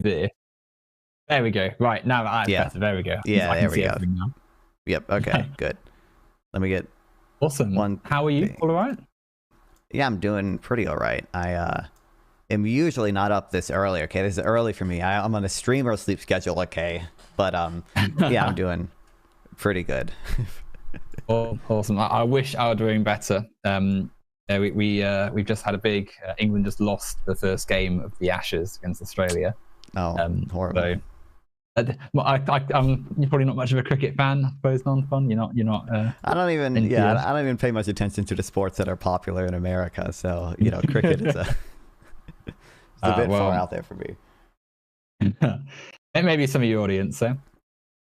there. There we go. Right, now that's better. There we go. Yeah, there we go. Yep, okay, good. Let me get awesome. How are you? All right? Yeah, I'm doing pretty all right. I am usually not up this early, okay? This is early for me. I'm on a streamer sleep schedule, okay? But yeah, I'm doing pretty good. Oh, awesome. I wish I were doing better. We've just had a big England just lost the first game of the Ashes against Australia. Oh, horrible. So, you're probably not much of a cricket fan, I suppose. Nonfon. You're not. I don't even pay much attention to the sports that are popular in America. So cricket is a bit far out there for me. It may be some of your audience, so.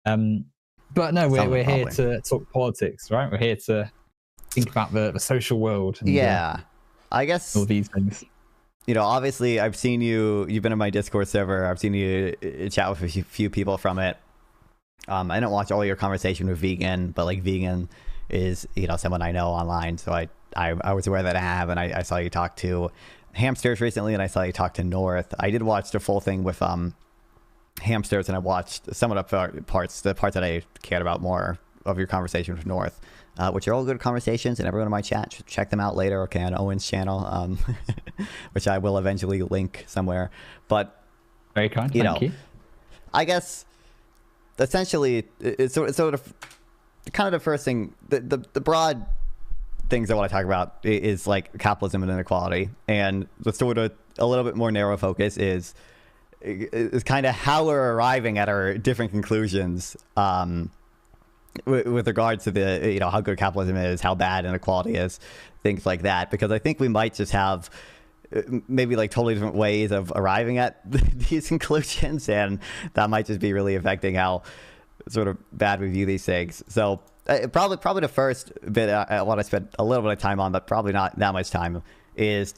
But no, we're here to talk politics, right? We're here to think about the social world. And, I guess all these things. Obviously, I've seen you've been in my Discord server. I've seen you chat with a few people from it. I don't watch all your conversation with Vegan, but like Vegan is, someone I know online. So I was aware that I have, and I saw you talk to Hamsters recently, and I saw you talk to North. I did watch the full thing with Hamsters, and I watched some of the parts that I cared about more of your conversation with North. Which are all good conversations, and everyone in my chat should check them out later, okay, on Owen's channel, which I will eventually link somewhere. But very kind, thank you. I guess essentially it's sort of kind of the first thing, the broad things I want to talk about is like capitalism and inequality, and the sort of a little bit more narrow focus is kind of how we're arriving at our different conclusions. With regards to the how good capitalism is, how bad inequality is, things like that, because I think we might just have maybe like totally different ways of arriving at these conclusions, and that might just be really affecting how sort of bad we view these things. So probably the first bit I want to spend a little bit of time on, but probably not that much time, is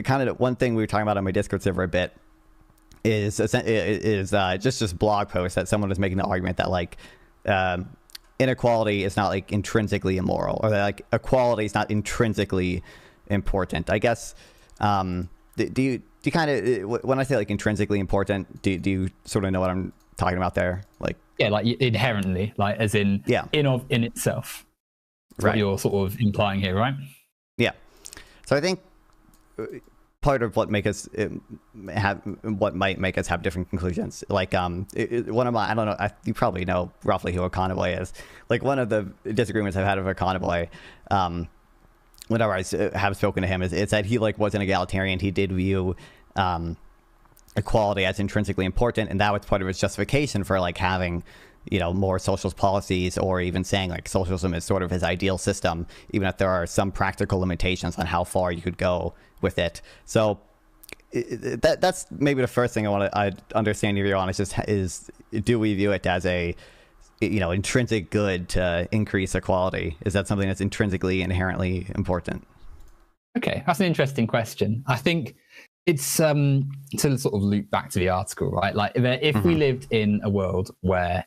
kind of one thing we were talking about on my Discord server a bit is just this blog post that someone was making the argument that like inequality is not like intrinsically immoral, or that like equality is not intrinsically important. I guess do you kind of, when I say like intrinsically important, do you sort of know what I'm talking about there? Like like inherently, like as in in itself. That's what you're sort of implying here, right? Yeah. So I think part of what might make us have different conclusions, like one of my, I don't know, you probably know roughly who Econoboy is. Like one of the disagreements I've had with Econoboy, whenever I have spoken to him, is that he like was an egalitarian. He did view equality as intrinsically important, and that was part of his justification for like having more socialist policies, or even saying like socialism is sort of his ideal system, even if there are some practical limitations on how far you could go with it. So that's maybe the first thing I understand your view on, is do we view it as a intrinsic good to increase equality? Is that something that's intrinsically inherently important? Okay, that's an interesting question. I think it's to sort of loop back to the article, right? Like if we lived in a world where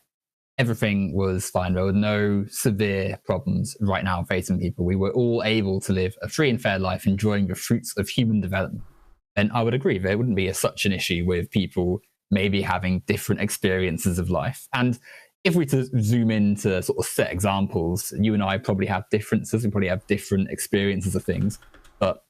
everything was fine, there were no severe problems right now facing people, we were all able to live a free and fair life enjoying the fruits of human development, then I would agree there wouldn't be such an issue with people maybe having different experiences of life. And if we to zoom in to sort of set examples, you and I probably have differences, we probably have different experiences of things, but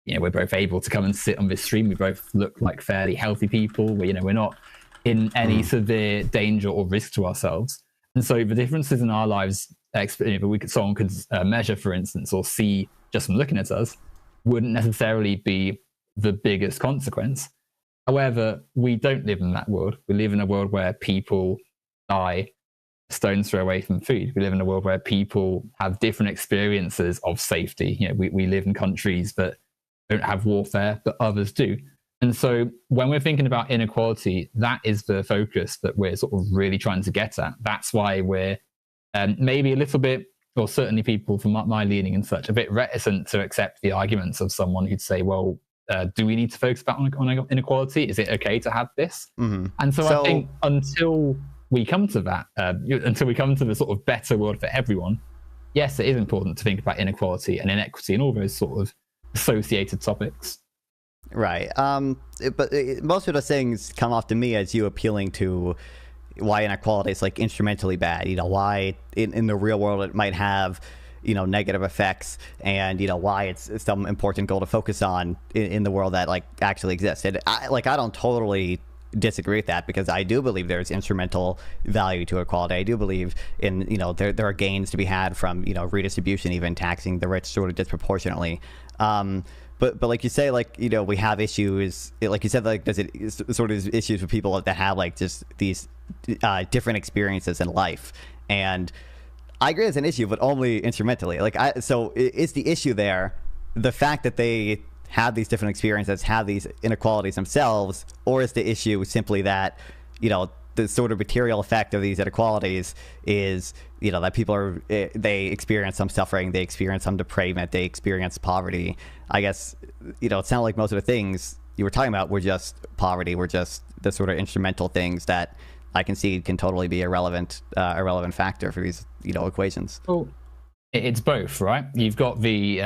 we're both able to come and sit on this stream. We both look like fairly healthy people. We're not in any severe danger or risk to ourselves. And so the differences in our lives, someone could measure, for instance, or see just from looking at us, wouldn't necessarily be the biggest consequence. However, we don't live in that world. We live in a world where people die a stone's throw away from food. We live in a world where people have different experiences of safety. We live in countries that don't have warfare, but others do. And so when we're thinking about inequality, that is the focus that we're sort of really trying to get at. That's why we're maybe a little bit, or certainly people from my leaning and such, a bit reticent to accept the arguments of someone who'd say, well, do we need to focus on inequality? Is it okay to have this? And so I think until we come to that, until we come to the sort of better world for everyone, yes, it is important to think about inequality and inequity and all those sort of associated topics. Right. Most of those things come off to me as you appealing to why inequality is like instrumentally bad. Why in the real world it might have, negative effects, and why it's some important goal to focus on in the world that like actually exists. And I don't totally disagree with that, because I do believe there's instrumental value to equality. I do believe in, there are gains to be had from, redistribution, even taxing the rich sort of disproportionately. But like you say, we have issues, like you said, like there's sort of issues with people that have like just these different experiences in life. And I agree it's an issue, but only instrumentally. So is the issue there the fact that they have these different experiences, have these inequalities themselves, or is the issue simply that, the sort of material effect of these inequalities is, that people they experience some suffering, they experience some depravement, they experience poverty. I guess, it sounded like most of the things you were talking about were just poverty, were just the sort of instrumental things that I can see can totally be a relevant factor for these, equations. Well, it's both, right? You've got the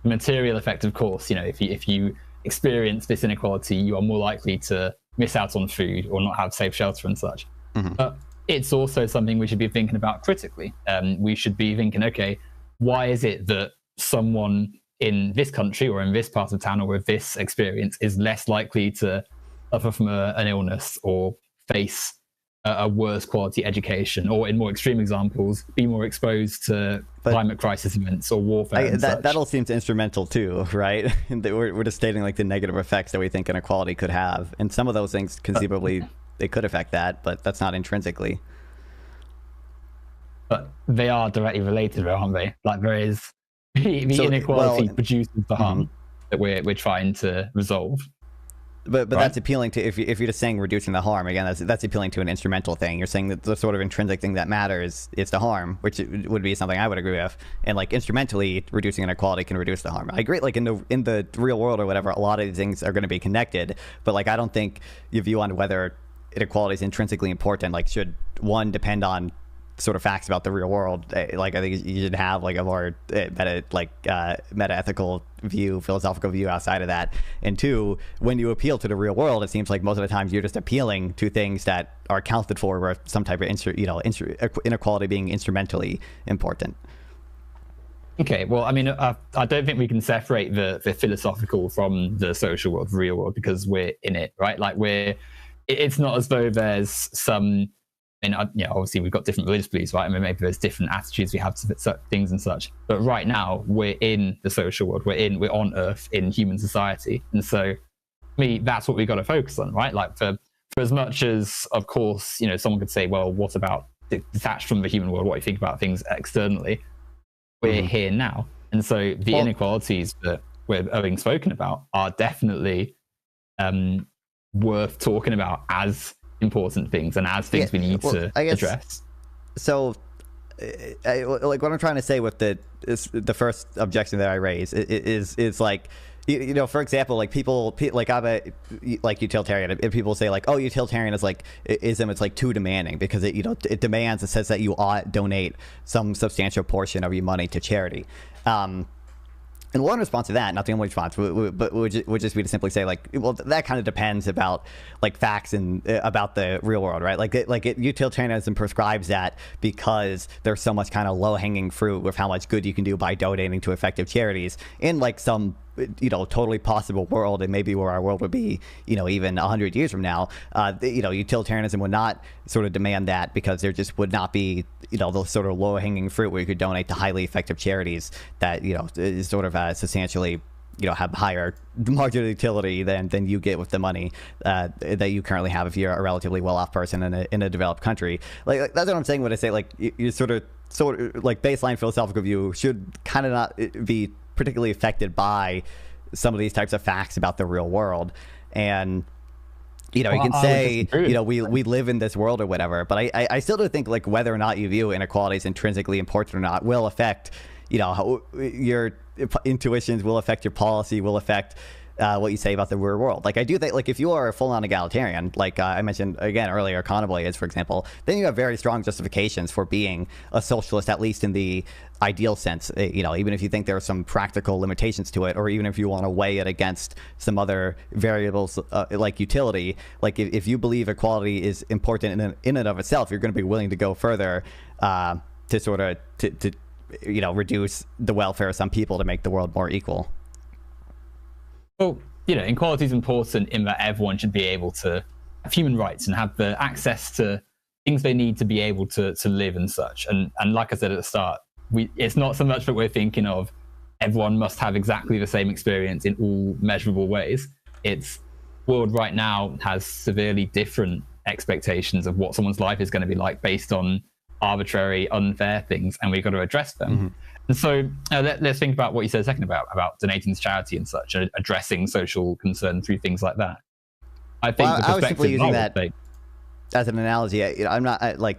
material effect, of course. If you experience this inequality, you are more likely to miss out on food or not have safe shelter and such. Mm-hmm. But it's also something we should be thinking about critically. We should be thinking, okay, why is it that someone in this country or in this part of town or with this experience is less likely to suffer from an illness or face a worse quality education, or in more extreme examples, be more exposed to climate crisis events or warfare? That all seems instrumental too, right? We're just stating like the negative effects that we think inequality could have, and some of those things conceivably they could affect that, but that's not intrinsically. But they are directly related, aren't they? Like there is the inequality produces the harm that we're trying to resolve. But right? That's appealing to, if you're just saying reducing the harm, again, that's appealing to an instrumental thing. You're saying that the sort of intrinsic thing that matters is the harm, which would be something I would agree with. And like instrumentally, reducing inequality can reduce the harm. I agree. Like in the real world or whatever, a lot of these things are going to be connected. But like I don't think your view on whether inequality is intrinsically important, like should one depend on sort of facts about the real world. Like I think you should have like a more meta-ethical view, philosophical view outside of that. And two, when you appeal to the real world, it seems like most of the times you're just appealing to things that are accounted for where some type of inequality being instrumentally important. Okay, well, I mean, I don't think we can separate the philosophical from the social world, the real world, because we're in it, right? Like it's not as though there's some, and obviously we've got different religious beliefs, right? I mean, maybe there's different attitudes we have to things and such. But right now, we're in the social world. We're on Earth in human society, and so, for me, that's what we've got to focus on, right? Like for as much as, of course, someone could say, well, what about detached from the human world? What do you think about things externally? We're here now, and so the inequalities that we're being spoken about are definitely worth talking about as important things and as things we need to address. So like what I'm trying to say with the first objection that I raise is like, for example, like people like I'm a like utilitarian, if people say like, oh, utilitarian is like ism, it's like too demanding because it demands, it says that you ought donate some substantial portion of your money to charity. And one response to that, not the only response, but would just be to simply say like, well, that kind of depends about like facts and about the real world, right? Utilitarianism prescribes that because there's so much kind of low hanging fruit with how much good you can do by donating to effective charities in like some totally possible world, and maybe where our world would be, even 100 years from now, utilitarianism would not sort of demand that because there just would not be, the sort of low-hanging fruit where you could donate to highly effective charities that, is sort of substantially, have higher marginal utility than you get with the money that you currently have if you're a relatively well-off person in a developed country. Like that's what I'm saying when I say like you sort of like baseline philosophical view should kind of not be particularly affected by some of these types of facts about the real world. And you can say we live in this world or whatever, but I still do think like whether or not you view inequality as intrinsically important or not will affect how your intuitions, will affect your policy, will affect what you say about the real world. Like I do think, like if you are a full-on egalitarian, like I mentioned again earlier, Conaway is, for example, then you have very strong justifications for being a socialist, at least in the ideal sense. You know, even if you think there are some practical limitations to it, or even if you want to weigh it against some other variables like utility, like if you believe equality is important in and of itself, you're going to be willing to go further to sort of to you know, reduce the welfare of some people to make the world more equal. Well, you know, equality is important in that everyone should be able to have human rights and have the access to things they need to be able to live and such. And like I said at the start, it's not so much that we're thinking of everyone must have exactly the same experience in all measurable ways. It's the world right now has severely different expectations of what someone's life is going to be like based on arbitrary, unfair things, and we've got to address them. Mm-hmm. And so let's think about what you said a second about donating to charity and such, addressing social concern through things like that. I think I was simply using that as an analogy. I'm not I love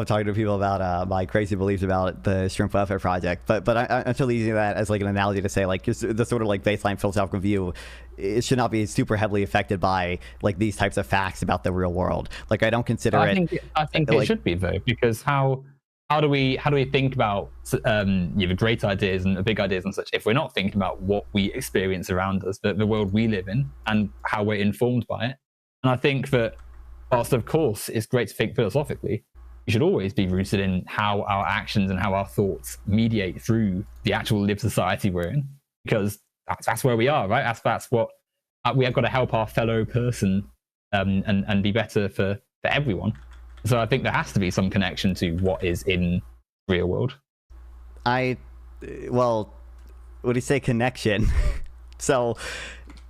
talking to people about my crazy beliefs about the Shrimp Welfare Project, but I'm still using that as like an analogy to say like the sort of like baseline philosophical view. It should not be super heavily affected by like these types of facts about the real world. Like I don't consider I think it should be though, because how do we think about great ideas and big ideas and such if we're not thinking about what we experience around us, the world we live in, and how we're informed by it? And I think that whilst of course it's great to think philosophically, you should always be rooted in how our actions and how our thoughts mediate through the actual lived society we're in, because that's where we are, right? That's what we have got to help our fellow person and be better for everyone. So I think there has to be some connection to what is in the real world. Well, when you say connection, so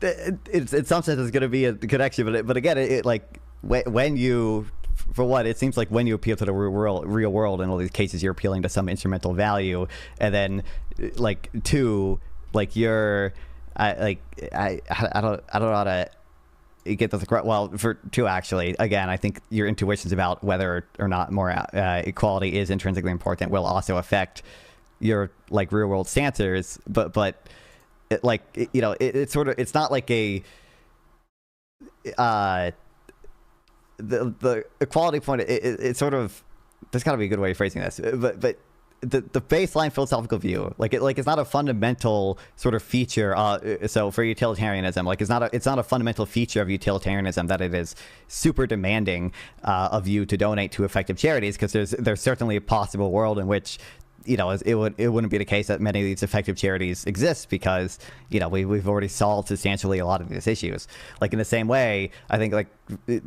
it's in some sense it's going to be a connection, but again, it like when you, for what it seems like when you appeal to the real world in all these cases, you're appealing to some instrumental value, and then like two, like you're I don't know how to get this correct. Well, for two, actually, again, I think your intuitions about whether or not more equality is intrinsically important will also affect your like real world stances. But it, like you know, it's sort of, it's not like a the equality point. It's sort of, there's got to be a good way of phrasing this, but the baseline philosophical view, like it's not a fundamental sort of feature. So for utilitarianism, like it's not a fundamental feature of utilitarianism that it is super demanding of you to donate to effective charities, because there's certainly a possible world in which, you know, it wouldn't be the case that many of these effective charities exist, because, you know, we've already solved substantially a lot of these issues. Like in the same way, I think like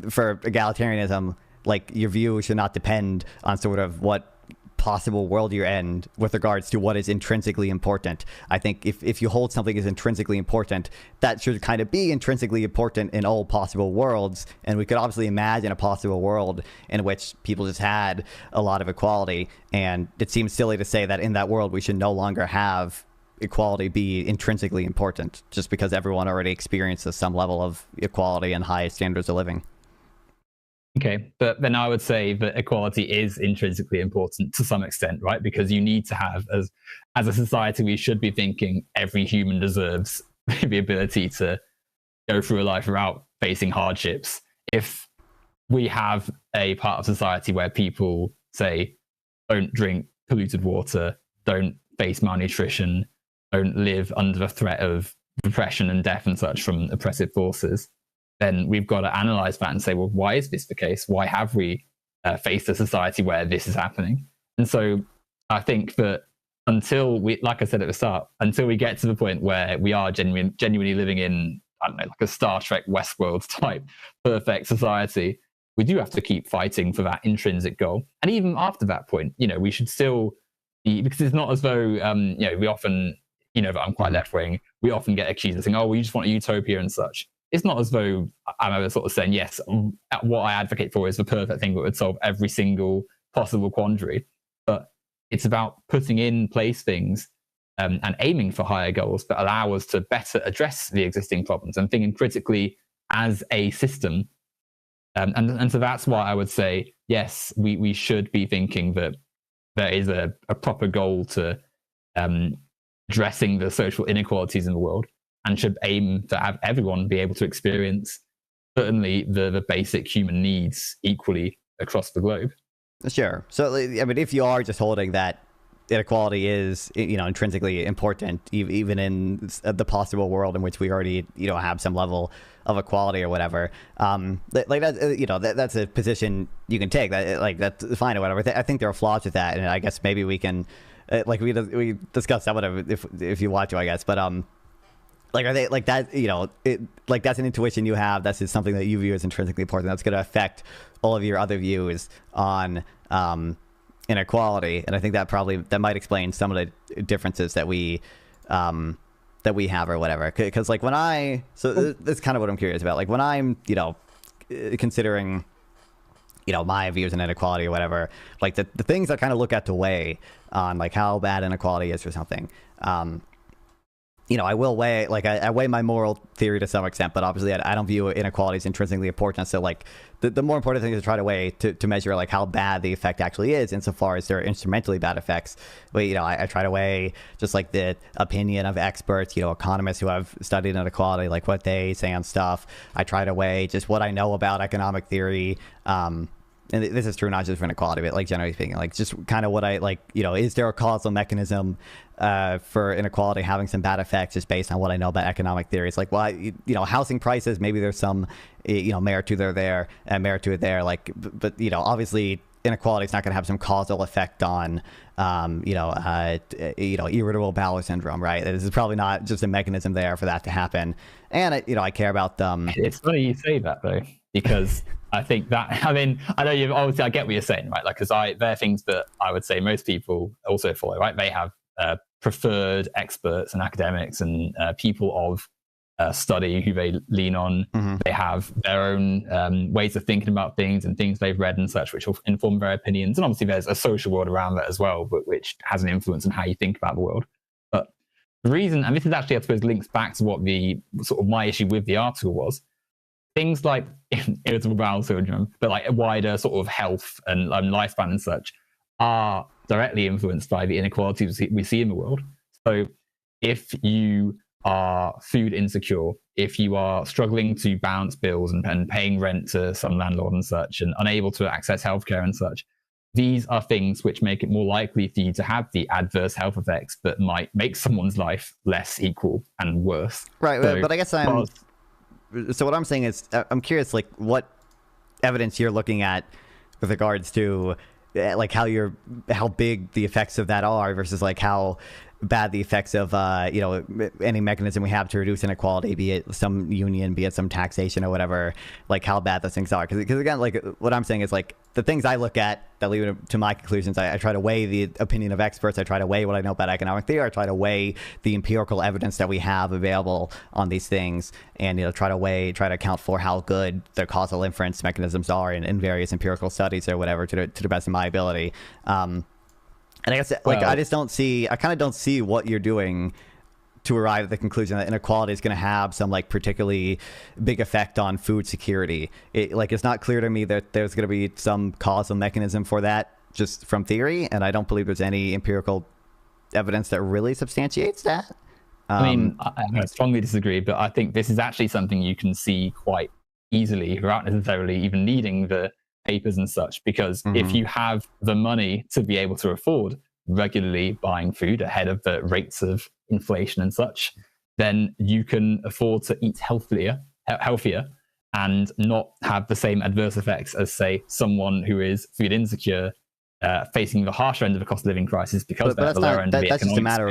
for egalitarianism, like your view should not depend on sort of what possible world you're in with regards to what is intrinsically important. I think if you hold something as intrinsically important, that should kind of be intrinsically important in all possible worlds. And we could obviously imagine a possible world in which people just had a lot of equality. And it seems silly to say that in that world we should no longer have equality be intrinsically important, just because everyone already experiences some level of equality and high standards of living. Okay, but then I would say that equality is intrinsically important to some extent, right? Because you need to have, as a society, we should be thinking every human deserves the ability to go through a life without facing hardships. If we have a part of society where people say, don't drink polluted water, don't face malnutrition, don't live under the threat of repression and death and such from oppressive forces, then we've got to analyze that and say, well, why is this the case? Why have we faced a society where this is happening? And so I think that until we, like I said at the start, until we get to the point where we are genuinely living in, I don't know, like a Star Trek Westworld type perfect society, we do have to keep fighting for that intrinsic goal. And even after that point, you know, we should still be, because it's not as though, you know, we often, you know, that I'm quite left wing, we often get accused of saying, oh, we just want a utopia and such. It's not as though I'm ever sort of saying, yes, what I advocate for is the perfect thing that would solve every single possible quandary. But it's about putting in place things and aiming for higher goals that allow us to better address the existing problems and thinking critically as a system. And so that's why I would say, yes, we should be thinking that there is a proper goal to addressing the social inequalities in the world, and should aim to have everyone be able to experience certainly the basic human needs equally across the globe. Sure. So, I mean, if you are just holding that inequality is, intrinsically important, even in the possible world in which we already, have some level of equality or whatever, like that, that's a position you can take. That's fine or whatever. I think there are flaws with that, and I guess maybe we can, we discuss some of it if you want to, I guess, but like, are they like that? Like that's an intuition you have. That's just something that you view as intrinsically important. That's going to affect all of your other views on inequality, and I think that might explain some of the differences that we have or whatever. Because like that's kind of what I'm curious about. Like when I'm considering my views on inequality or whatever, like the things I kind of look at to weigh on like how bad inequality is or something. I will weigh, like, I weigh my moral theory to some extent, but obviously I don't view inequality as intrinsically important. So, like, the more important thing is to try to weigh to measure, like, how bad the effect actually is insofar as there are instrumentally bad effects. But, I try to weigh just, like, the opinion of experts, economists who have studied inequality, like, what they say on stuff. I try to weigh just what I know about economic theory, and this is true not just for inequality, but like generally speaking, like just kind of what I like, is there a causal mechanism for inequality having some bad effects just based on what I know about economic theories? Like, well, housing prices, maybe there's some, merit to it there. Like, but obviously inequality is not going to have some causal effect on, irritable bowel syndrome, right? This is probably not just a mechanism there for that to happen. And I care about them. It's funny you say that though, because I think that, I mean, I know I get what you're saying, right? Like, because there are things that I would say most people also follow, right? They have preferred experts and academics and people of study who they lean on. Mm-hmm. They have their own ways of thinking about things and things they've read and such, which will inform their opinions. And obviously there's a social world around that as well, but which has an influence on how you think about the world. But the reason, and this is actually, I suppose, links back to what the sort of my issue with the article was, things like irritable bowel syndrome, but like a wider sort of health and lifespan and such, are directly influenced by the inequalities we see in the world. So if you are food insecure, if you are struggling to balance bills and paying rent to some landlord and such, and unable to access healthcare and such, these are things which make it more likely for you to have the adverse health effects that might make someone's life less equal and worse. Right, so, but I guess so what I'm saying is, I'm curious, like, what evidence you're looking at with regards to, like, how big the effects of that are versus, like, how bad the effects of, any mechanism we have to reduce inequality, be it some union, be it some taxation or whatever, like, how bad those things are. Because again, like, what I'm saying is, like, the things I look at that lead to my conclusions, I try to weigh the opinion of experts. I try to weigh what I know about economic theory. I try to weigh the empirical evidence that we have available on these things, and try to account for how good the causal inference mechanisms are in various empirical studies or whatever to the best of my ability. And I guess, like, I kind of don't see what you're doing to arrive at the conclusion that inequality is going to have some, like, particularly big effect on food security. It's not clear to me that there's going to be some causal mechanism for that just from theory, and I don't believe there's any empirical evidence that really substantiates that. I mean, I strongly disagree, but I think this is actually something you can see quite easily without necessarily even needing the papers and such, because if you have the money to be able to afford regularly buying food ahead of the rates of inflation and such, then you can afford to eat healthier and not have the same adverse effects as, say, someone who is food insecure, facing the harsher end of the cost of living crisis because they're at the lower end of the economic that's just a matter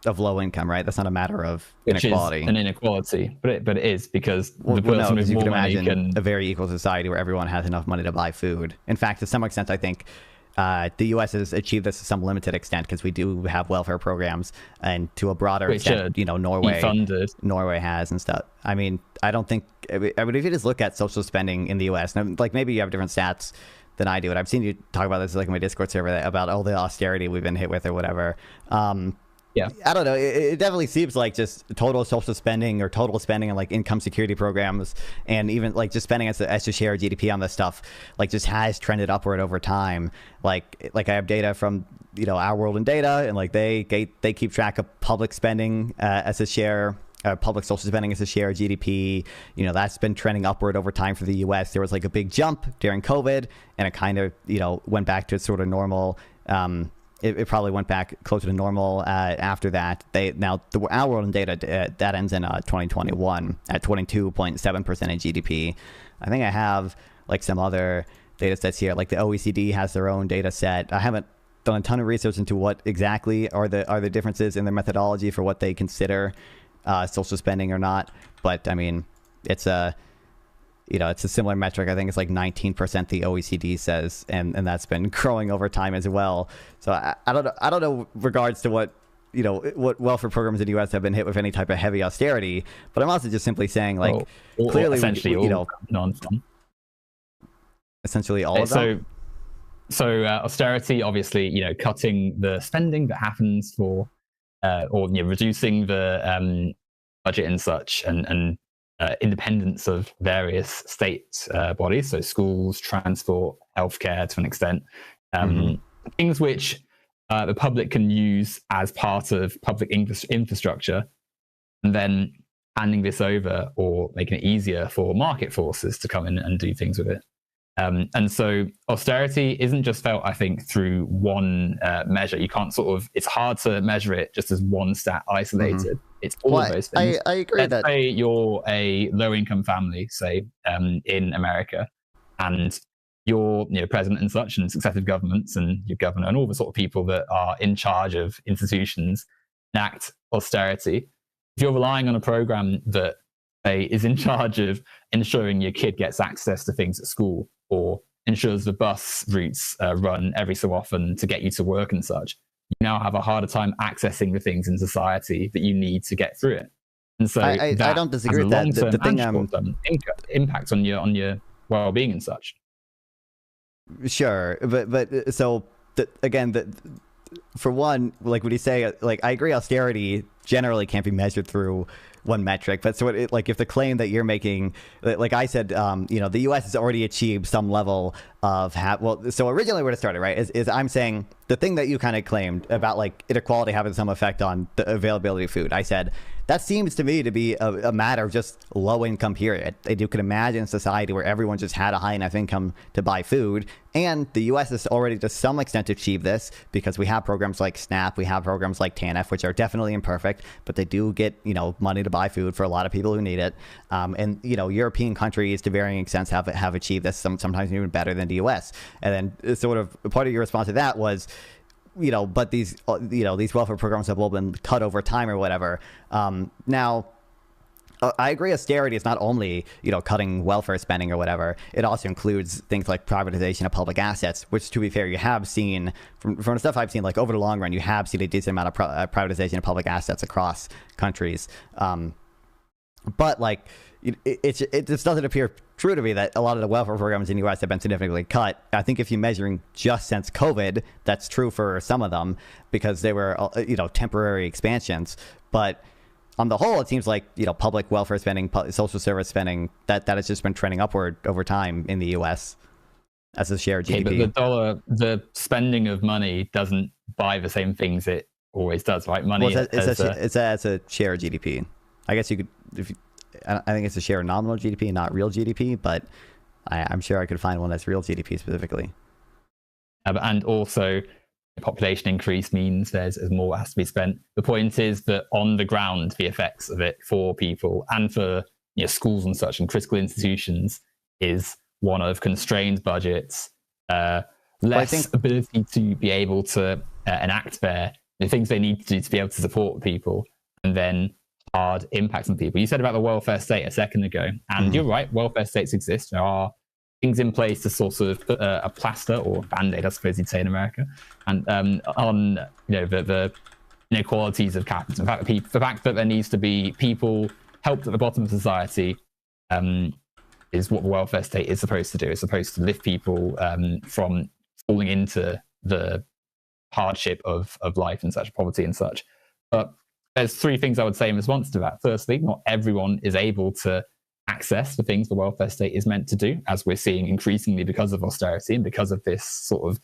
of low income, right? That's not a matter of inequality. Which is an inequality, but it is, because the person with more money can... a very equal society where everyone has enough money to buy food. In fact, to some extent, I think the U.S. has achieved this to some limited extent, because we do have welfare programs, and to a broader extent, Norway has and stuff. I mean, I don't think... I mean, if you just look at social spending in the U.S., and, like, maybe you have different stats than I do, and I've seen you talk about this, like, in my Discord server, about all the austerity we've been hit with or whatever. Yeah. I don't know. It definitely seems like just total social spending or total spending on like income security programs, and even like just spending as a share of GDP on this stuff, like just has trended upward over time. Like I have data from Our World in Data, and like they keep track of public spending as a share. Public social spending as a share of GDP, that's been trending upward over time for the U.S. There was like a big jump during COVID, and it kind of went back to its sort of normal. It probably went back closer to normal after that. Our World in Data that ends in 2021 at 22.7% of GDP. I think I have like some other data sets here. Like the OECD has their own data set. I haven't done a ton of research into what exactly are the differences in their methodology for what they consider social spending or not. But I mean, it's a similar metric. I think it's like 19% the OECD says, and that's been growing over time as well. So I don't know regards to what welfare programs in the U.S. have been hit with any type of heavy austerity, but I'm also just simply saying like clearly essentially Nonfon. Essentially all of them. So austerity, obviously, cutting the spending that happens for or reducing the budget and such, and independence of various state bodies, so schools, transport, healthcare to an extent, things which the public can use as part of public infrastructure, and then handing this over or making it easier for market forces to come in and do things with it. And so austerity isn't just felt, I think, through one measure. You can't it's hard to measure it just as one stat isolated. It's all of those things. I agree. Let's say you're a low-income family, say, in America, and your president and such, and successive governments, and your governor, and all the sort of people that are in charge of institutions enact austerity. If you're relying on a program that, say, is in charge of ensuring your kid gets access to things at school, or ensures the bus routes run every so often to get you to work and such, you now have a harder time accessing the things in society that you need to get through it. And so I don't disagree with that. The thing impact on your well-being and such. Sure, but so again, for one, like when you say, like, I agree, austerity generally can't be measured through one metric, but so if the claim that you're making, like I said, the U.S. has already achieved some level of so originally where it started, right, is I'm saying the thing that you kind of claimed about like inequality having some effect on the availability of food. I said that seems to me to be a matter of just low income period. You can imagine a society where everyone just had a high enough income to buy food, and the U.S. has already to some extent achieved this because we have programs like SNAP, we have programs like TANF, which are definitely imperfect, but they do get money to buy food for a lot of people who need it. And European countries to varying extents have achieved this, sometimes even better than the U.S. And then sort of part of your response to that was, but these welfare programs have all been cut over time or whatever. Now, I agree, austerity is not only, cutting welfare spending or whatever. It also includes things like privatization of public assets, which, to be fair, you have seen from the stuff I've seen, like over the long run, you have seen a decent amount of privatization of public assets across countries. But like, it just doesn't appear true to me that a lot of the welfare programs in the U.S. have been significantly cut. I think if you're measuring just since COVID, that's true for some of them because they were, temporary expansions. But on the whole, it seems like, public welfare spending, social service spending, that has just been trending upward over time in the U.S. as a share of GDP. But the spending of money doesn't buy the same things it always does, right? Money it's a share of GDP. I guess you could, I think it's a share of nominal GDP, not real GDP, but I'm sure I could find one that's real GDP specifically. And also, population increase means there's more has to be spent. The point is that on the ground, the effects of it for people and for schools and such and critical institutions is one of constrained budgets, less ability to be able to enact the things they need to do to be able to support people, and then hard impacts on people. You said about the welfare state a second ago, and you're right, welfare states exist. There are things in place to sort of put a plaster or band-aid, I suppose you'd say in America, and on the inequalities of capital. In fact, the fact that there needs to be people helped at the bottom of society is what the welfare state is supposed to do. It's supposed to lift people from falling into the hardship of life and such, poverty and such. But there's three things I would say in response to that. Firstly, not everyone is able to access the things the welfare state is meant to do, as we're seeing increasingly because of austerity and because of this sort of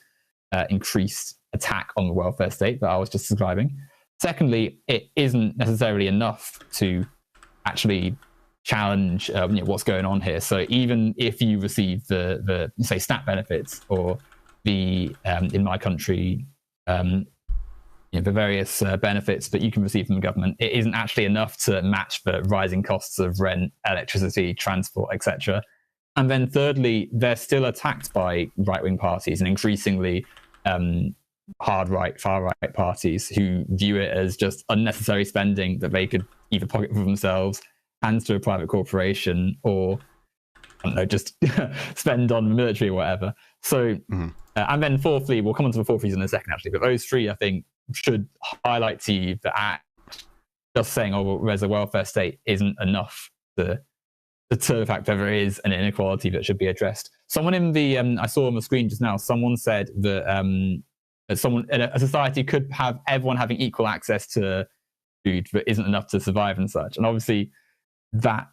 increased attack on the welfare state that I was just describing. Secondly, it isn't necessarily enough to actually challenge what's going on here. So even if you receive the say SNAP benefits or the in my country the various benefits that you can receive from the government, it isn't actually enough to match the rising costs of rent, electricity, transport, etc. And then thirdly, they're still attacked by right-wing parties and increasingly hard right, far right parties who view it as just unnecessary spending that they could either pocket for themselves, hand to a private corporation, or I don't know, just spend on the military or whatever. So, and then fourthly, we'll come on to the fourth reason in a second actually, but those three I think should highlight to you that just saying, oh, well, there's a welfare state isn't enough to deter the fact that there is an inequality that should be addressed. Someone in the, I saw on the screen just now, someone said that a society could have everyone having equal access to food that isn't enough to survive and such. And obviously that,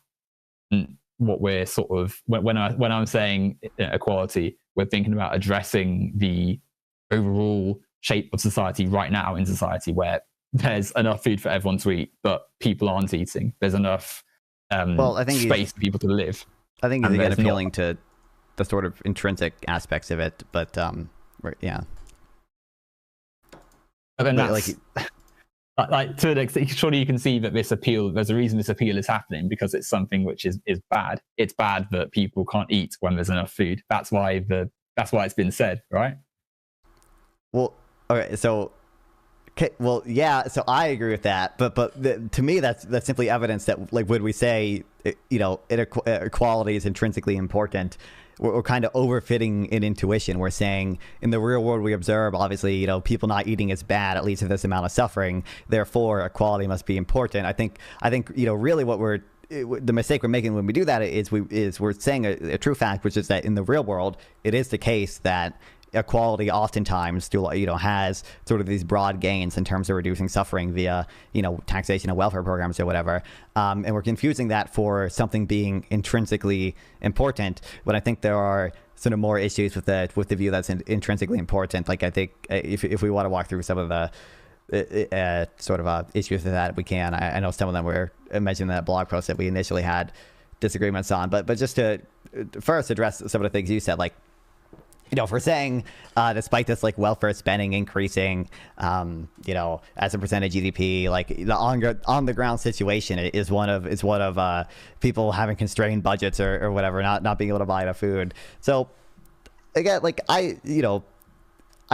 what we're sort of, when I'm saying equality, we're thinking about addressing the overall shape of society right now in society where there's enough food for everyone to eat, but people aren't eating. There's enough I think space for people to live. I think he's again appealing to the sort of intrinsic aspects of it, but yeah. But then that's, like to an extent, surely you can see that this appeal, there's a reason this appeal is happening, because it's something which is bad. It's bad that people can't eat when there's enough food. That's why it's been said, right? Well, okay, so yeah, so I agree with that, but to me that's simply evidence that, like, when we say equality is intrinsically important, we're kind of overfitting an intuition. We're saying in the real world we observe, obviously, people not eating is bad, at least if this amount of suffering, therefore equality must be important. I think really what the mistake we're making when we do that is we're saying a true fact, which is that in the real world it is the case that equality oftentimes has sort of these broad gains in terms of reducing suffering via taxation and welfare programs or whatever, and we're confusing that for something being intrinsically important, when I think there are sort of more issues with the view that's intrinsically important. Like, I think if we want to walk through some of the sort of issues with that, we can. I know some of them were mentioned in that blog post that we initially had disagreements on, but just to first address some of the things you said, like, if we're saying, despite this like welfare spending increasing, as a percentage of GDP, like the on the ground situation is one of people having constrained budgets or whatever, not being able to buy enough food. So again, like I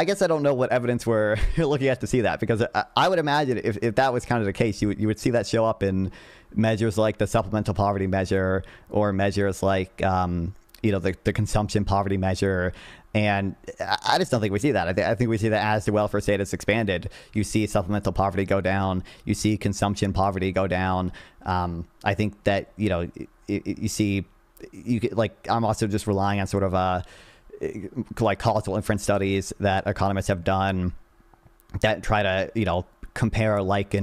guess I don't know what evidence we're looking at to see that, because I would imagine if that was kind of the case, you would see that show up in measures like the supplemental poverty measure, or measures like the consumption poverty measure. And I just don't think we see that. I think we see that as the welfare state has expanded, you see supplemental poverty go down, you see consumption poverty go down. I think that, you see, I'm also just relying on sort of like causal inference studies that economists have done that try to, compare SNAP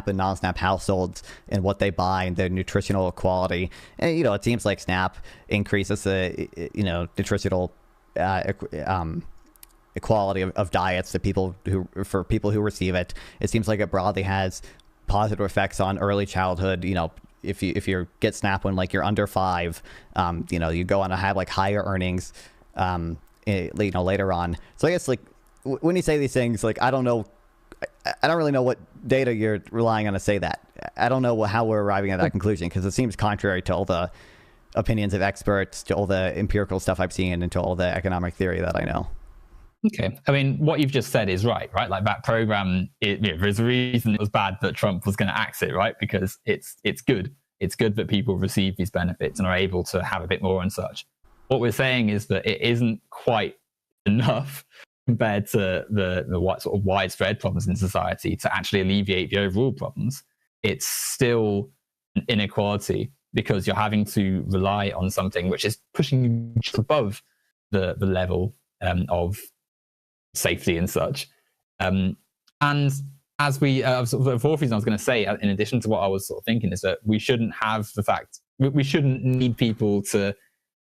and non-SNAP households and what they buy and their nutritional equality. And it seems like SNAP increases the nutritional equality of diets to people who receive it. It seems like it broadly has positive effects on early childhood. If you get SNAP when you're under 5, you go on to have higher earnings later on. So I guess when you say these things, I don't really know what data you're relying on to say that. I don't know how we're arriving at that conclusion, because it seems contrary to all the opinions of experts, to all the empirical stuff I've seen, and to all the economic theory that I know. Okay. I mean, what you've just said is right? Like, that program, there's a reason it was bad that Trump was going to axe it, right? Because it's good. It's good that people receive these benefits and are able to have a bit more and such. What we're saying is that it isn't quite enough compared to the sort of widespread problems in society to actually alleviate the overall problems. It's still an inequality, because you're having to rely on something which is pushing you just above the level of safety and such. And as we sort of the fourth reason I was going to say, in addition to what I was sort of thinking, is that we shouldn't have the fact we shouldn't need people to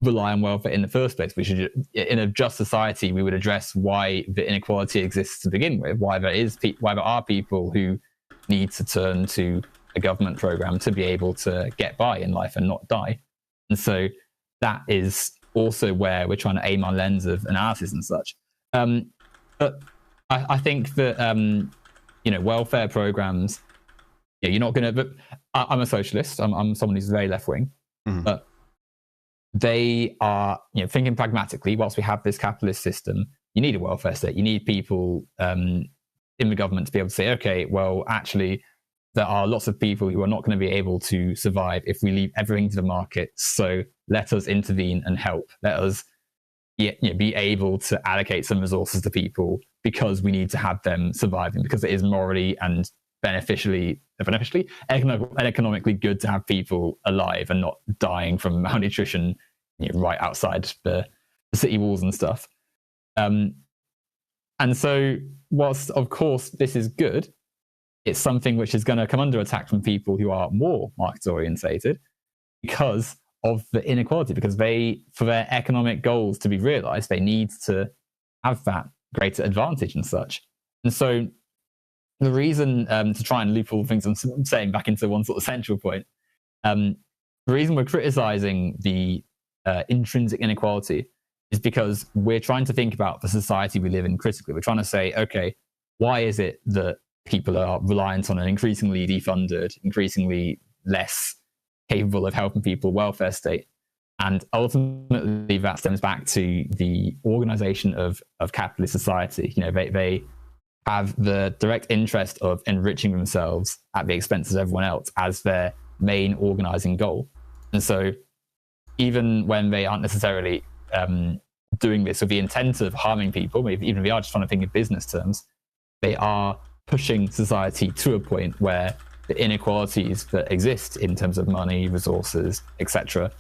rely on welfare in the first place. We should, in a just society, we would address why the inequality exists to begin with, why there are people who need to turn to a government program to be able to get by in life and not die. And so that is also where we're trying to aim our lens of analysis and such. But I think that welfare programs, you're not going to. But I'm a socialist. I'm someone who's very left wing, but they are, thinking pragmatically. Whilst we have this capitalist system, you need a welfare state. You need people in the government to be able to say, okay, well, actually, there are lots of people who are not going to be able to survive if we leave everything to the market. So let us intervene and help. Let us be able to allocate some resources to people because we need to have them surviving, because it is morally and economically good to have people alive and not dying from malnutrition right outside the city walls and stuff. And so whilst, of course, this is good, it's something which is going to come under attack from people who are more market orientated because of the inequality, because for their economic goals to be realized, they need to have that greater advantage and such. And so the reason, to try and loop all the things I'm saying back into one sort of central point, the reason we're criticizing the intrinsic inequality is because we're trying to think about the society we live in critically. We're trying to say, okay, why is it that people are reliant on an increasingly defunded, increasingly less capable of helping people welfare state? And ultimately that stems back to the organization of capitalist society. They have the direct interest of enriching themselves at the expense of everyone else as their main organizing goal. And so even when they aren't necessarily doing this with the intent of harming people, even if they are just trying to think in business terms, they are pushing society to a point where the inequalities that exist in terms of money, resources, etc.,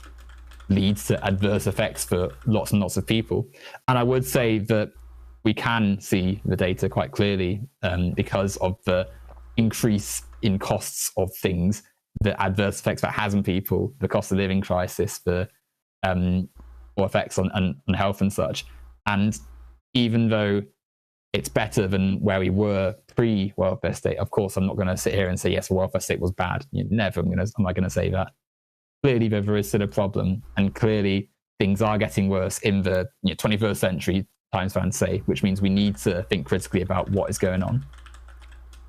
leads to adverse effects for lots and lots of people. And I would say that we can see the data quite clearly because of the increase in costs of things, the adverse effects that has on people, the cost of living crisis, the or effects on health and such. And even though it's better than where we were pre-welfare state, of course, I'm not going to sit here and say, yes, the welfare state was bad. Never am I going to say that. Clearly, there is still a problem, and clearly things are getting worse in the 21st century time span, say, which means we need to think critically about what is going on.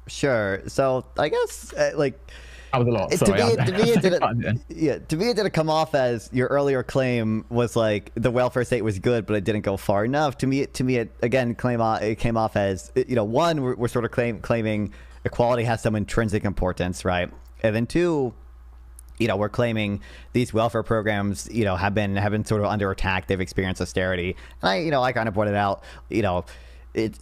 Sure. So I guess that was a lot. Sorry, to me, it didn't come off as your earlier claim was like the welfare state was good, but it didn't go far enough. To me, it again it came off as one, we're sort of claiming equality has some intrinsic importance, right? And then two, we're claiming these welfare programs, have been sort of under attack. They've experienced austerity, and I kind of pointed out,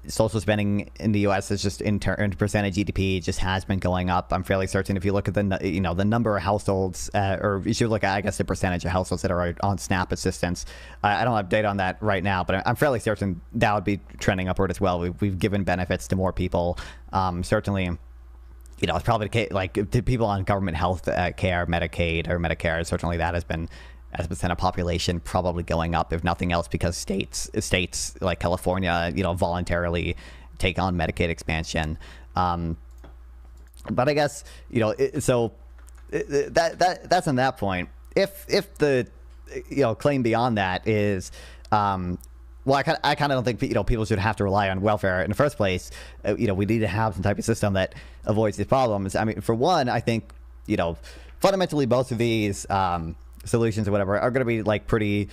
social spending in the U.S. is just in percent of GDP just has been going up. I'm fairly certain if you look at the number of households, or you should look at, I guess, the percentage of households that are on SNAP assistance. I don't have data on that right now, but I'm fairly certain that would be trending upward as well. We've given benefits to more people. Certainly, it's probably the case, like to people on government health care, Medicaid or Medicare. Certainly that has been, as a percent of population, probably going up, if nothing else, because states like California, voluntarily take on Medicaid expansion. But I guess, that's on that point. If the claim beyond that is, well, I kind of don't think people should have to rely on welfare in the first place. We need to have some type of system that avoids these problems. I mean, for one, I think fundamentally most of these solutions or whatever are going to be like pretty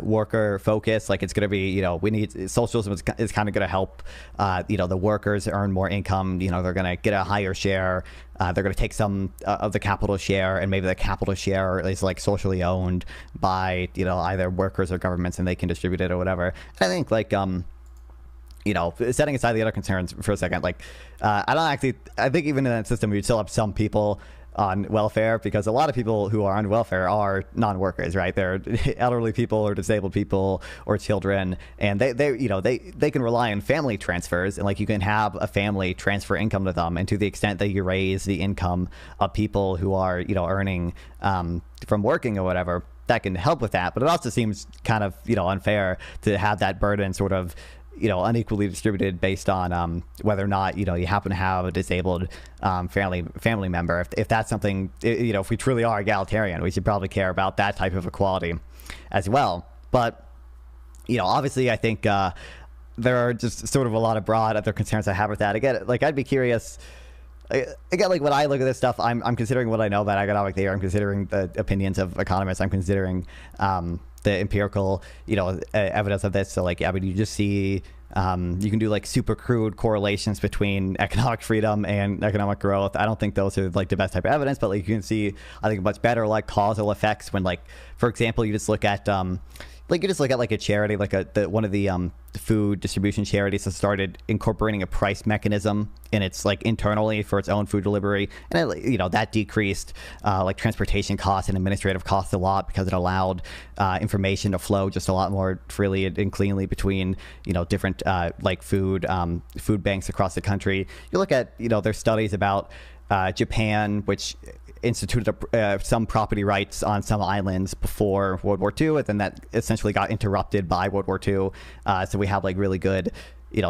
worker focused. Like it's going to be we need socialism is kind of going to help the workers earn more income. They're going to get a higher share. They're going to take some of the capital share, and maybe the capital share is like socially owned by either workers or governments, and they can distribute it or whatever. And I think setting aside the other concerns for a second, I think even in that system, you'd still have some people on welfare, because a lot of people who are on welfare are non-workers, right? They're elderly people or disabled people or children, and they can rely on family transfers, and like you can have a family transfer income to them, and to the extent that you raise the income of people who are earning from working or whatever, that can help with that. But it also seems kind of unfair to have that burden sort of unequally distributed based on whether or not you happen to have a disabled family member. If that's something, if we truly are egalitarian, we should probably care about that type of equality as well. But obviously I think there are just sort of a lot of broad other concerns I have with that. Again, like I'd be curious. Again, like when I look at this stuff, I'm considering what I know about economic theory. I'm considering the opinions of economists. I'm considering the empirical, evidence of this. So like, I mean, you just see, you can do like super crude correlations between economic freedom and economic growth. I don't think those are like the best type of evidence, but like you can see, I think much better like causal effects when, like, for example, you just look at like a charity, like one of the food distribution charities has started incorporating a price mechanism in its like internally for its own food delivery, and that decreased like transportation costs and administrative costs a lot, because it allowed information to flow just a lot more freely and cleanly between different like food banks across the country. You look at there's studies about Japan, which instituted some property rights on some islands before World War II, and then that essentially got interrupted by World War II. So we have like really good,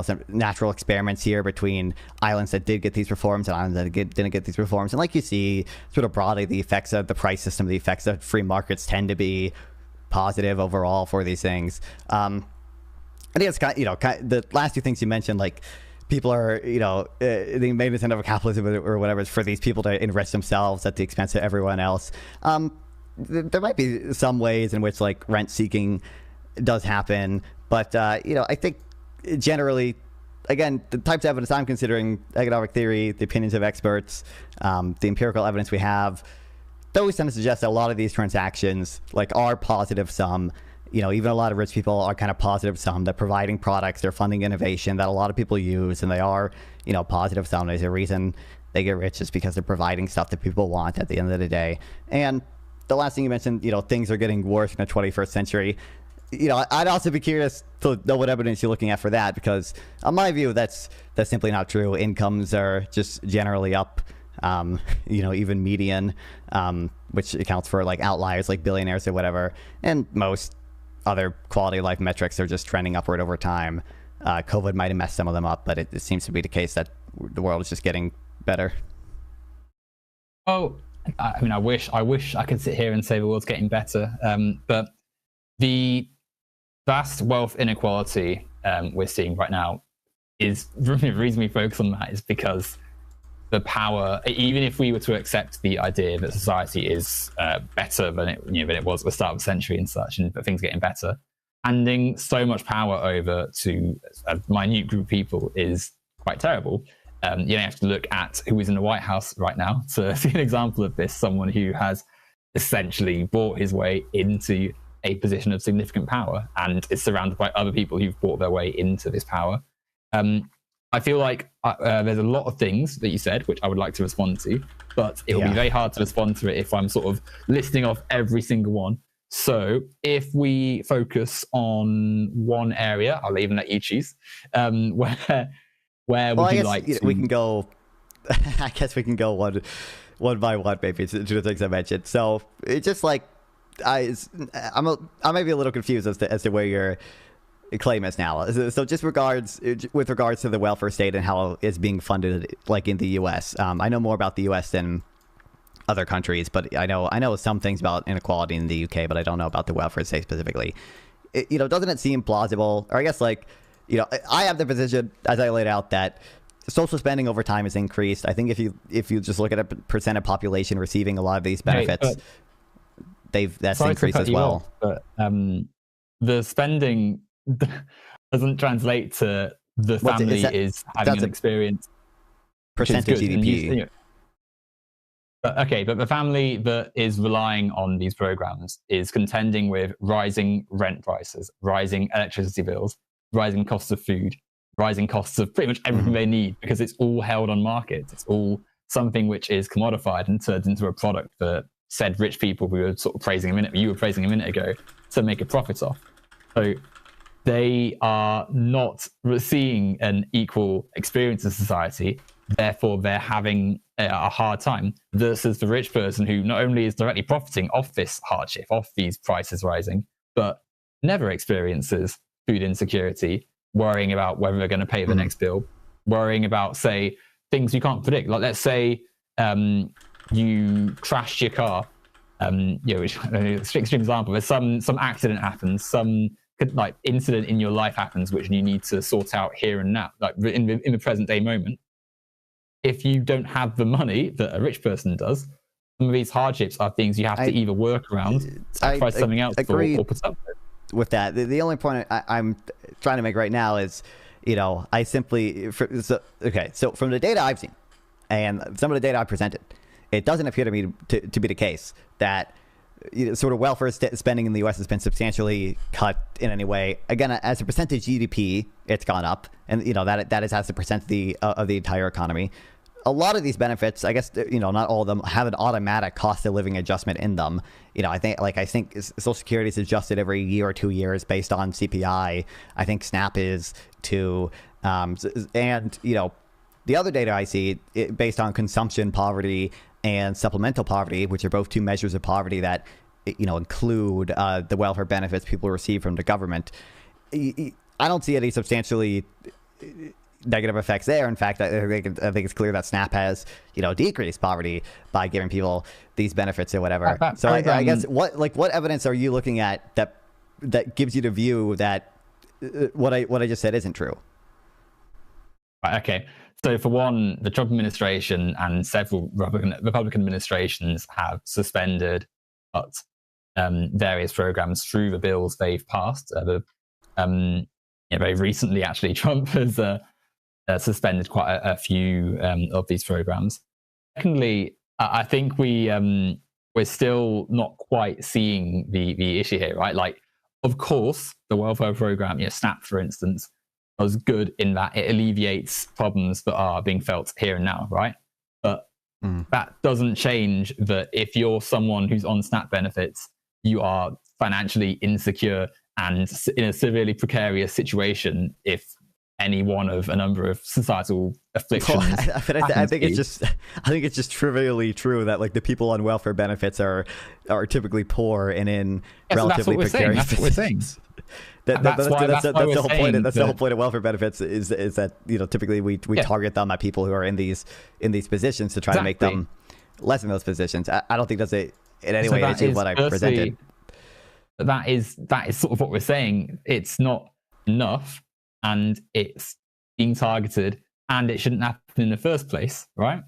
some natural experiments here between islands that did get these reforms and islands that didn't get these reforms. And like you see, sort of broadly, the effects of the price system, the effects of free markets tend to be positive overall for these things. I think it's kind of, the last two things you mentioned, like, people are, the main incentive of capitalism or whatever is for these people to enrich themselves at the expense of everyone else. There might be some ways in which like rent seeking does happen, but I think generally, again, the types of evidence I'm considering, economic theory, the opinions of experts, the empirical evidence we have, those tend to suggest that a lot of these transactions like are positive sum. Even a lot of rich people are kind of positive sum. They're providing products, they're funding innovation that a lot of people use, and they are, positive sum. There's a reason they get rich is because they're providing stuff that people want at the end of the day. And the last thing you mentioned, things are getting worse in the 21st century. I'd also be curious to know what evidence you're looking at for that, because in my view, that's simply not true. Incomes are just generally up, even median, which accounts for like outliers like billionaires or whatever, and most other quality of life metrics are just trending upward over time. COVID might have messed some of them up, but it seems to be the case that the world is just getting better. Oh, I mean, I wish I could sit here and say the world's getting better, but the vast wealth inequality we're seeing right now is the reason we focus on that is because the power, even if we were to accept the idea that society is better than it was at the start of the century and such, and that things are getting better, handing so much power over to a minute group of people is quite terrible. You have to look at who is in the White House right now to see an example of this, someone who has essentially bought his way into a position of significant power and is surrounded by other people who've bought their way into this power. I feel like there's a lot of things that you said which I would like to respond to, but it will be very hard to respond to it if I'm sort of listing off every single one. So if we focus on one area, I'll even let you choose. Where would you like to... We can go... I guess we can go one by one, maybe, to the things I mentioned. So it's just like... I might be a little confused as to where your claim is now. So just with regards to the welfare state and how it's being funded, like in the U.S. I know more about the U.S. than other countries, but I know some things about inequality in the U.K., but I don't know about the welfare state specifically. Doesn't it seem plausible? Or I guess I have the position, as I laid out, that social spending over time has increased. I think if you just look at a percent of population receiving a lot of these benefits, that's increased as well. But the spending doesn't translate to the family is having an experience. Percentage GDP. But the family that is relying on these programs is contending with rising rent prices, rising electricity bills, rising costs of food, rising costs of pretty much everything they need, because it's all held on markets. It's all something which is commodified and turned into a product for said rich people who were sort of you were praising a minute ago, to make a profit off. So they are not seeing an equal experience in society. Therefore, they're having a hard time, versus the rich person who not only is directly profiting off this hardship, off these prices rising, but never experiences food insecurity, worrying about whether they're going to pay the next bill, worrying about, say, things you can't predict. Like, let's say you crashed your car, extreme example, there's some accident happens, some like incident in your life happens which you need to sort out here and now, like in the present day moment. If you don't have the money that a rich person does, some of these hardships are things you have to either work around, sacrifice something else for, or put up with that. The only point I'm trying to make right now is, I simply, so from the data I've seen and some of the data I presented, it doesn't appear to me to be the case that sort of welfare spending in the U.S. has been substantially cut in any way. Again, as a percentage GDP, it's gone up, and that is as a percent of the entire economy. A lot of these benefits, I guess, not all of them have an automatic cost of living adjustment in them. I think Social Security is adjusted every year or 2 years based on CPI. I think SNAP is too, and the other data I see, based on consumption poverty and supplemental poverty, which are both two measures of poverty that include the welfare benefits people receive from the government. I don't see any substantially negative effects there. In fact, I think it's clear that SNAP has decreased poverty by giving people these benefits or whatever. So I guess what evidence are you looking at that gives you the view that what I just said isn't true? Right, okay. So for one, the Trump administration and several Republican administrations have suspended various programs through the bills they've passed. Very recently, actually, Trump has suspended quite a few of these programs. Secondly, I think we're still not quite seeing the issue here, right? Like, of course, the welfare program, SNAP, for instance, was good in that it alleviates problems that are being felt here and now, right? But that doesn't change that if you're someone who's on SNAP benefits, you are financially insecure and in a severely precarious situation if any one of a number of societal afflictions. Well, I think it's just trivially true that like the people on welfare benefits are typically poor and in relatively precarious positions. That's what we're saying. That's the whole point of welfare benefits is that typically we target them at people who are in these positions to try to make them lessen those positions. I don't think that's in any way what I presented. That is sort of what we're saying. It's not enough, and it's being targeted, and it shouldn't happen in the first place, right?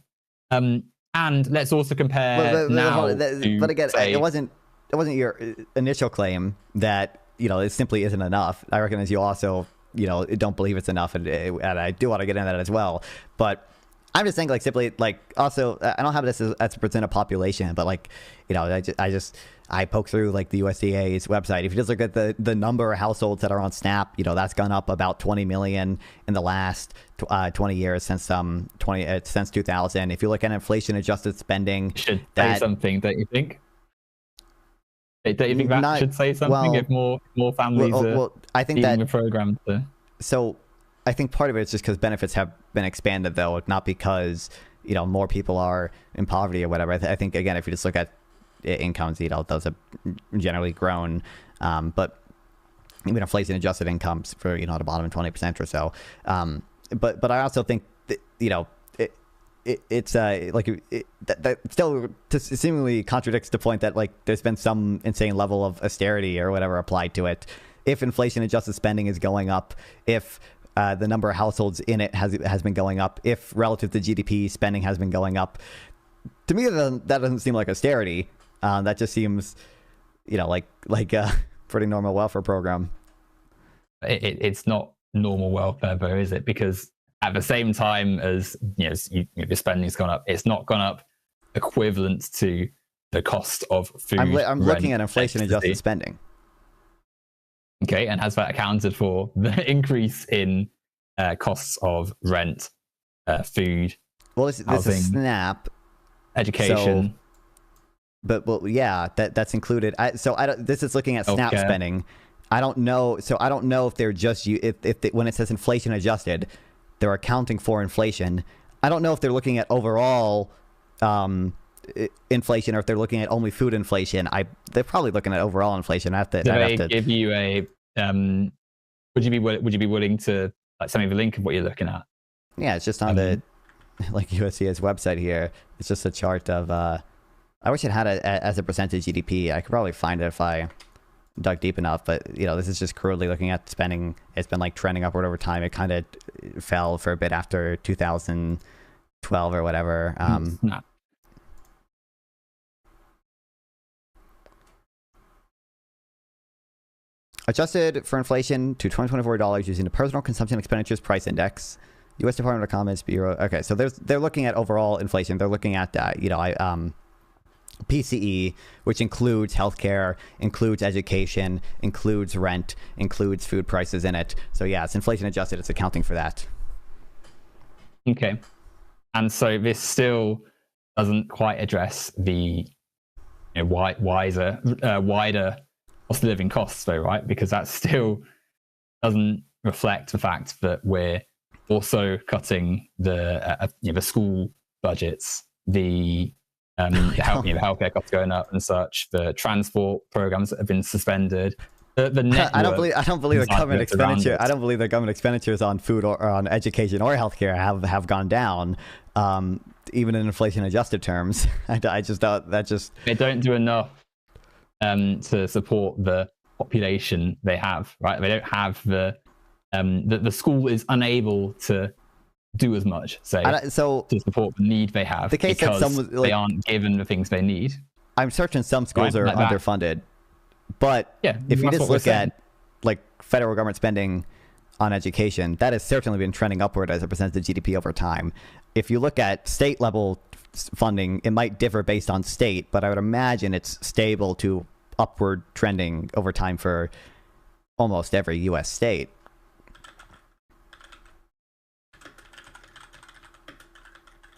And let's also compare but again, it wasn't your initial claim that it simply isn't enough. I recognize you also don't believe it's enough, and I do want to get into that as well. But I'm just saying, like, simply, like, also, I don't have this as a percent of population, but like, I poke through like the USDA's website. If you just look at the number of households that are on SNAP, that's gone up about 20 million in the last 20 years since 2000. If you look at inflation adjusted spending, should say something, don't you think? Don't you think that should say something if more families are I think that the program to... So I think part of it is just because benefits have been expanded, though, not because more people are in poverty or whatever. I think, again, if you just look at incomes, those have generally grown, but even inflation adjusted incomes for the bottom of 20% or so. But I also think that, it's that still seemingly contradicts the point that like there's been some insane level of austerity or whatever applied to it. If inflation adjusted spending is going up, if the number of households in it has been going up, if relative to GDP spending has been going up, to me that doesn't seem like austerity. That just seems like a pretty normal welfare program. It's not normal welfare, though, is it? Because at the same time as your spending's gone up, it's not gone up equivalent to the cost of food. I'm looking at inflation adjusted spending. Okay, and has that accounted for the increase in costs of rent, food? Well, this is housing, SNAP. education. But well, yeah, that's included. So I don't. This is looking at SNAP Healthcare. spending. I don't know. So I don't know if they're just when it says inflation adjusted, they're accounting for inflation. I don't know if they're looking at overall inflation or if they're looking at only food inflation. They're probably looking at overall inflation. Do they give you a? Would you be willing to send me the link of what you're looking at? Yeah, it's just on the USDA's website here. It's just a chart of. I wish it had it as a percentage GDP. I could probably find it if I dug deep enough. But this is just crudely looking at spending. It's been trending upward over time. It kind of fell for a bit after 2012 or whatever. No. Adjusted for inflation to 2024 dollars using the Personal Consumption Expenditures Price Index, U.S. Department of Commerce Bureau. Okay, so they're looking at overall inflation. They're looking at PCE, which includes healthcare, includes education, includes rent, includes food prices in it. So yeah, it's inflation adjusted. It's accounting for that. Okay, and so this still doesn't quite address the wider cost of living costs, though, right? Because that still doesn't reflect the fact that we're also cutting the school budgets, the healthcare costs going up and such, the transport programs that have been suspended. The network I don't believe the government expenditure. I don't believe the government expenditures on food or on education or healthcare have gone down, even in inflation adjusted terms. I just thought that just they don't do enough to support the population they have, right? They don't have the school is unable to do as much, to support the need they have because they aren't given the things they need. I'm certain some schools are underfunded, but if you just look at federal government spending on education, that has certainly been trending upward as a percentage of GDP over time. If you look at state level funding, it might differ based on state, but I would imagine it's stable to upward trending over time for almost every U.S. state.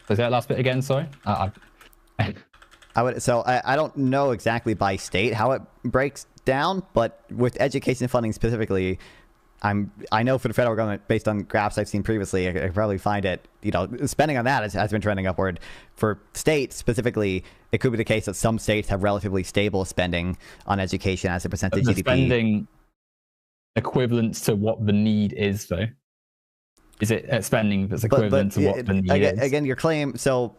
Was that last bit again? Sorry. I don't know exactly by state how it breaks down, but with education funding specifically, I know for the federal government, based on graphs I've seen previously, I could probably find it, spending on that has been trending upward. For states specifically, it could be the case that some states have relatively stable spending on education as a percentage of GDP. Spending equivalent to what the need is, though? Is it spending that's equivalent to what the need is? Again, your claim, so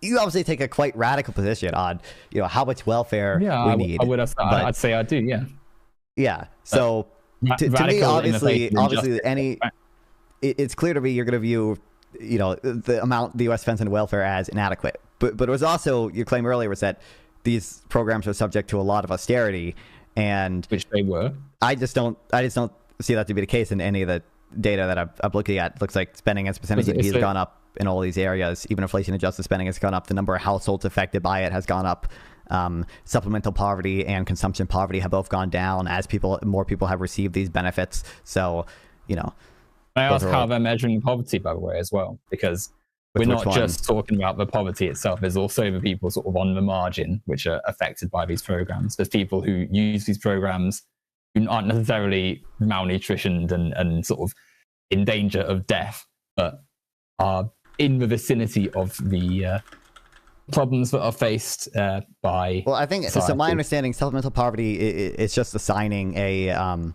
you obviously take a quite radical position on, how much welfare we need. I'd say I do, yeah. Yeah, so... To me, obviously, it's clear to me you're going to view, the amount the U.S. spends on welfare as inadequate. But it was also, your claim earlier was that these programs are subject to a lot of austerity, and which they were. I just don't see that to be the case in any of the data that I'm looking at. It looks like spending as a percentage of GDP has gone up in all these areas. Even inflation adjusted spending has gone up. The number of households affected by it has gone up. Supplemental poverty and consumption poverty have both gone down as more people have received these benefits. So, I ask how they're measuring poverty, by the way, as well, because we're not just talking about the poverty itself. There's also the people sort of on the margin, which are affected by these programs. There's people who use these programs who aren't necessarily malnutritioned and sort of in danger of death, but are in the vicinity of the problems that are faced by I think society. So my understanding, supplemental poverty is just assigning a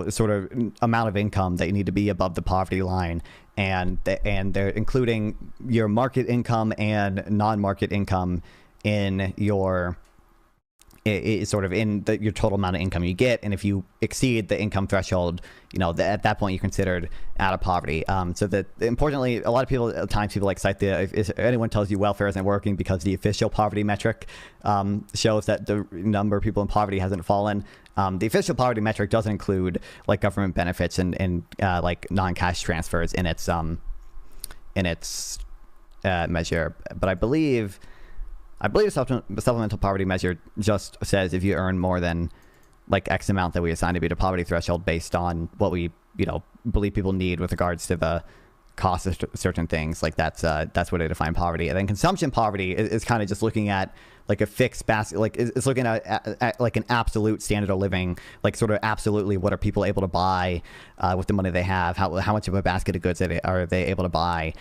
sort of amount of income that you need to be above the poverty line, and they're including your market income and non-market income in your sort of in your total amount of income you get. And if you exceed the income threshold, at that point you're considered out of poverty. So that importantly, a lot of people at times cite if anyone tells you welfare isn't working because the official poverty metric shows that the number of people in poverty hasn't fallen. The official poverty metric doesn't include government benefits and non-cash transfers in its measure. But I believe the supplemental poverty measure just says if you earn more than X amount that we assign to be the poverty threshold based on what we believe people need with regards to the cost of certain things. Like that's what I define poverty. And then consumption poverty is kind of just looking at like a fixed basket, like it's looking at like an absolute standard of living, like sort of absolutely what are people able to buy with the money they have, how much of a basket of goods are they able to buy.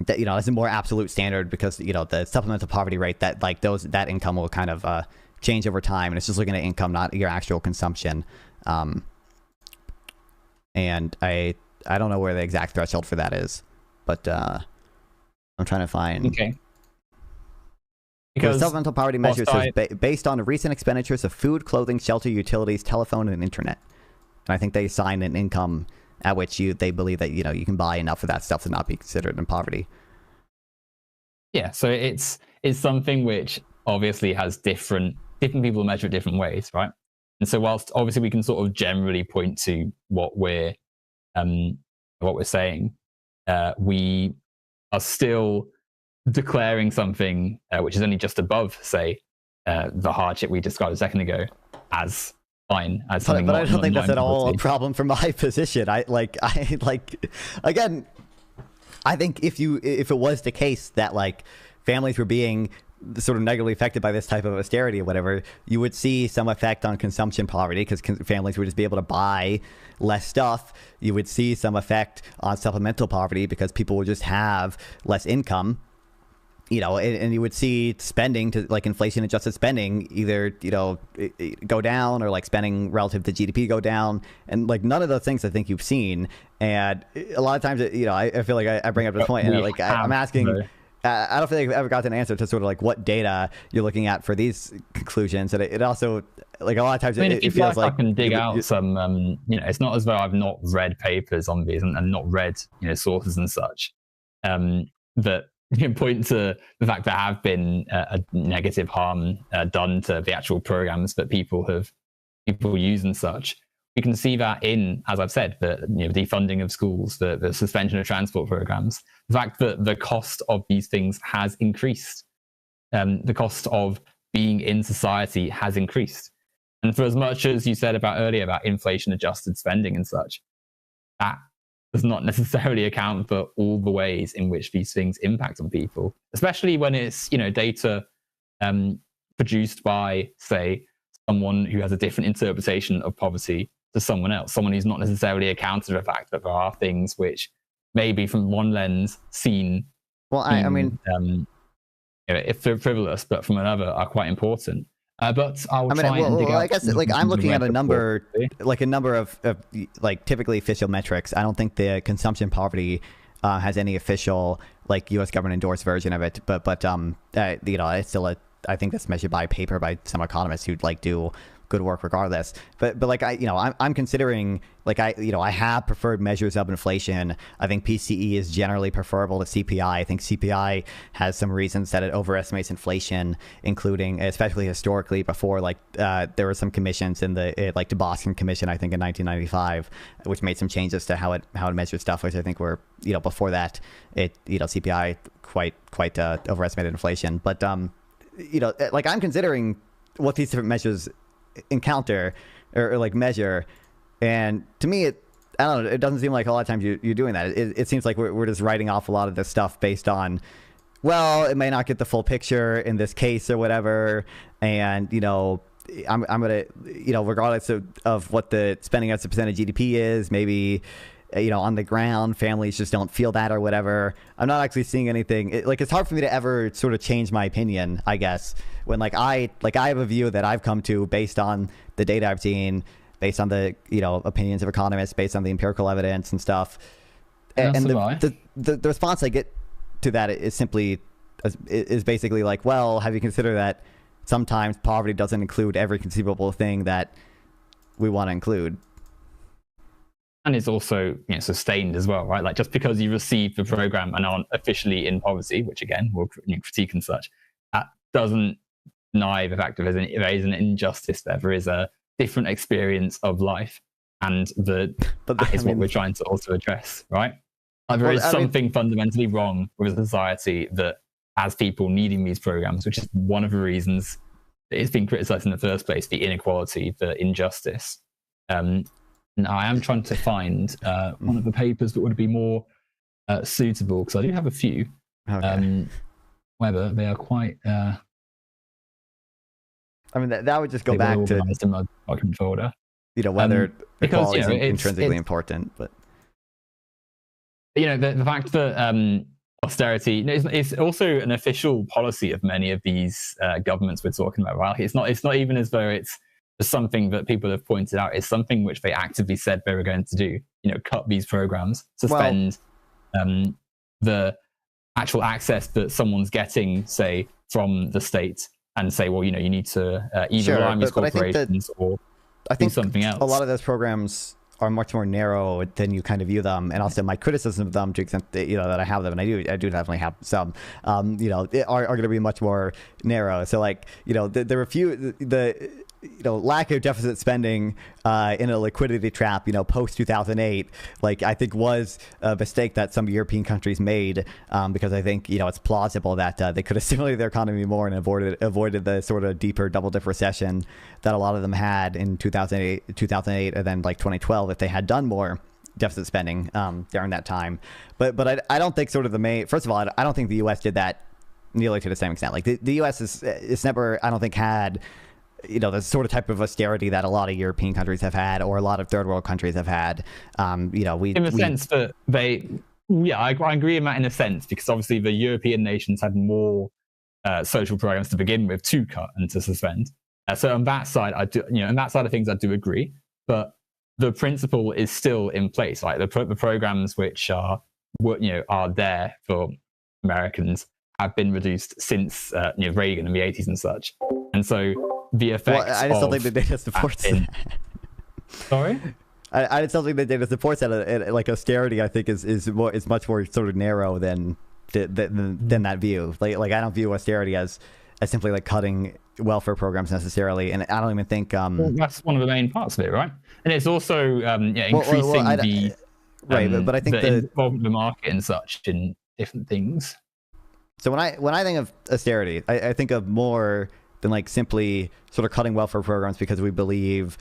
That, you know, it's a more absolute standard because, you know, the supplemental poverty rate, that like that income will kind of change over time, and it's just looking at income, not your actual consumption. And I don't know where the exact threshold for that is, but I'm trying to find. Okay. Because the supplemental poverty measure says based on recent expenditures of food, clothing, shelter, utilities, telephone, and internet. And I think they assign an income at which they believe that, you know, you can buy enough of that stuff to not be considered in poverty. Yeah, so it's something which obviously has different people measure it different ways, right? And so whilst obviously we can sort of generally point to what we're saying, we are still declaring something which is only just above, say, the hardship we described a second ago as fine, as something. But I don't think that's at all a problem from my position. Again, I think if it was the case that like families were being sort of negatively affected by this type of austerity or whatever, you would see some effect on consumption poverty because families would just be able to buy less stuff. You would see some effect on supplemental poverty because people would just have less income. You know, and you would see spending, to like inflation adjusted spending, either, you know, go down, or like spending relative to GDP go down. And like none of those things I think you've seen. And a lot of times, you know, I feel like I bring up this point, and like I'm asking, I don't feel like I've ever got an answer to sort of like what data you're looking at for these conclusions. And it also, like a lot of times, I mean, it feels like I can dig out some, you know, it's not as though I've not read papers on these and not read, you know, sources and such, that you can point to the fact there have been a negative harm done to the actual programs that people use and such. We can see that in, as I've said, the, you know, defunding of schools, the suspension of transport programs, the fact that the cost of these things has increased. The cost of being in society has increased. And for as much as you said earlier about inflation adjusted spending and such, that does not necessarily account for all the ways in which these things impact on people, especially when it's, you know, data produced by, say, someone who has a different interpretation of poverty to someone else, someone who's not necessarily accounted for the fact that there are things which maybe from one lens seen, well, I mean, you know, if they're frivolous, but from another are quite important. But I'll try and dig out. I guess like I'm looking at a number of like typically official metrics. I don't think the consumption poverty has any official like U.S. government endorsed version of it. But you know, it's still I think that's measured by paper by some economists who like do good work regardless. But like I'm considering, like I have preferred measures of inflation. I think PCE is generally preferable to CPI. I think CPI has some reasons that it overestimates inflation, including especially historically before like there were some commissions in like the Boston Commission, I think in 1995, which made some changes to how it measures stuff, which I think were, you know, before that CPI quite overestimated inflation. But you know, like I'm considering what these different measures encounter or like measure, and to me I don't know, it doesn't seem like a lot of times you're doing that. It seems like we're just writing off a lot of this stuff based on, well, it may not get the full picture in this case or whatever, and you know, I'm gonna, you know, regardless of what the spending as a percent of GDP is, maybe, you know, on the ground families just don't feel that or whatever. I'm not actually seeing anything. It's hard for me to ever sort of change my opinion, I guess, when I have a view that I've come to based on the data I've seen, based on the, you know, opinions of economists, based on the empirical evidence and stuff. And the response I get to that is simply is basically like, well, have you considered that sometimes poverty doesn't include every conceivable thing that we want to include? And it's also, you know, sustained as well, right? Like just because you receive the program and aren't officially in poverty, which again we'll critique and such, that doesn't deny the fact that there is an injustice there. There is a different experience of life, and that is what we're trying to also address, right? Like there is something fundamentally wrong with a society that has people needing these programs, which is one of the reasons it's been criticized in the first place, the inequality, the injustice. And I am trying to find one of the papers that would be more suitable, because I do have a few. Okay. However, they are quite. I mean, that would just go they back were to, organised in my document folder. whether Because equality is it's intrinsically important, but the fact that austerity is also an official policy of many of these governments we're talking about. Right? It's not even as though it's something that people have pointed out. It's something which they actively said they were going to do. Cut these programs, suspend the actual access that someone's getting, say, from the state, and say, well, you need to either rely on these corporations or do something else. A lot of those programs are much more narrow than you kind of view them, and also my criticism of them, to the extent that, that I have them, and I do definitely have some, are going to be much more narrow. So there were lack of deficit spending in a liquidity trap, post 2008, I think was a mistake that some European countries made, because I think it's plausible that they could have stimulated their economy more and avoided the sort of deeper double dip recession that a lot of them had in 2008, and then 2012 if they had done more deficit spending during that time. But I don't think sort of first of all, I don't think the U.S. did that nearly to the same extent. The U.S. is never, I don't think, had the sort of type of austerity that a lot of European countries have had, or a lot of third world countries have had. In the sense that I agree in that in a sense, because obviously the European nations had more social programs to begin with to cut and to suspend. So on that side, I do, on that side of things, I do agree. But the principle is still in place. The programs which are there for Americans have been reduced since Reagan in the 80s and such. And so the effects. Well, I just don't think the data supports that. Sorry? I just don't think the data supports that. Austerity, I think, is much more sort of narrow than that view. I don't view austerity as simply cutting welfare programs necessarily, and I don't even think. Well, that's one of the main parts of it, right? And it's also increasing but I think the involvement of the market and such in different things. So when I think of austerity, I think of more than simply sort of cutting welfare programs because we believe,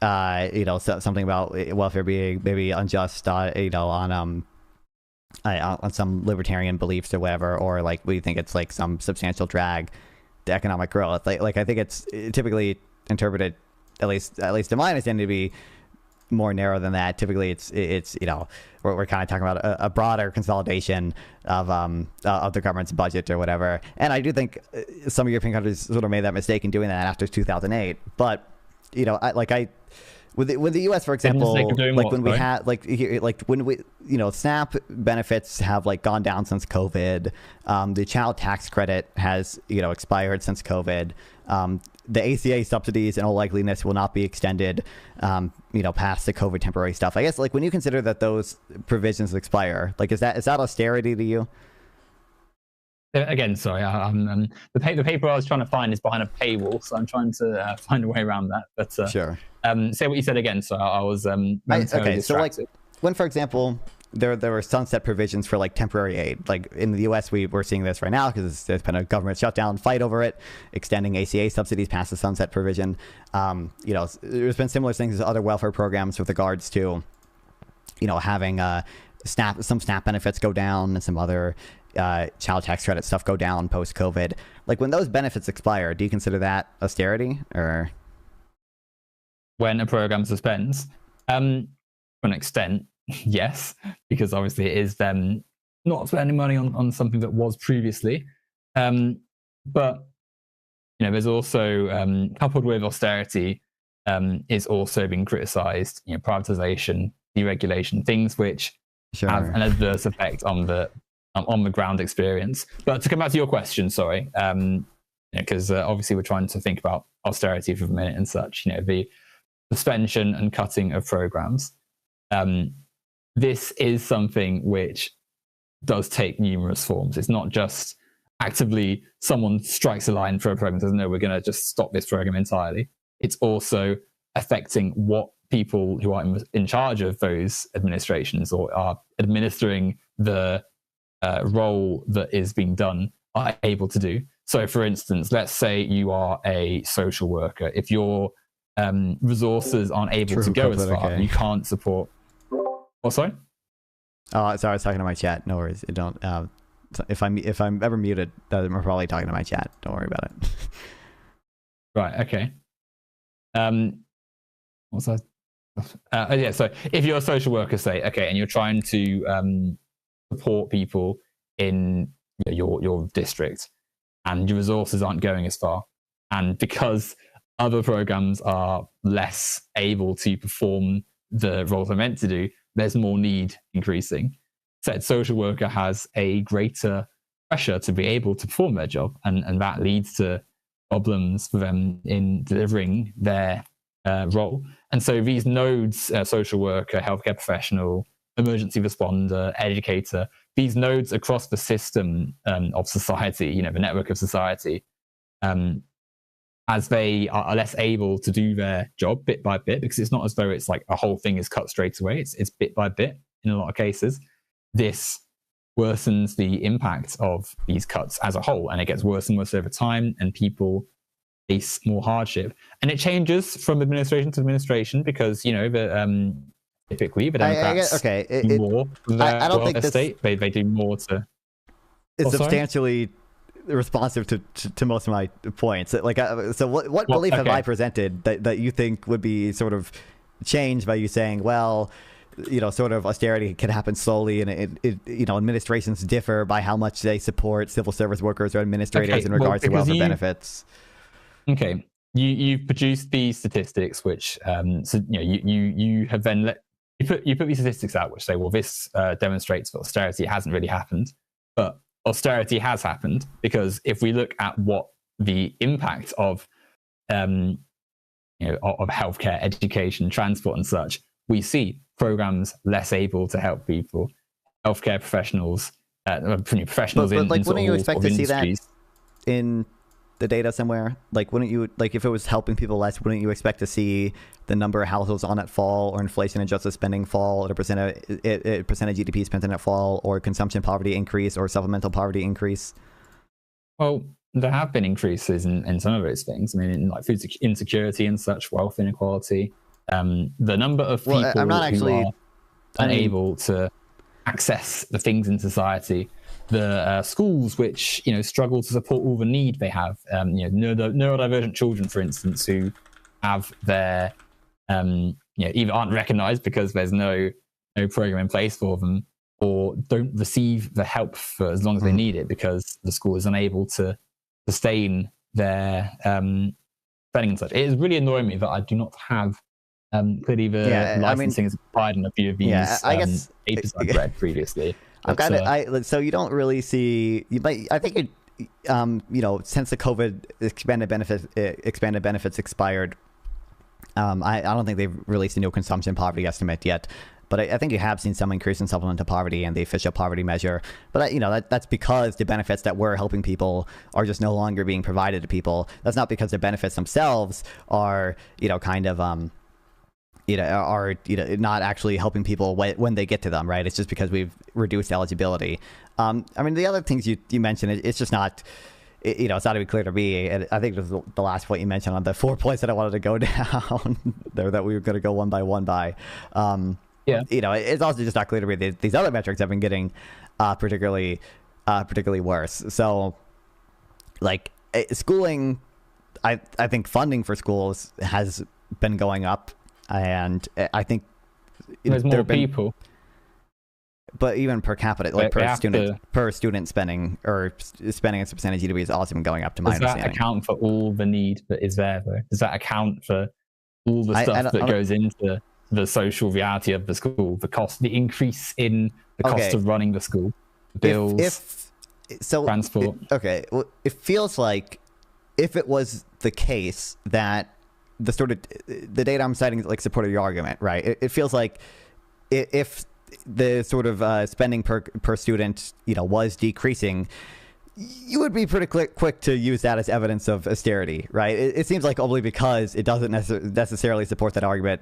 something about welfare being maybe unjust, on some libertarian beliefs or whatever, or we think it's some substantial drag to economic growth. I think it's typically interpreted, at least in my understanding, to be more narrow than that. Typically it's we're kind of talking about a broader consolidation of the government's budget or whatever. And I do think some European countries sort of made that mistake in doing that after 2008. But with the U.S., for example, when we had when we SNAP benefits have gone down since COVID. The child tax credit has expired since COVID. The ACA subsidies in all likeliness will not be extended past the COVID temporary stuff. I guess when you consider that those provisions expire, is that austerity to you? Again, sorry, the paper I was trying to find is behind a paywall, so I'm trying to find a way around that. But sure. Say what you said again. So I was okay. So when, for example, there were sunset provisions for temporary aid. In the U.S., we're seeing this right now because there's been a government shutdown fight over it, extending ACA subsidies past the sunset provision. There's been similar things as other welfare programs with regards to, having some SNAP benefits go down and some other child tax credit stuff go down post COVID. When those benefits expire, do you consider that austerity, or when a program suspends? To an extent, yes, because obviously it is them not spending money on something that was previously. But there's also coupled with austerity is also being criticised. Privatization, deregulation, things which have an adverse effect on the ground experience. But to come back to your question, sorry, because obviously we're trying to think about austerity for a minute and such. The suspension and cutting of programs. This is something which does take numerous forms. It's not just actively someone strikes a line for a program and says, no, we're going to just stop this program entirely. It's also affecting what people who are in charge of those administrations or are administering the role that is being done are able to do. So, for instance, let's say you are a social worker. If you're resources aren't able to go as far. You can't support. Oh, sorry. Oh, sorry, I was talking to my chat. No worries. Don't. If I'm ever muted, I'm probably talking to my chat. Don't worry about it. Right. Okay. What's that? Yeah. So if you're a social worker, say, okay, and you're trying to support people in your district, and your resources aren't going as far, and because other programs are less able to perform the roles they're meant to do, there's more need increasing. Said social worker has a greater pressure to be able to perform their job, and that leads to problems for them in delivering their role. And so these nodes, social worker, healthcare professional, emergency responder, educator, these nodes across the system of society, the network of society, as they are less able to do their job bit by bit, because it's not as though it's like a whole thing is cut straight away. It's bit by bit in a lot of cases. This worsens the impact of these cuts as a whole, and it gets worse and worse over time, and people face more hardship. And it changes from administration to administration because, typically the Democrats do more for their I don't think state. They do more to... It's substantially responsive to most of my points. Like, so what belief have I presented that you think would be sort of changed by you saying, well, sort of austerity can happen slowly, and administrations differ by how much they support civil service workers or administrators in regards to welfare benefits. Okay, you've produced these statistics, which you have then you put these statistics out, which say, well, this demonstrates that austerity hasn't really happened, but austerity has happened, because if we look at what the impact of healthcare, education, transport, and such, we see programs less able to help people, healthcare professionals, professionals but in wouldn't you expect to see that industries. In the data somewhere? Like, wouldn't you, like, if it was helping people less, wouldn't you expect to see the number of households on it fall, or inflation adjusted spending fall, or the percent of GDP spent on it fall, or consumption poverty increase, or supplemental poverty increase? Well, there have been increases in some of those things. I mean, in like food insecurity and such, wealth inequality. The number of people who are unable to access the things in society, the schools which struggle to support all the need they have, neurodivergent children, for instance, who have their either aren't recognized because there's no program in place for them, or don't receive the help for as long as they need it because the school is unable to sustain their spending and such. It is really annoying me that I do not have clearly the licensing is applied in a few of these papers I've read previously. So you don't really see. I think since the COVID expanded benefits expired, I don't think they've released a new consumption poverty estimate yet. But I think you have seen some increase in supplemental poverty and the official poverty measure. But that's because the benefits that were helping people are just no longer being provided to people. That's not because the benefits themselves are are not actually helping people when they get to them, right? It's just because we've reduced eligibility. The other things you mentioned, it's just not, it's not to be clear to me. And I think it was the last point you mentioned on the 4 points that I wanted to go down there, that we were going to go one by one by. It's also just not clear to me that these other metrics have been getting particularly worse. So, like, schooling, I think funding for schools has been going up. And I think there's more people, but even per capita, like per student spending, or spending as a percentage of GDP, has also been going up. To my understanding, does that account for all the need that is there, though? Does that account for all the stuff that goes into the social reality of the school, the cost, the increase in the cost of running the school, bills, transport? It feels like if it was the case that the data I'm citing like supported your argument, right? It feels like if the sort of spending per student, was decreasing, you would be pretty quick to use that as evidence of austerity, right? It seems like only because it doesn't necessarily support that argument,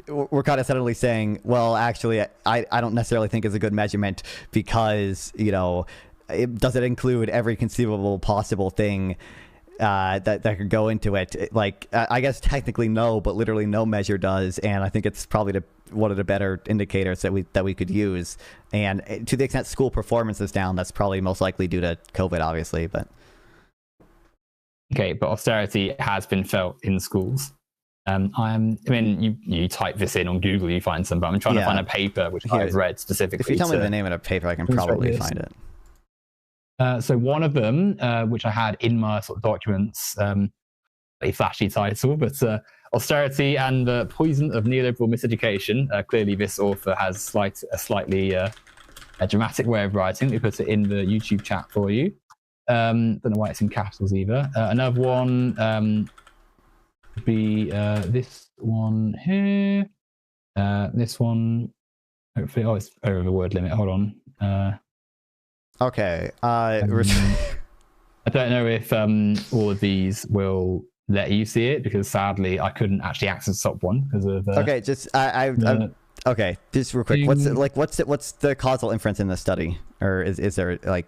we're kind of suddenly saying, well, actually, I don't necessarily think it's a good measurement because, does it include every conceivable possible thing that could go into it. Like, I guess technically no, but literally no measure does. And I think it's probably one of the better indicators that we could use. And to the extent school performance is down, that's probably most likely due to COVID, obviously. But okay, but austerity has been felt in schools. I mean, you type this in on Google, you find some, but I'm trying to find a paper which I've read specifically. If you tell me the name of the paper, I can probably find it. So one of them, which I had in my sort of documents, a flashy title, but Austerity and the Poison of Neoliberal Miseducation. Clearly, this author has a slightly a dramatic way of writing. We put it in the YouTube chat for you. Don't know why it's in capitals either. Another one would be this one here. This one, hopefully, it's over the word limit. Hold on. Okay. I don't know if all of these will let you see it, because sadly I couldn't actually access the top one because of. Okay, just okay, just real quick. What's the causal inference in this study, or is there like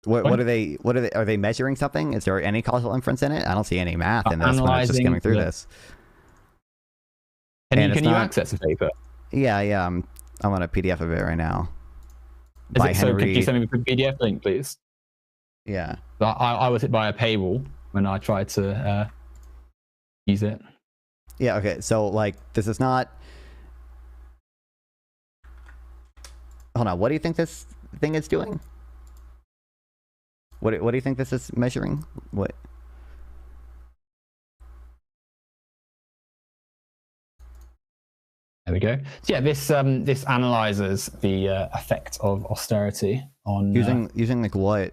what are they measuring something? Is there any causal inference in it? I don't see any math in this when I was just skimming through this. Can you access the paper? Yeah. I'm on a PDF of it right now. So could you send me the PDF link, please? Yeah. I was hit by a paywall when I tried to use it. Yeah, okay. So, like, this is not... Hold on. What do you think this thing is doing? What do you think this is measuring? What... There we go. So yeah, this analyzes the effect of austerity on using like what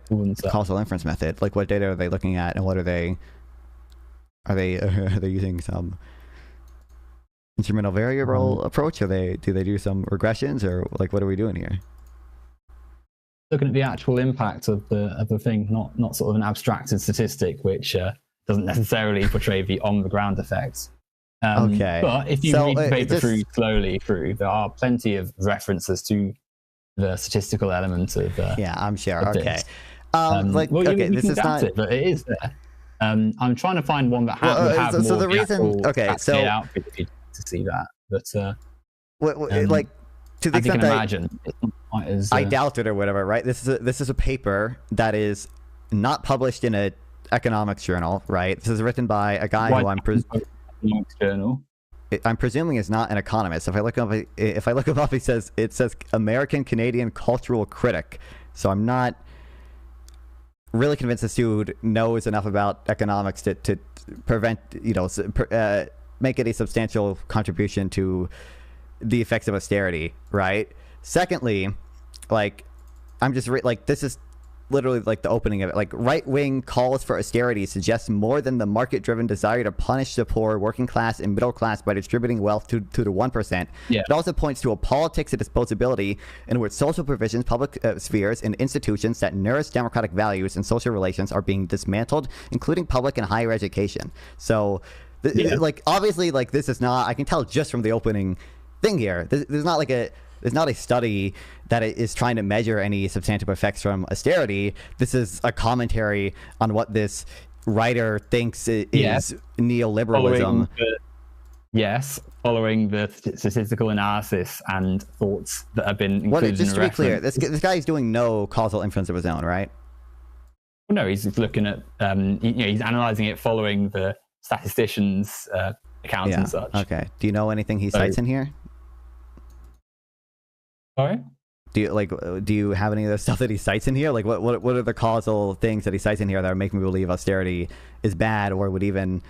causal inference method? Like, what data are they looking at, and what are they using some instrumental variable approach? Do they do some regressions, or like what are we doing here? Looking at the actual impact of the thing, not sort of an abstracted statistic which doesn't necessarily portray the on the ground effects. Okay. But if you read the paper slowly through, there are plenty of references to the statistical element of. Yeah, I'm sure. Okay. This is not. It, but it is there. I'm trying to find one that would have more. So the reason. Okay. So output if you to see that, but like to the extent that imagine, it's not quite as, I doubt it or whatever. Right. This is a paper that is not published in an economics journal. Right. This is written by a guy who I'm presuming is not an economist. If I look him up, it says American Canadian cultural critic. So I'm not really convinced this dude knows enough about economics to prevent, make it a substantial contribution to the effects of austerity, right? Secondly, like, I'm just this is literally like the opening of it. Like, right-wing calls for austerity suggests more than the market-driven desire to punish the poor, working class, and middle class by distributing wealth to the 1%. Yeah. It also points to a politics of disposability in which social provisions, public spheres, and institutions that nourish democratic values and social relations are being dismantled, including public and higher education. So, obviously, this is not, I can tell just from the opening thing here, there's not a study that is trying to measure any substantive effects from austerity. This is a commentary on what this writer thinks is neoliberalism. Following the statistical analysis and thoughts that have been included. Just to be clear, this guy is doing no causal inference of his own, right? No, he's looking at, he's analyzing it following the statisticians' accounts and such. Okay. Do you know anything he cites in here? Sorry? Do you have any of the stuff that he cites in here? Like, what are the causal things that he cites in here that are making me believe austerity is bad, or would even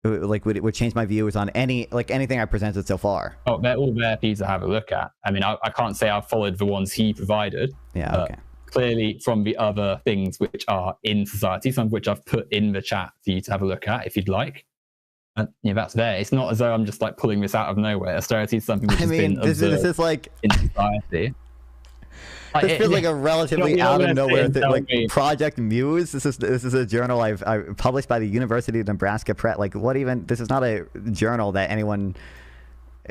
would change my views on anything I presented so far? Oh, they're all there for you to have a look at. I mean, I can't say I've followed the ones he provided. Yeah. Okay. Clearly, from the other things which are in society, some of which I've put in the chat for you to have a look at if you'd like. And that's there. It's not as though I'm just pulling this out of nowhere. Austerity is something which has been observed this is like in society. This feels like a relatively out of nowhere thing. Like Project Muse. This is a journal I've published by the University of Nebraska Press. Like, what even? This is not a journal that anyone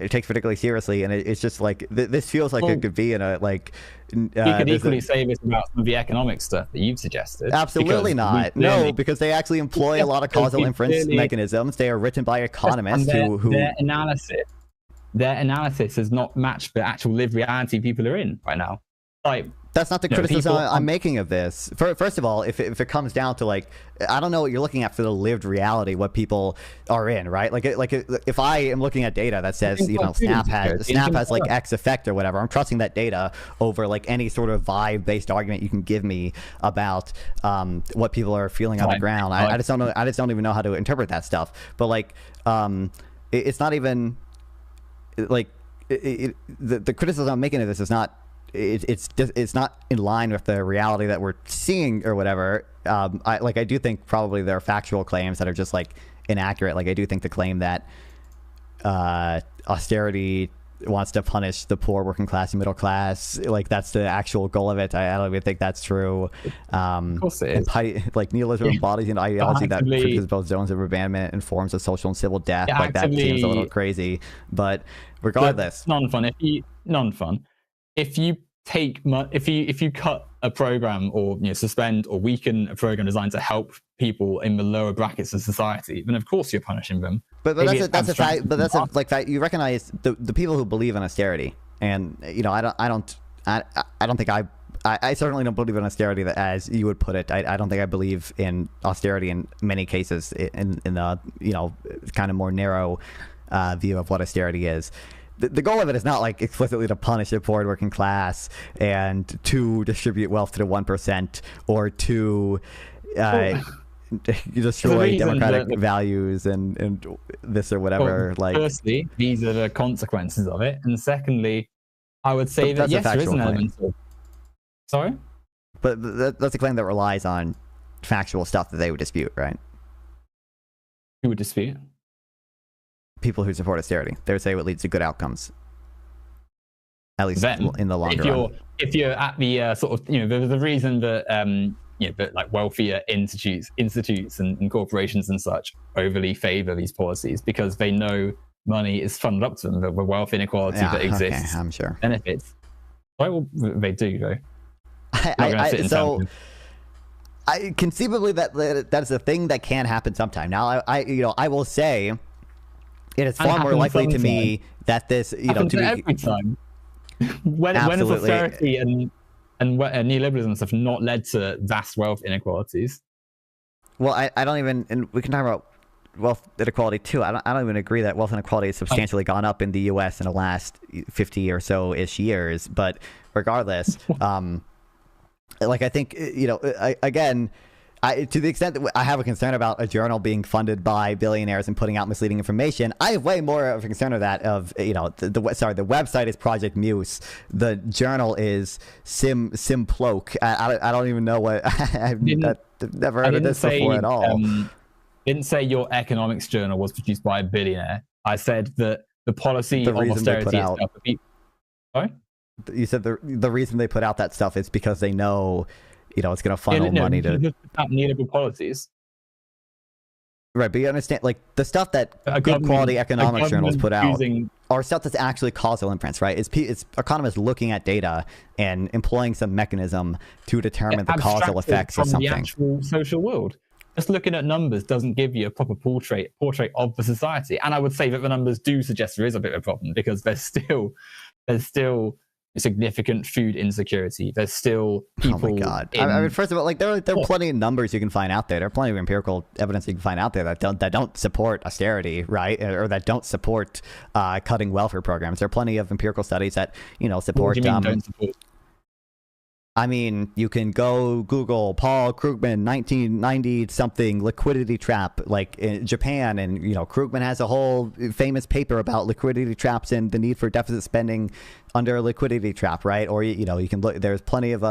takes particularly seriously, and it's just like this feels like it could be in a like. You could equally say this about some of the economic stuff that you've suggested. Absolutely not. No, because they actually employ a lot of causal inference mechanisms. They are written by economists who their analysis is not matched the actual lived reality people are in right now. Like, that's not the criticism I'm making of this. First of all, if it comes down to like, I don't know what you're looking at for the lived reality, what people are in, right? Like if I am looking at data that says, you know, Snap has like X effect or whatever, I'm trusting that data over like any sort of vibe-based argument you can give me about what people are feeling on the ground. I just don't know. I just don't even know how to interpret that stuff. But like, it's not even like the criticism I'm making of this is not. It's not in line with the reality that we're seeing or whatever. I do think probably there are factual claims that are just like inaccurate. Like I do think the claim that austerity wants to punish the poor, working class, and middle class, like that's the actual goal of it. I don't even think that's true. Of course it is. Like nihilism embodies an ideology that produces both zones of abandonment and forms of social and civil death. Like that seems a little crazy, but regardless, non-fun. If you cut a program or suspend or weaken a program designed to help people in the lower brackets of society, then of course you're punishing them. But that's a fact. But that's a fact. You recognize the people who believe in austerity, and I certainly don't believe in austerity as you would put it. I don't think I believe in austerity in many cases in the kind of more narrow view of what austerity is. The goal of it is not like explicitly to punish the poor and working class and to distribute wealth to the 1% or to destroy democratic values and this or whatever. Like, firstly, these are the consequences of it, and secondly, I would say that yes, there is an element of. Sorry, but that's a claim that relies on factual stuff that they would dispute, right? Who would dispute? People who support austerity. They would say it leads to good outcomes, at least in the longer run. If you're at the sort of the reason that that like wealthier institutes and corporations and such overly favor these policies because they know money is funneled up to them, the wealth inequality that exists. Okay, I'm sure benefits. Why will they do though? Conceivably that's a thing that can happen sometime. Now I will say. It is far more likely to me that this, every time. when has austerity and neoliberalism stuff not led to vast wealth inequalities? Well, I don't even, and we can talk about wealth inequality too. I don't even agree that wealth inequality has substantially gone up in the U.S. in the last 50 or so ish years. But regardless, like I think again. To the extent that I have a concern about a journal being funded by billionaires and putting out misleading information, I have way more of a concern of that. The website is Project Muse, the journal is Simploak. I don't even know what I've never heard of this before at all. Didn't say your economics journal was produced by a billionaire. I said that the policy of austerity is sorry? You said the reason they put out that stuff is because they know. It's going to funnel money to neoliberal policies. Right, but you understand, like, the stuff that good quality economic journals put out are stuff that's actually causal inference, right? It's economists looking at data and employing some mechanism to determine the causal effects of something. The actual social world. Just looking at numbers doesn't give you a proper portrait of the society. And I would say that the numbers do suggest there is a bit of a problem because there's still significant food insecurity. There's still people. Oh my god! I mean, first of all, like there are plenty of numbers you can find out there. There are plenty of empirical evidence you can find out there that don't support austerity, right? Or that don't support cutting welfare programs. There are plenty of empirical studies that support. What do you mean don't support? I mean, you can go Google Paul Krugman 1990 something liquidity trap, like in Japan, and Krugman has a whole famous paper about liquidity traps and the need for deficit spending under a liquidity trap, right? Or you can look. There's plenty of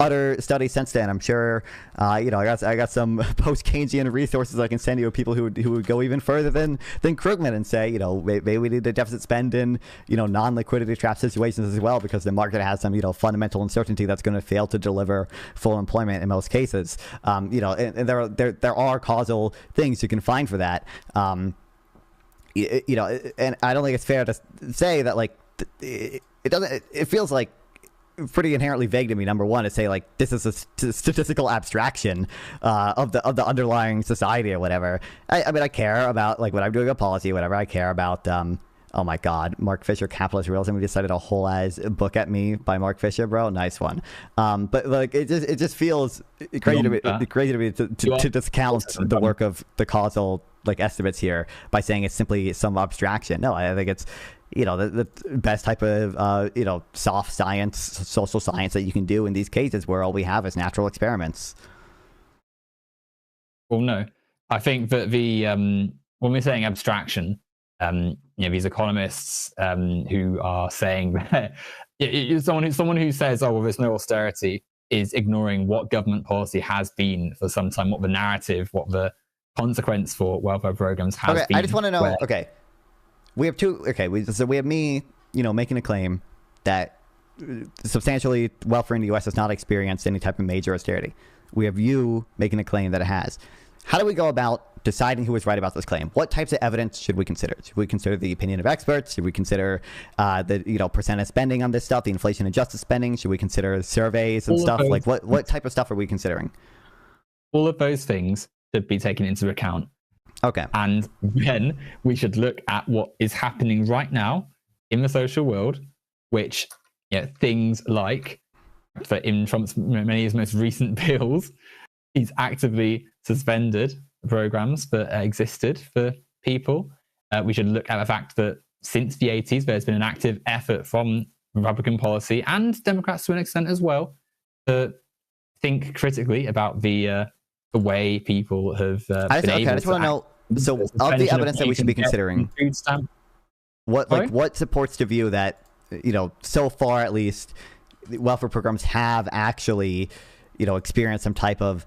other studies since then. I'm sure. I got some post Keynesian resources I can send you of people who would go even further than Krugman and say maybe we need to deficit spend in non-liquidity trap situations as well because the market has some fundamental uncertainty that's going to fail to deliver full employment in most cases. And there are causal things you can find for that. you know, and I don't think it's fair to say that like it doesn't. It feels like pretty inherently vague to me. Number one, to say like this is a statistical abstraction of the underlying society or whatever. I mean, I care about like when I'm doing a policy or whatever. I care about oh my God, Mark Fisher, Capitalist Realism. We decided a whole ass book at me by Mark Fisher, bro. Nice one. But like it just feels crazy to me to discount the work of the causal like estimates here by saying it's simply some abstraction. No, I think it's, you know, the best type of you know, soft science, social science that you can do in these cases where all we have is natural experiments. Well, no, I think that the when we're saying abstraction, you know, these economists who are saying that someone who says, oh well, there's no austerity, is ignoring what government policy has been for some time, what the narrative, what the consequence for welfare programs has been. I just want to know. Okay, we have two. Okay, so we have me, you know, making a claim that substantially welfare in the U.S. has not experienced any type of major austerity. We have you making a claim that it has. How do we go about deciding who is right about this claim? What types of evidence should we consider? Should we consider the opinion of experts? Should we consider the, you know, percent of spending on this stuff, the inflation adjusted spending? Should we consider surveys and stuff? Like what type of stuff are we considering? All of those things should be taken into account. Okay. And then we should look at what is happening right now in the social world, which, you know, things like, for in Trump's many of his most recent bills, he's actively suspended programs that existed for people. We should look at the fact that since the 80s, there's been an active effort from Republican policy and Democrats to an extent as well to think critically about the way people have I just want to know, so of the evidence that we should be considering, what supports the view that, you know, so far at least, welfare programs have actually, you know, experienced some type of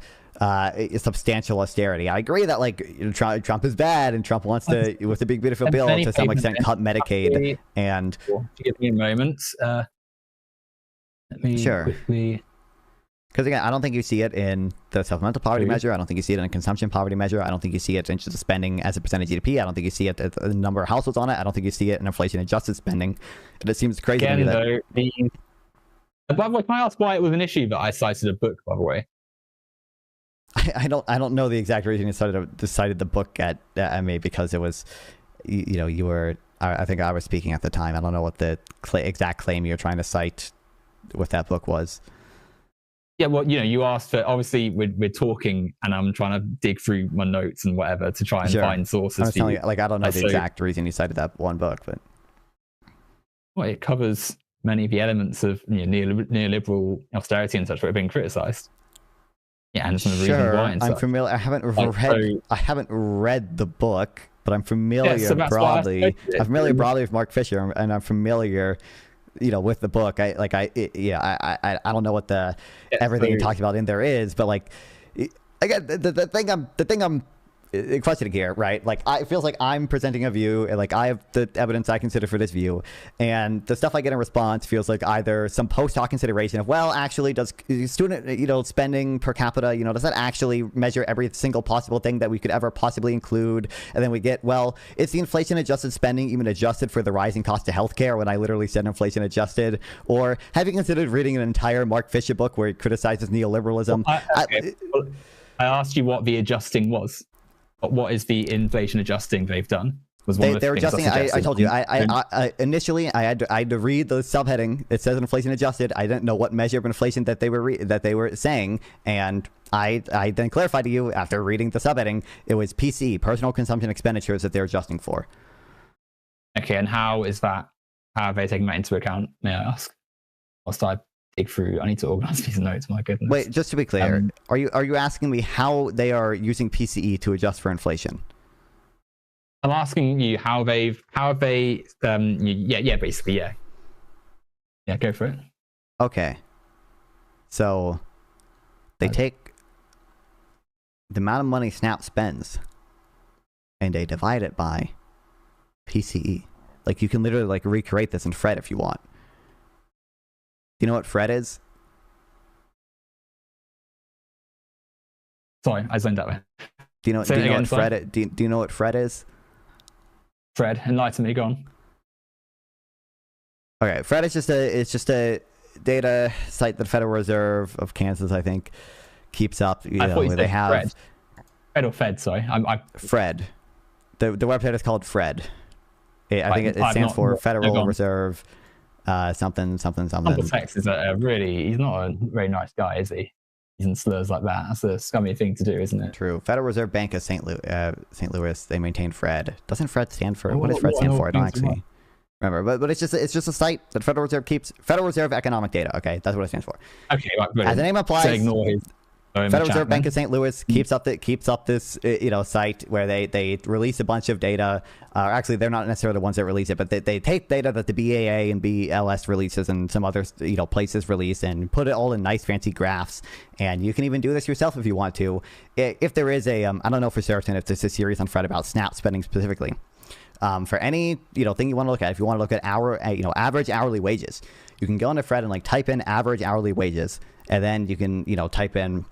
substantial austerity. I agree that, like, you know, Trump is bad and Trump wants to, with the big beautiful bill, to some extent cut Medicaid. And give me a moment. Let me quickly. Because again, I don't think you see it in the supplemental poverty measure. I don't think you see it in a consumption poverty measure. I don't think you see it in just spending as a percentage of GDP. I don't think you see it the number of households on it. I don't think you see it in inflation adjusted spending. And it seems crazy to me that. By the way, can I ask why it was an issue that I cited a book, by the way? I don't know the exact reason you decided the book at me, because it was, you know, you were, I think I was speaking at the time. I don't know what the exact claim you're trying to cite with that book was. Yeah, well, you know, you asked for, obviously we're talking and I'm trying to dig through my notes and whatever to try and find sources. I was telling you, like, I don't know the exact reason you cited that one book, but. Well, it covers many of the elements of, you know, neoliberal austerity and such that have been criticised. Yeah, and some of the reasons why. And I'm familiar. I haven't read the book, but I'm familiar broadly. I'm familiar broadly with Mark Fisher, and I'm familiar, you know, with the book. I don't know what the everything you talked about in there is, but like, again, the thing I'm questioning here, right? Like, it feels like I'm presenting a view, and like I have the evidence I consider for this view, and the stuff I get in response feels like either some post hoc consideration of, well, actually, does student, you know, spending per capita, you know, does that actually measure every single possible thing that we could ever possibly include? And then we get, well, it's the inflation adjusted spending even adjusted for the rising cost of healthcare, when I literally said inflation adjusted? Or have you considered reading an entire Mark Fisher book where he criticizes neoliberalism? Well, I asked you what the adjusting was. What is the inflation adjusting they've done? Was one of the they're adjusting. I told you. I initially I had to read the subheading. It says inflation adjusted. I didn't know what measure of inflation that they were saying, and I then clarified to you after reading the subheading. It was PC, personal consumption expenditures, that they're adjusting for. Okay, and how is that? How are they taking that into account? May I ask? Whilst I dig through, I need to organize these notes. My goodness. Wait, just to be clear, are you asking me how they are using PCE to adjust for inflation? I'm asking you how have they basically go for it. Okay, so they take the amount of money SNAP spends and they divide it by PCE. Like, you can literally like recreate this in Fred if you want. Do you know what Fred is? Sorry, I zoned that way. Do you know what Fred is? Fred, enlighten me, go on. Okay, Fred is just a data site that the Federal Reserve of Kansas, I think, keeps up. I thought you where said they have Fred or Fed. Sorry, Fred. The website is called Fred. I think it stands for Federal Reserve something. Uncle Tex is he's not a very nice guy, is he? Using slurs like that. That's a scummy thing to do, isn't it? True. Federal Reserve Bank of St. Louis. They maintain Fred. Doesn't Fred stand for? What does Fred stand for? I don't actually remember. But it's just a site that Federal Reserve keeps. Federal Reserve Economic Data. Okay, that's what it stands for. Okay, right, as the name applies. So ignore his Federal Reserve Bank of St. Louis keeps up this site where they release a bunch of data. Actually, they're not necessarily the ones that release it, but they take data that the BAA and BLS releases and some other places release and put it all in nice fancy graphs. And you can even do this yourself if you want to. If there is a I don't know for certain if there's a series on Fred about SNAP spending specifically. For any thing you want to look at, if you want to look at average hourly wages, you can go into Fred and type in average hourly wages, and then you can type in.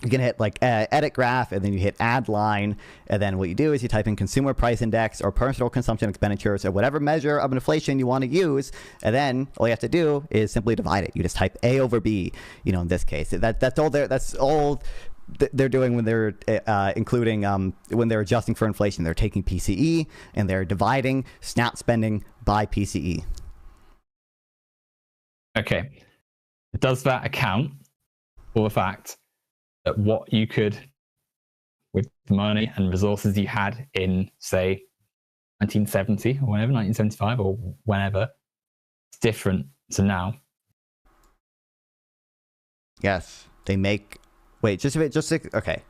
You can hit edit graph, and then you hit add line, and then what you do is you type in consumer price index or personal consumption expenditures or whatever measure of inflation you want to use, and then all you have to do is simply divide it. You just type A over B, in this case. That's all they're doing when they're when they're adjusting for inflation. They're taking PCE and they're dividing SNAP spending by PCE. Okay. Does that account for the fact that what you could, with the money and resources you had in, say, 1970 or whenever, 1975 or whenever, it's different to now? Yes, they make. Wait, okay.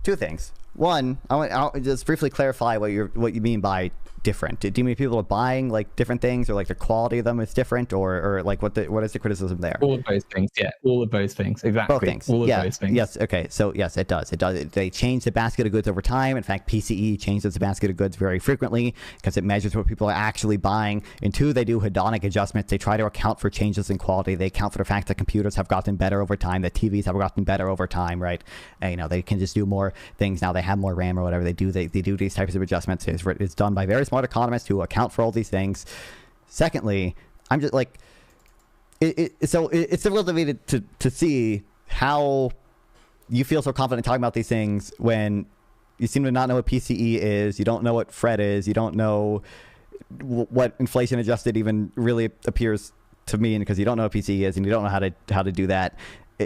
Two things. One, I'll just briefly clarify what you mean by different. Do you mean people are buying different things, or the quality of them is different, or what is the criticism there? All of those things, yeah. All of those things, exactly. Both things. All of those things. Yes. Okay. So yes, it does. They change the basket of goods over time. In fact, PCE changes the basket of goods very frequently because it measures what people are actually buying. And two, they do hedonic adjustments. They try to account for changes in quality. They account for the fact that computers have gotten better over time, that TVs have gotten better over time, right? And, they can just do more things now. They have more RAM or whatever. They do these types of adjustments. It's done by very smart economists who account for all these things. Secondly, I'm just so it's a real debate to see how you feel so confident talking about these things when you seem to not know what PCE is, you don't know what Fred is, you don't know what inflation adjusted even really appears to mean, because you don't know what PCE is and you don't know how to do that.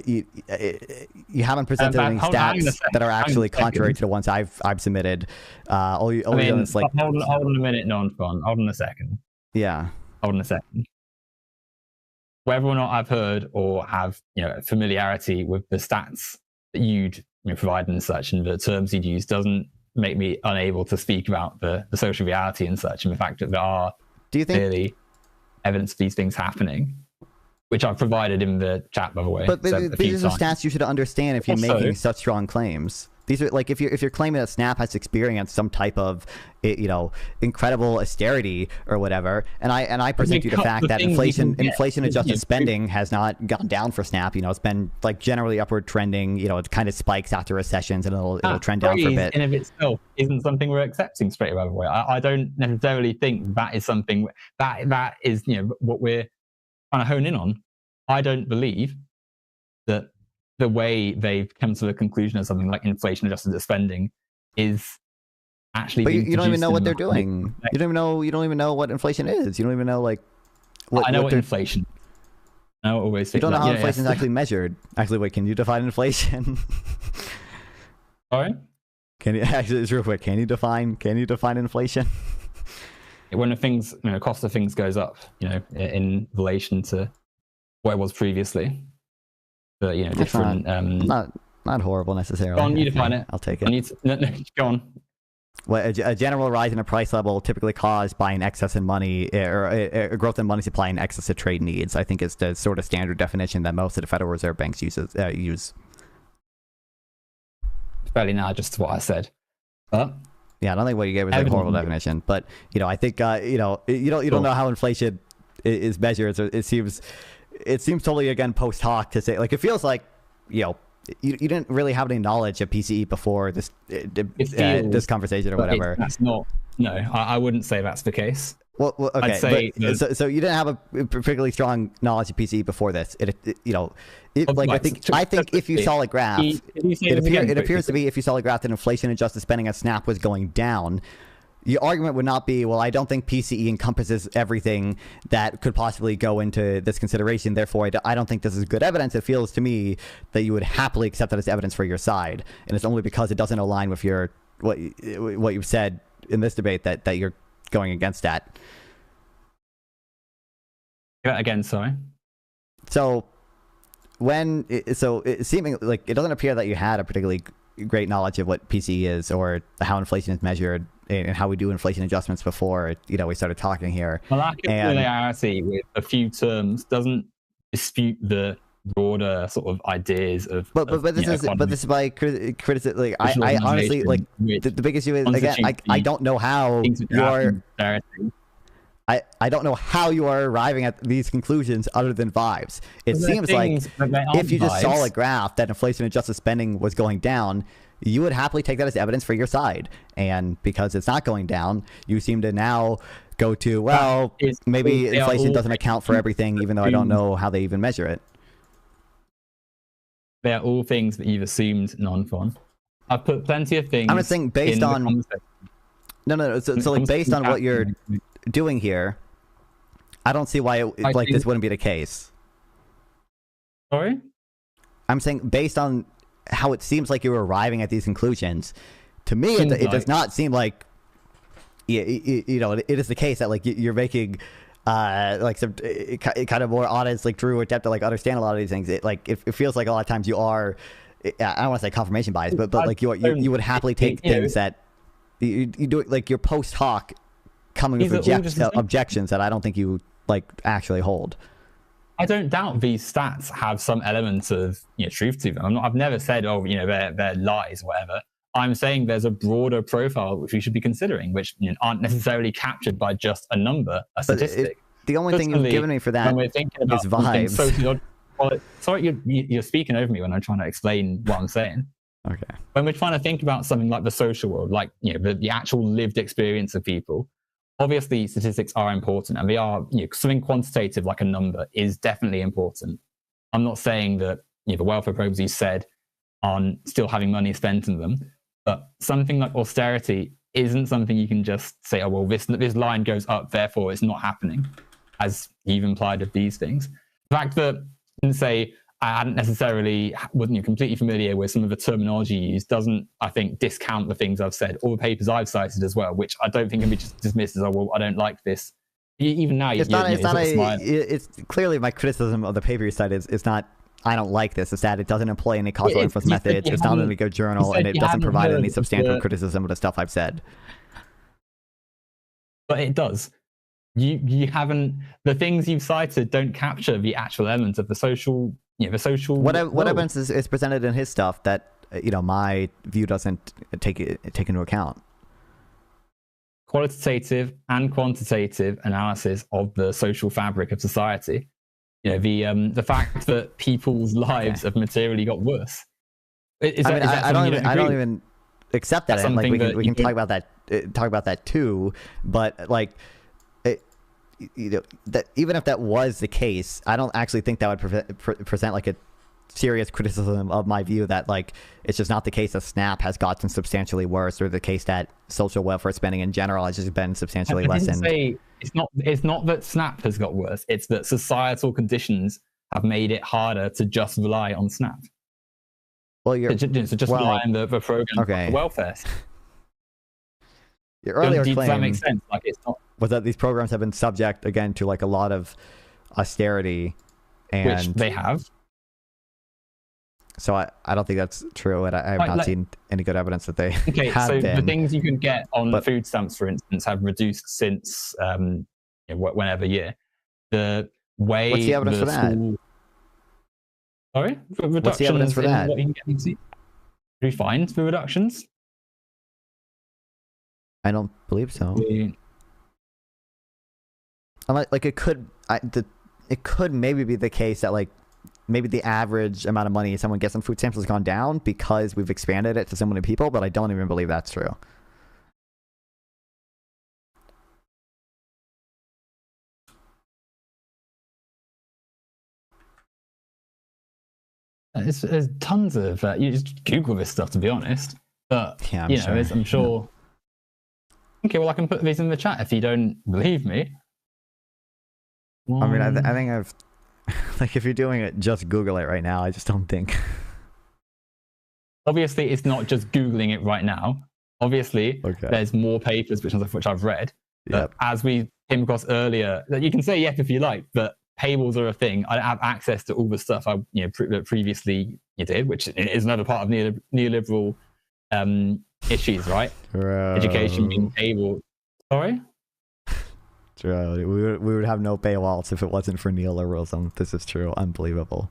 You haven't presented any stats that are actually contrary to the ones I've submitted. Hold on a minute, Nonfon. Hold on a second. Yeah. Hold on a second. Whether or not I've heard or have familiarity with the stats that you'd provide and such, and the terms you'd use, doesn't make me unable to speak about the social reality and such, and the fact that there are clearly evidence of these things happening, which I've provided in the chat, by the way. But these are stats you should understand if you're making such strong claims. These are if you're claiming that Snap has experienced some type of incredible austerity or whatever, and I present you the fact that inflation adjusted spending has not gone down for Snap. It's been generally upward trending. It kind of spikes after recessions and it'll trend down for a bit. In of itself isn't something we're accepting straight away. By the way, I don't necessarily think that is something that is what we're trying to hone in on. I don't believe that the way they've come to the conclusion of something like inflation adjusted spending is actually. But you don't even know what they're doing. You don't even know what inflation is. You don't even know what I know what inflation. I always you don't know how inflation is actually measured. Actually, wait, can you define inflation? Sorry? Can you actually, just real quick, can you define inflation? When the things cost of things goes up, in relation to what it was previously, but different. Not horrible necessarily. Go on, you define it. I'll take it. Go on. Well, a general rise in a price level typically caused by an excess in money or a growth in money supply and excess of trade needs, I think is the sort of standard definition that most of the Federal Reserve banks use. Fairly now, just to what I said. Yeah, I don't think what you gave was a horrible definition, but I think you don't know how inflation is measured. So it seems totally again post hoc to say it feels like you didn't really have any knowledge of PCE before this conversation or whatever. That's not No, I wouldn't say that's the case. Well, okay, I'd say so you didn't have a particularly strong knowledge of PCE before this. Like I think if you saw a graph, it appears to be if you saw a graph that inflation adjusted spending at Snap was going down. Your argument would not be, well, I don't think PCE encompasses everything that could possibly go into this consideration. Therefore, I don't think this is good evidence. It feels to me that you would happily accept that as evidence for your side, and it's only because it doesn't align with your what you've said in this debate that you're going against that. Yeah, again, sorry. So it seeming like it doesn't appear that you had a particularly great knowledge of what PCE is or how inflation is measured and how we do inflation adjustments before we started talking here. Well, lack of familiarity with a few terms doesn't dispute the broader sort of ideas of. But this is by criticism. Like I honestly like the big issue is again I don't know how you are. I don't know how you are arriving at these conclusions other than vibes. It seems like if you just saw a graph that inflation adjusted spending was going down, you would happily take that as evidence for your side. And because it's not going down, you seem to now go to, well, maybe inflation doesn't account for everything, even though I don't know how they even measure it. They're all things that you've assumed, Nonfon. I've put plenty of things. I'm just saying based on. No. So like based on what you're doing here, I don't see why this wouldn't be the case. Sorry? I'm saying based on how it seems like you're arriving at these conclusions, to me it does not seem like it is the case that like you're making like some kind of more honest, like true attempt to like understand a lot of these things. It feels like a lot of times you are, I don't want to say confirmation bias, but like you would happly take things that you do it like your post hoc coming with objections that I don't think you like actually hold. I don't doubt these stats have some elements of truth to them. I've never said, they're lies, whatever. I'm saying there's a broader profile which we should be considering, which aren't necessarily captured by just a number, a statistic. The only thing you've given me for that is vibes. Sorry, you're speaking over me when I'm trying to explain what I'm saying. Okay. When we're trying to think about something like the social world, like the actual lived experience of people, obviously statistics are important, and they are something quantitative like a number is definitely important. I'm not saying that the welfare programs you said aren't still having money spent in them, but something like austerity isn't something you can just say, oh well, this line goes up, therefore it's not happening, as you've implied of these things. The fact that you can say I wasn't completely familiar with some of the terminology used doesn't, I think, discount the things I've said, or the papers I've cited as well, which I don't think can be just dismissed as, oh, well, I don't like this. Even now, it's clearly my criticism of the paper you cited. It's not, I don't like this. It's that it doesn't employ any causal inference methods. It's not a good journal, and it doesn't provide any substantial criticism of the stuff I've said. But it does. You haven't, the things you've cited don't capture the actual elements of the social. What evidence is presented in his stuff that my view doesn't take into account? Qualitative and quantitative analysis of the social fabric of society. The fact that people's lives have materially got worse. I don't even accept that. And, like we can talk about that too. But like. That even if that was the case, I don't actually think that would present like a serious criticism of my view that like it's just not the case that SNAP has gotten substantially worse, or the case that social welfare spending in general has just been substantially lessened. It's not that SNAP has got worse, it's that societal conditions have made it harder to just rely on SNAP. Well, rely on the program welfare. Your earlier claim, does that make sense? Like it's not. Was that these programs have been subject again to like a lot of austerity, and which they have. So I don't think that's true, and I have not seen any good evidence that they have been. The things you can get on food stamps, for instance, have reduced since whenever year. The way what's the evidence for that? Sorry, what's the evidence for that? What you can get. Do we find the reductions? I don't believe so. Like it could maybe be the case that like maybe the average amount of money someone gets on food stamps has gone down because we've expanded it to so many people, but I don't even believe that's true. There's tons of you just Google this stuff, to be honest. But Yeah, you know, I'm sure. Okay, well, I can put these in the chat if you don't believe me. I mean, I think I've like, if you're doing it, just Google it right now. I just don't think. Obviously, it's not just Googling it right now. Obviously, there's more papers which I've read. But as we came across earlier, that you can say yes if you like, but paywalls are a thing. I don't have access to all the stuff I previously did, which is another part of neoliberal issues, right? Education being paywall. Sorry? True. We would have no paywalls if it wasn't for neoliberalism. This is true. Unbelievable.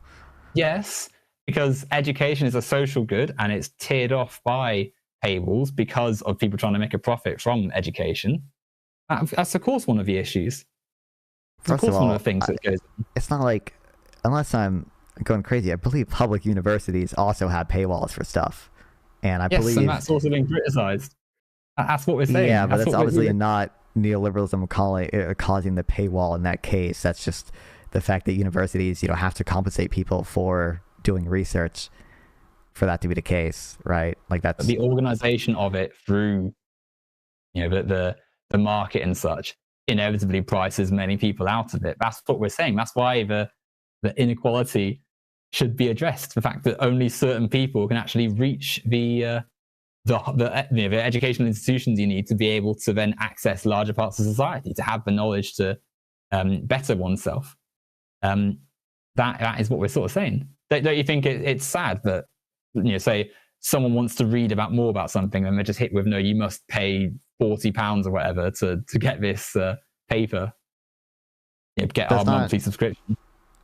Yes, because education is a social good and it's tiered off by paywalls because of people trying to make a profit from education. That's of course one of the issues. Of course, one of the things that goes on. It's not like, unless I'm going crazy, I believe public universities also have paywalls for stuff. And I believe... and that's also being criticized. That's what we're saying. Yeah, but it's obviously not neoliberalism causing the paywall in that case. That's just the fact that universities, have to compensate people for doing research for that to be the case, right? Like that's... The organization of it through, the market and such inevitably prices many people out of it. That's what we're saying. That's why the inequality should be addressed. The fact that only certain people can actually reach the educational institutions you need to be able to then access larger parts of society, to have the knowledge to better oneself. That is what we're sort of saying. Don't you think it's sad that, say someone wants to read more about something and they're just hit with, no, you must pay £40 or whatever to get this paper, get our monthly subscription.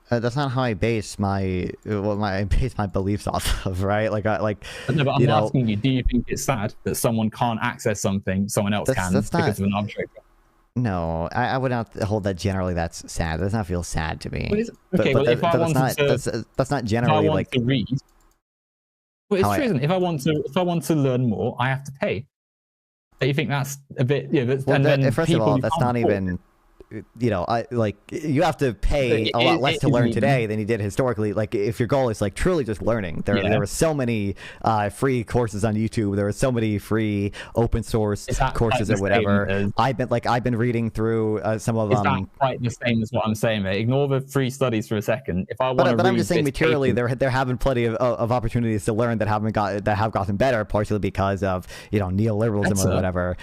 That's not how I base my beliefs off of, right? Like No, but I'm asking you, do you think it's sad that someone can't access something someone else can because of an arbitrary? No, I would not hold that generally. That's sad. That does not feel sad to me. That's not generally like to read. Well, it's true, isn't it? If I want to learn more, I have to pay. Do you think that's a bit? First of all, that's not even. You have to pay a lot less to learn today than you did historically. Like, if your goal is truly just learning, there were so many free courses on YouTube. There were so many free open source courses or whatever. I've been reading through some of them. It's not quite the same as what I'm saying, mate. Ignore the free studies for a second. If I want but I'm just saying materially, there have been plenty of opportunities to learn that have gotten better, partially because of neoliberalism or whatever.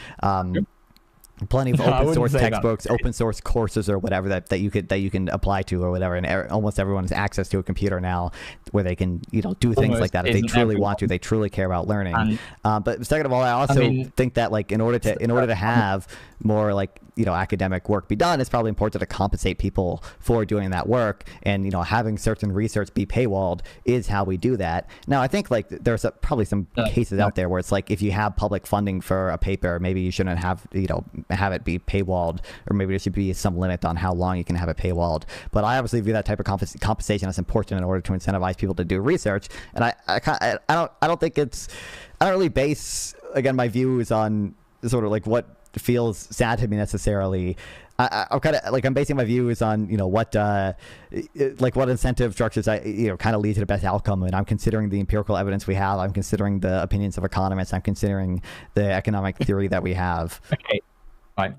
Plenty of open source textbooks, open source courses or whatever that you can apply to or whatever, and almost everyone has access to a computer now where they can do things like that if they truly want to, they truly care about learning. But second of all, I also think that in order to have more academic work be done, it's probably important to compensate people for doing that work, and having certain research be paywalled is how we do that. Now I think there's probably some cases out there where it's if you have public funding for a paper, maybe you shouldn't have it be paywalled, or maybe there should be some limit on how long you can have it paywalled. But I obviously view that type of compensation as important in order to incentivize people to do research, and I don't think it's, I don't really base my views on sort of what feels sad to me necessarily. I'm kind of I'm basing my views on what incentive structures kind of lead to the best outcome, and I'm considering the empirical evidence we have. I'm considering the opinions of economists. I'm considering the economic theory that we have. Okay, right.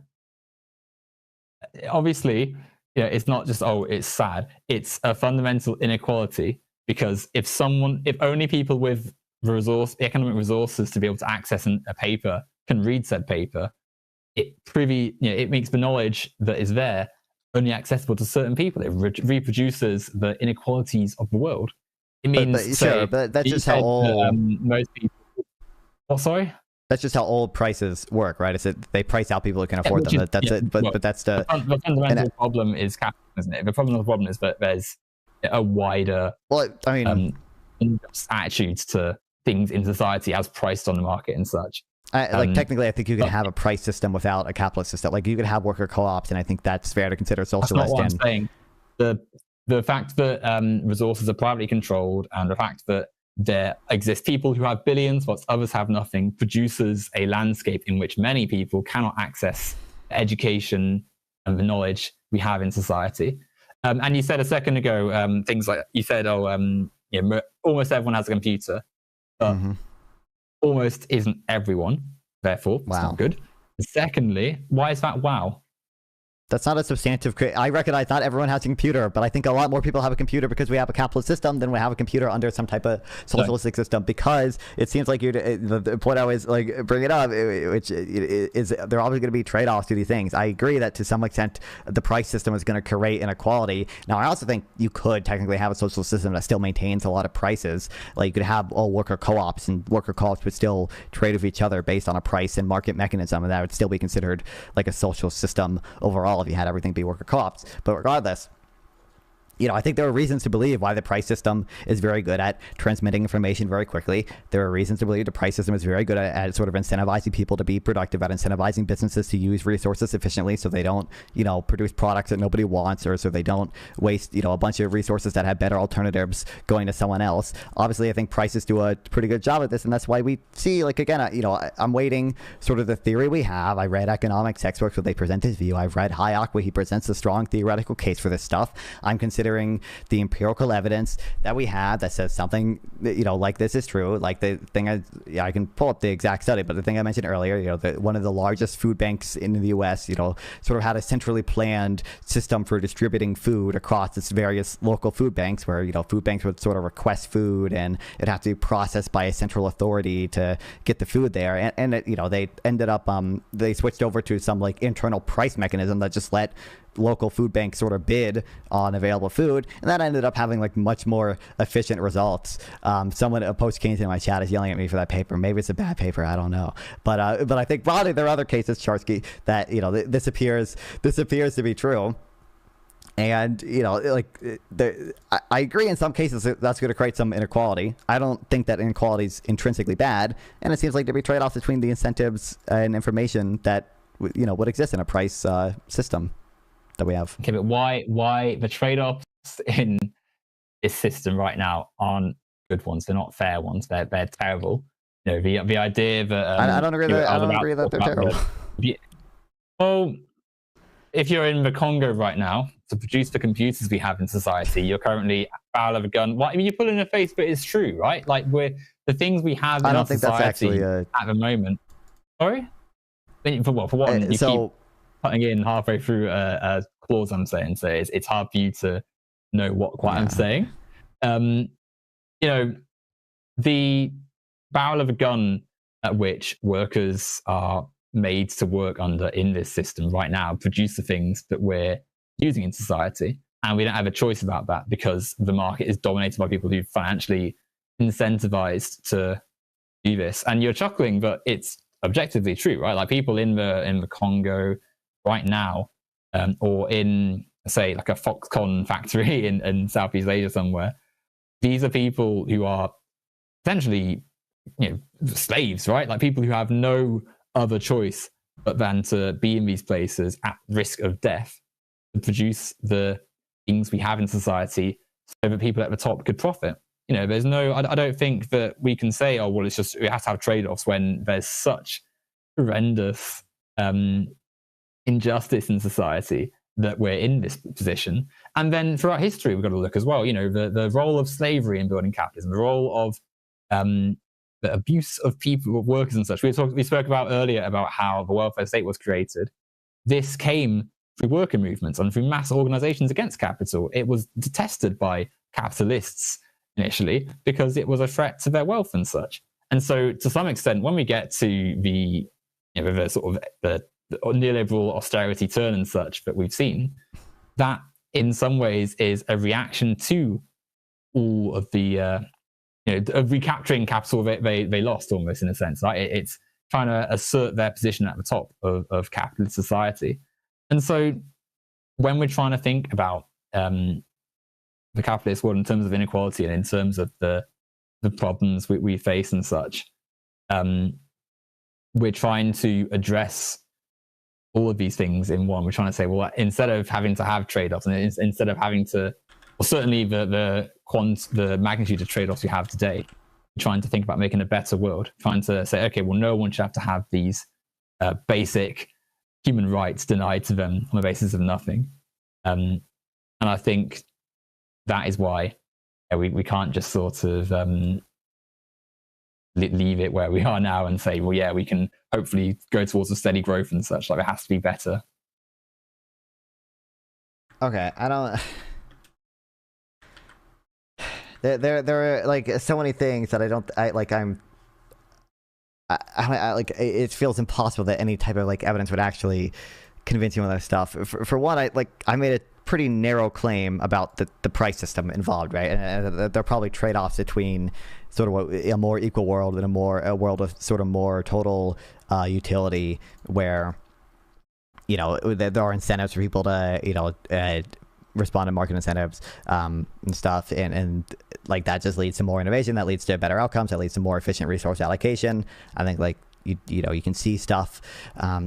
Obviously, it's not just it's sad. It's a fundamental inequality, because if only people with economic resources to be able to access a paper can read said paper, it makes the knowledge that is there only accessible to certain people. It reproduces the inequalities of the world. It means, but that's just how old most people. Oh, sorry. That's just how old prices work, right? It's that they price out people who can afford them. That's it. But that's the fundamental problem is capitalism, isn't it? The problem is that there's a wider attitudes to things in society as priced on the market and such. Technically, I think you can have a price system without a capitalist system. You could have worker co-ops, and I think that's fair to consider socialist. That's not what I'm saying. The fact that resources are privately controlled, and the fact that there exist people who have billions whilst others have nothing, produces a landscape in which many people cannot access education and the knowledge we have in society. And you said a second ago, things like, you said, almost everyone has a computer, but almost isn't everyone. Therefore, it's not good. Secondly, why is that wow? That's not a substantive. I recognize not everyone has a computer, but I think a lot more people have a computer because we have a capitalist system than we have a computer under some type of socialistic system. Because it seems like the point I always like bring it up, which is there are always going to be trade-offs to these things. I agree that to some extent the price system is going to create inequality. Now, I also think you could technically have a social system that still maintains a lot of prices. Like you could have all worker co-ops, and worker co-ops would still trade with each other based on a price and market mechanism, and that would still be considered like a social system overall if you had everything be worker co-ops. But regardless, I think there are reasons to believe why the price system is very good at transmitting information very quickly. There are reasons to believe the price system is very good at sort of incentivizing people to be productive, at incentivizing businesses to use resources efficiently so they don't, produce products that nobody wants, or so they don't waste, a bunch of resources that have better alternatives going to someone else. Obviously, I think prices do a pretty good job at this, and that's why we see, like, again, I'm waiting sort of the theory we have. I read economics textbooks where they present his view. I've read Hayek where he presents a strong theoretical case for this stuff. I'm considering the empirical evidence that we have that says something, like this is true. Like the thing I can pull up the exact study, but the thing I mentioned earlier, one of the largest food banks in the U.S., sort of had a centrally planned system for distributing food across its various local food banks, where food banks would sort of request food and it'd have to be processed by a central authority to get the food there. And they ended up they switched over to some like internal price mechanism that just let local food banks sort of bid on available food, and that ended up having like much more efficient results. Someone, a post-Keynesian in my chat, is yelling at me for that paper. Maybe it's a bad paper, I don't know, but I think broadly there are other cases, Charsky, that this appears to be true. And I agree in some cases that's going to create some inequality. I don't think that inequality is intrinsically bad, and it seems like there be trade-offs between the incentives and information that would exist in a price system that we have. Okay, but why the trade-offs in this system right now aren't good ones? They're not fair ones. They're terrible. The idea that I don't agree that they're terrible. Well, if you're in the Congo right now to produce the computers we have in society, you're currently barrel of a gun. Well, I mean, you put it in the face, but it's true, right? Like the things we have in our society at the moment. Sorry. For one, you keep cutting in halfway through a clause I'm saying, so it's hard for you to know what I'm saying. The barrel of a gun at which workers are made to work under in this system right now produce the things that we're using in society, and we don't have a choice about that because the market is dominated by people who are financially incentivized to do this. And you're chuckling, but it's objectively true, right? Like people in the Congo right now, or in, say, like a Foxconn factory in Southeast Asia somewhere, these are people who are essentially, slaves, right? Like people who have no other choice but than to be in these places at risk of death to produce the things we have in society so that people at the top could profit. There's no, I don't think that we can say, oh, well, it's just, we have to have trade-offs when there's such horrendous injustice in society that we're in this position. And then throughout history, we've got to look as well, the role of slavery in building capitalism, the role of the abuse of people, of workers and such. We spoke about earlier about how the welfare state was created. This came through worker movements and through mass organizations against capital. It was detested by capitalists initially because it was a threat to their wealth and such. And so to some extent, when we get to the sort of the neoliberal austerity turn and such that we've seen, that in some ways is a reaction to all of the of recapturing capital they lost, almost, in a sense, right? It's trying to assert their position at the top of capitalist society. And so when we're trying to think about the capitalist world in terms of inequality and in terms of the problems we face and such, we're trying to address all of these things in one. We're trying to say, well, instead of having to have trade-offs, and instead of having to, well, certainly the magnitude of trade-offs we have today, we're trying to think about making a better world, trying to say, okay, well, no one should have to have these basic human rights denied to them on the basis of nothing. And I think that is why we can't just sort of leave it where we are now and say, well, yeah, we can hopefully go towards a steady growth and such. Like, it has to be better. Okay, I don't. There are like so many things that I like. It feels impossible that any type of like evidence would actually convince you on that stuff. For one, I made a pretty narrow claim about the price system involved, right? And there are probably trade-offs between sort of a more equal world and a world of sort of more total utility, where there are incentives for people to respond to market incentives and stuff, and like that just leads to more innovation, that leads to better outcomes, that leads to more efficient resource allocation. I think like you can see stuff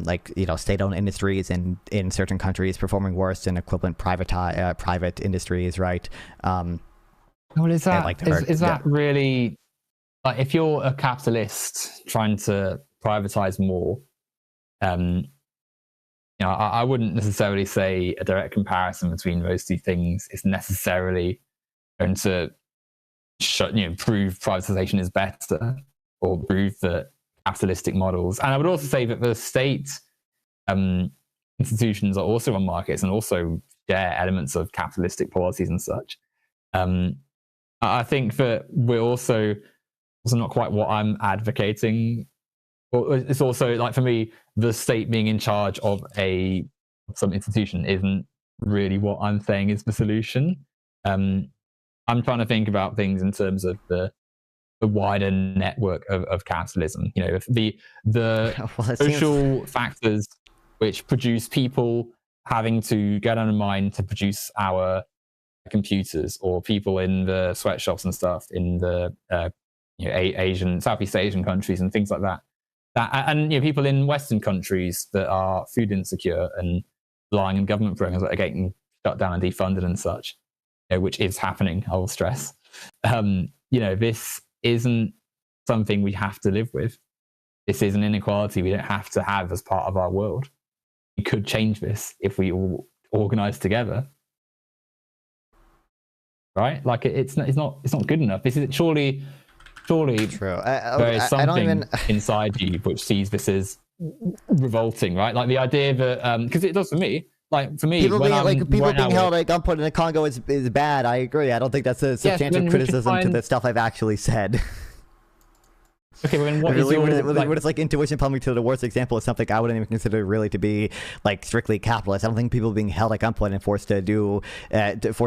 like state-owned industries in certain countries performing worse than equivalent private industries, right? Well, is that really, like, if you're a capitalist trying to privatize more, I wouldn't necessarily say a direct comparison between those two things is necessarily going to prove privatization is better or prove that capitalistic models. And I would also say that the state institutions are also on markets and also share elements of capitalistic policies and such. I think that we're also not quite what I'm advocating. It's also, like, for me, the state being in charge of some institution isn't really what I'm saying is the solution. I'm trying to think about things in terms of the wider network of capitalism. The social factors which produce people having to get on a mine to produce our computers, or people in the sweatshops and stuff in the Southeast Asian countries and things like that. And people in Western countries that are food insecure and relying on government programs that are getting shut down and defunded and such, which is happening, I will stress. This isn't something we have to live with. This is an inequality we don't have to have as part of our world. We could change this if we all organize together, right? Like, it's not good enough. This is surely true. There is something inside you which sees this as revolting, right? Like the idea that because it does for me. Like, for me, people being held at gunpoint in the Congo is bad. I agree. I don't think that's a substantial criticism to the stuff I've actually said. Okay, well, then what is like intuition pumping to the worst example is something I wouldn't even consider really to be like strictly capitalist. I don't think people being held at gunpoint and forced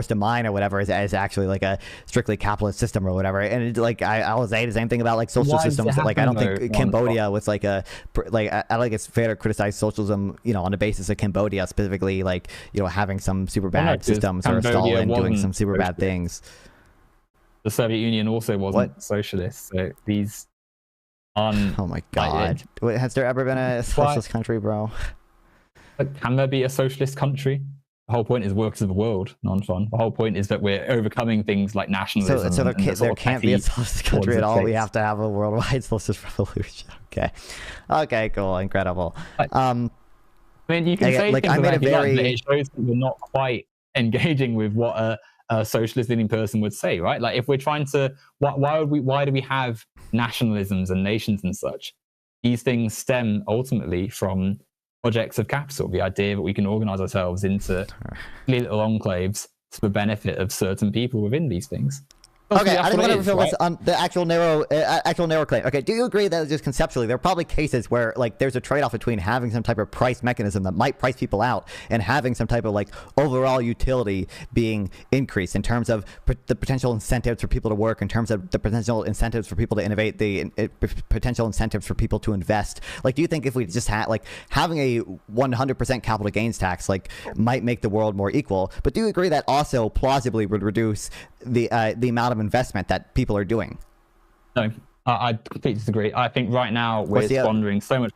to mine or whatever is actually like a strictly capitalist system or whatever. And I will say the same thing about like social systems. Like, I don't think Cambodia was like I don't think it's fair to criticize socialism, on the basis of Cambodia specifically, like having some super bad systems, or Stalin doing some super bad things. The Soviet Union also wasn't socialist. So these. Oh my god. Has there ever been a socialist country, bro? But can there be a socialist country? The whole point is works of the world, Nonfon. The whole point is that we're overcoming things like nationalism. So there can't be a socialist country at all. We have to have a worldwide socialist revolution. Okay, cool, incredible. I mean, you can say things like it shows that we're not quite engaging with what a socialist leaning person would say, right? Like, if we're trying to, why do we have nationalisms and nations and such? These things stem ultimately from projects of capital, the idea that we can organize ourselves into little enclaves to the benefit of certain people within these things. Okay, I just want to refill this on the actual narrow claim. Okay, do you agree that just conceptually there are probably cases where like there's a trade-off between having some type of price mechanism that might price people out and having some type of like overall utility being increased in terms of the potential incentives for people to work, in terms of the potential incentives for people to innovate, the potential incentives for people to invest? Like, do you think if we just had like having a 100% capital gains tax like might make the world more equal? But do you agree that also plausibly would reduce the amount of investment that people are doing? No, I completely disagree. I think right now we're squandering so much.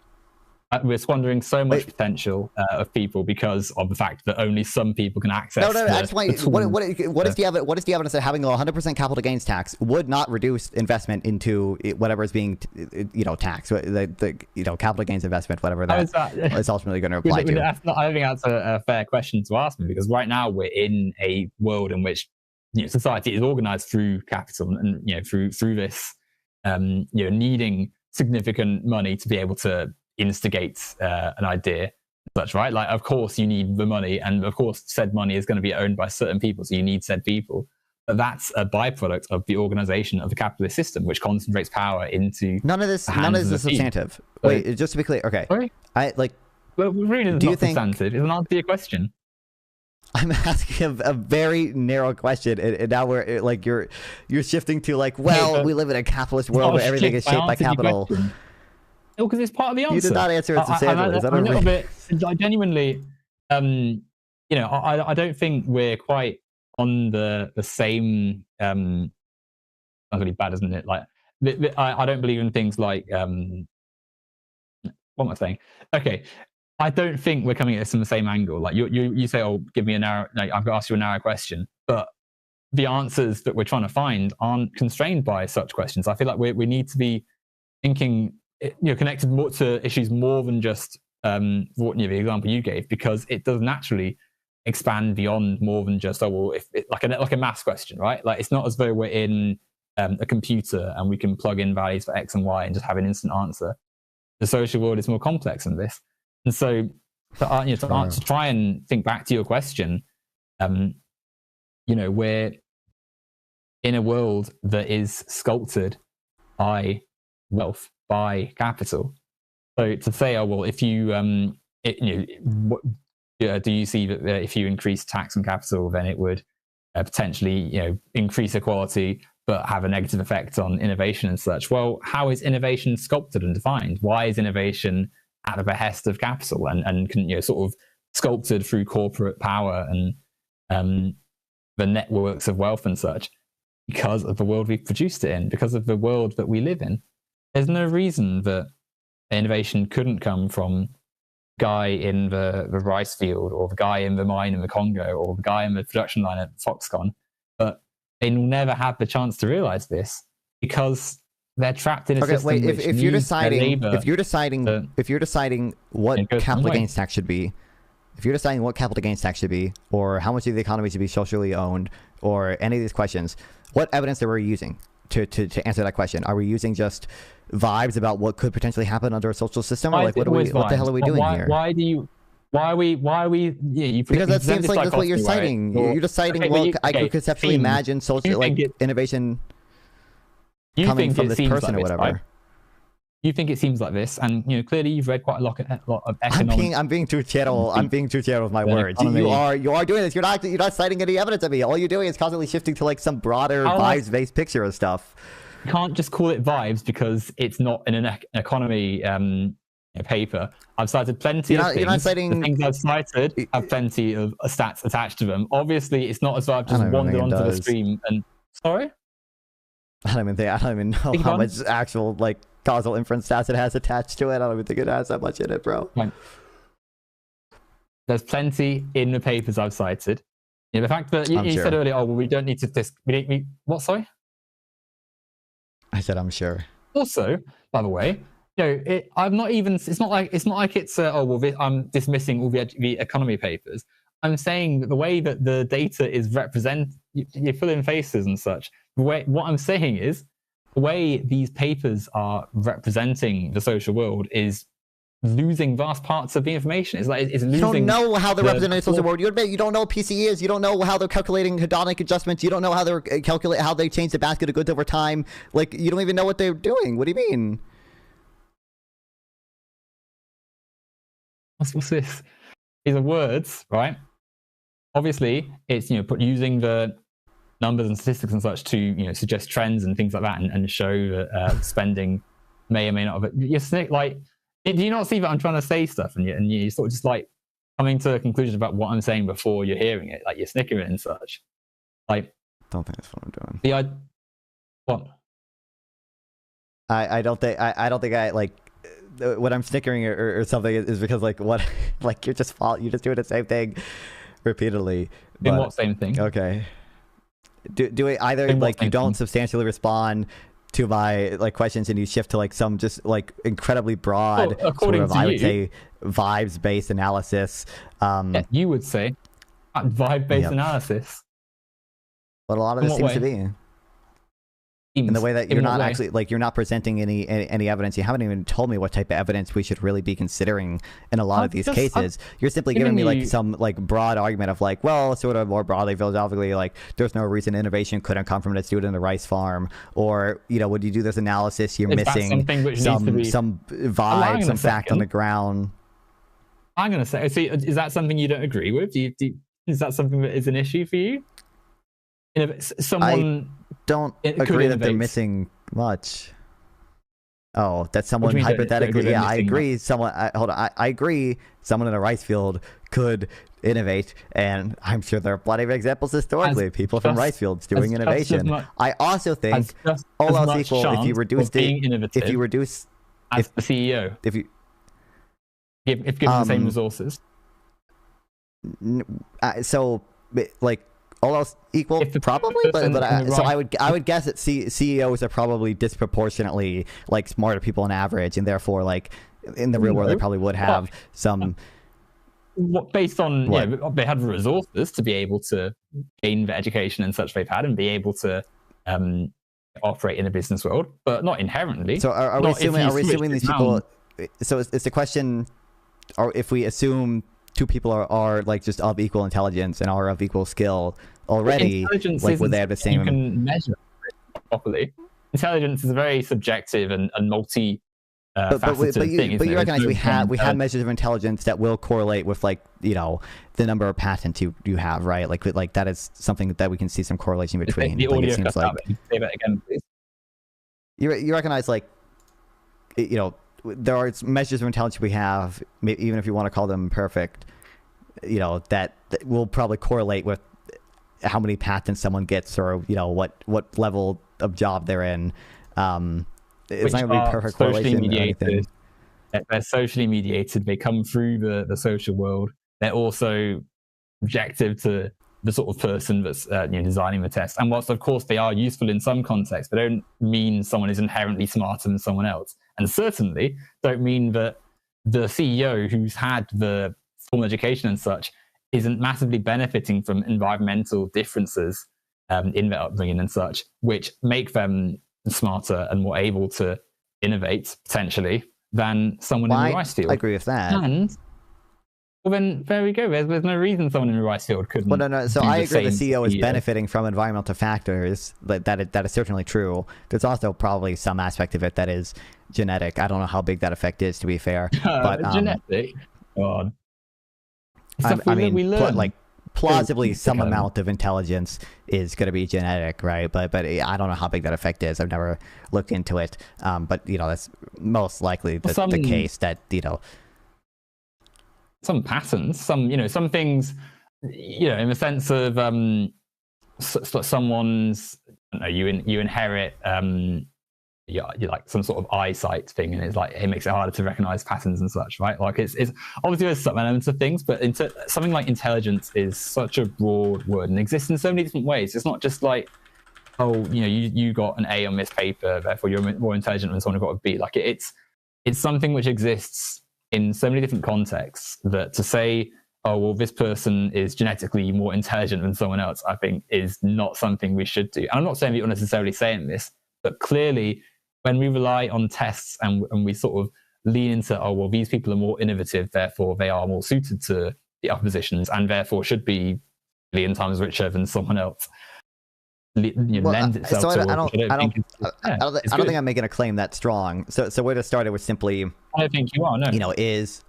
Potential of people because of the fact that only some people can access. No. That's why. What is the evidence that having a 100% capital gains tax would not reduce investment into whatever is being, taxed? The capital gains investment, whatever that is ultimately going to apply to. I think that's a fair question to ask me, because right now we're in a world in which society is organized through capital, and through this needing significant money to be able to instigate an idea, such, right? Like, of course you need the money, and of course said money is going to be owned by certain people, so you need said people. But that's a byproduct of the organization of the capitalist system, which concentrates power into none of this is substantive. Wait, just to be clear, okay. Sorry? Well, really, it's not substantive. It's an answer to your question. I'm asking a very narrow question, and now we're like you're shifting to like, well, we live in a capitalist world where everything is shaped by capital. No, because it's part of the answer. You did not answer it substantially. Is that a little bit? Like, genuinely, I don't think we're quite on the same. That's really bad, isn't it? Like, I don't believe in things like what am I saying? Okay. I don't think we're coming at this from the same angle. Like, you say, oh, give me a narrow, like, I've got to ask you a narrow question, but the answers that we're trying to find aren't constrained by such questions. I feel like we need to be thinking, connected more to issues more than just the example you gave, because it does naturally expand beyond more than just, like a maths question, right? Like, it's not as though we're in a computer and we can plug in values for X and Y and just have an instant answer. The social world is more complex than this. And so, to try and think back to your question, we're in a world that is sculpted by wealth, by capital. So to say, if you, do you see that if you increase tax on capital, then it would potentially, increase equality, but have a negative effect on innovation and such? Well, how is innovation sculpted and defined? Why is innovation at the behest of capital and sort of sculpted through corporate power and the networks of wealth and such? Because of the world we've produced it in, because of the world that we live in. There's no reason that innovation couldn't come from the guy in the rice field, or the guy in the mine in the Congo, or the guy in the production line at Foxconn. But they never have the chance to realize this because they're trapped in a system. Wait, if you're deciding what capital gains tax should be, or how much of the economy should be socially owned, or any of these questions, what evidence are we using to answer that question? Are we using just vibes about what could potentially happen under a social system, or like what the hell are we doing here? Why are we? Because that seems like that's what you're citing. Right? You're just citing, I could conceptually imagine social innovation coming from this person or whatever. Right? You think it seems like this, and clearly you've read quite a lot of economics. I'm being too channel. I'm being too channel with my words. You are doing this. You're not citing any evidence of me. All you're doing is constantly shifting to like some broader vibes-based picture of stuff. You can't just call it vibes because it's not in an economy paper. I've cited plenty of things. You're not citing... The things I've cited have plenty of stats attached to them. Obviously, it's not as though I've just wandered onto the stream and... Sorry? I don't even know how much actual like causal inference stats it has attached to it. I don't even think it has that much in it, bro. Right. There's plenty in the papers I've cited. The fact that you said earlier, oh, well, we don't need to... What, sorry? I said I'm sure. Also, by the way, I'm not even... It's not like it's I'm dismissing all the economy papers. I'm saying that the way that the data is represented, you fill in faces and such. What I'm saying is, the way these papers are representing the social world is losing vast parts of the information. It's losing. You don't know how they're representing the social world. You admit you don't know what PCE is. You don't know how they're calculating hedonic adjustments. You don't know how they're how they change the basket of goods over time. Like, you don't even know what they're doing. What do you mean? What's this? These are words, right? Obviously, it's using the numbers and statistics and such to suggest trends and things like that, and show that spending may or may not have. Do you not see that I'm trying to say stuff and you sort of just like coming to a conclusion about what I'm saying before you're hearing it, like you're snickering and such. Like, don't think that's what I'm doing. What? I don't think I like when I'm snickering or something is because like what like you're just doing the same thing repeatedly. In what same thing? Okay. Do it either like you don't substantially respond to my like questions and you shift to like some just like incredibly broad sort of, I would say, vibes based analysis. You would say vibe based analysis. But a lot of In this what seems to way? be in the way that In you're what not way? actually like you're not presenting any evidence. You haven't even told me what type of evidence we should really be considering in a lot of these cases. You're simply giving me like some like broad argument of like, well, sort of more broadly philosophically, like there's no reason innovation couldn't come from a student in a rice farm, or when you do this analysis, you're missing some vibe, some fact on the ground. I'm going to say, see, is that something you don't agree with? Is that something that is an issue for you? Someone don't agree that they're missing much. Oh, that someone hypothetically, yeah, I agree. I agree. Someone in a rice field could innovate, and I'm sure there are plenty of examples historically. People from rice fields doing innovation. I also think all else equal, if you reduce as the CEO, if given the same resources, so like. All else equal, probably, but I would guess that CEOs are probably disproportionately like smarter people on average, and therefore, like in the real world, they probably would have some. Based on they had the resources to be able to gain the education and such they've had, and be able to operate in a business world, but not inherently. So are we assuming these people? So it's a question, or if we assume two people are like just of equal intelligence and are of equal skill already, like would they have the same? You can measure it properly. Intelligence is a very subjective and multi faceted thing. But you recognize we have measures of intelligence that will correlate with like the number of patents you have, right? Like that is something that we can see some correlation between. The audio cut out. Say that again, please. You recognize like there are measures of intelligence we have, even if you want to call them perfect, that will probably correlate with how many patents someone gets, or what level of job they're in. It's not going to be perfect correlation or anything. They're socially mediated. They come through the social world. They're also objective to the sort of person that's designing the test. And whilst of course they are useful in some contexts, they don't mean someone is inherently smarter than someone else, and certainly don't mean that the CEO who's had the formal education and such isn't massively benefiting from environmental differences in their upbringing and such, which make them smarter and more able to innovate potentially than someone in the rice field. I agree with that. And well, then there we go. There's no reason someone in the rice field couldn't. Well, no. So I agree the CEO is benefiting from environmental factors. That is certainly true. There's also probably some aspect of it that is genetic. I don't know how big that effect is, to be fair. But genetic. God. I mean, we learn. Like plausibly, some amount of intelligence is going to be genetic, right? But I don't know how big that effect is. I've never looked into it. But that's most likely the case that some patterns, some things, in the sense of someone's, you inherit you like some sort of eyesight thing, and it's like it makes it harder to recognize patterns and such, right? Like it's obviously there's some elements of things, but something like intelligence is such a broad word and exists in so many different ways. It's not just like, oh, you got an A on this paper, therefore you're more intelligent than someone who got a B. Like it's something which exists in so many different contexts that to say, oh, well, this person is genetically more intelligent than someone else, I think is not something we should do. And I'm not saying that you're necessarily saying this, but clearly when we rely on tests and we sort of lean into, oh, well, these people are more innovative, therefore they are more suited to the upper positions and therefore should be a million times richer than someone else. Lends itself so to I don't think I'm making a claim that strong. So where to start it was simply. I don't think you are. No.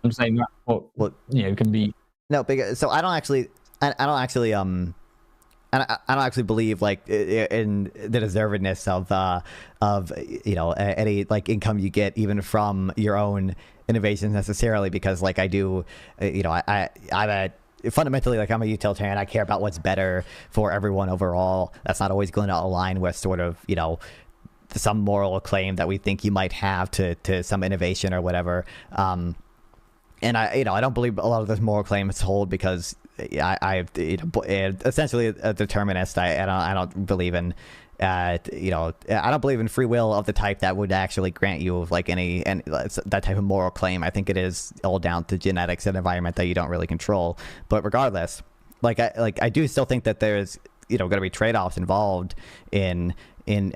I'm saying that what can be. No, because so I don't actually believe like in the deservedness of any like income you get even from your own innovations necessarily, because like I do, fundamentally, like I'm a utilitarian. I care about what's better for everyone overall. That's not always going to align with sort of some moral claim that we think you might have to some innovation or whatever. And I don't believe a lot of those moral claims hold because I essentially a determinist. I don't believe in I don't believe in free will of the type that would actually grant you like any that type of moral claim. I think it is all down to genetics and environment that you don't really control. But regardless, I do still think that there's going to be trade-offs involved in in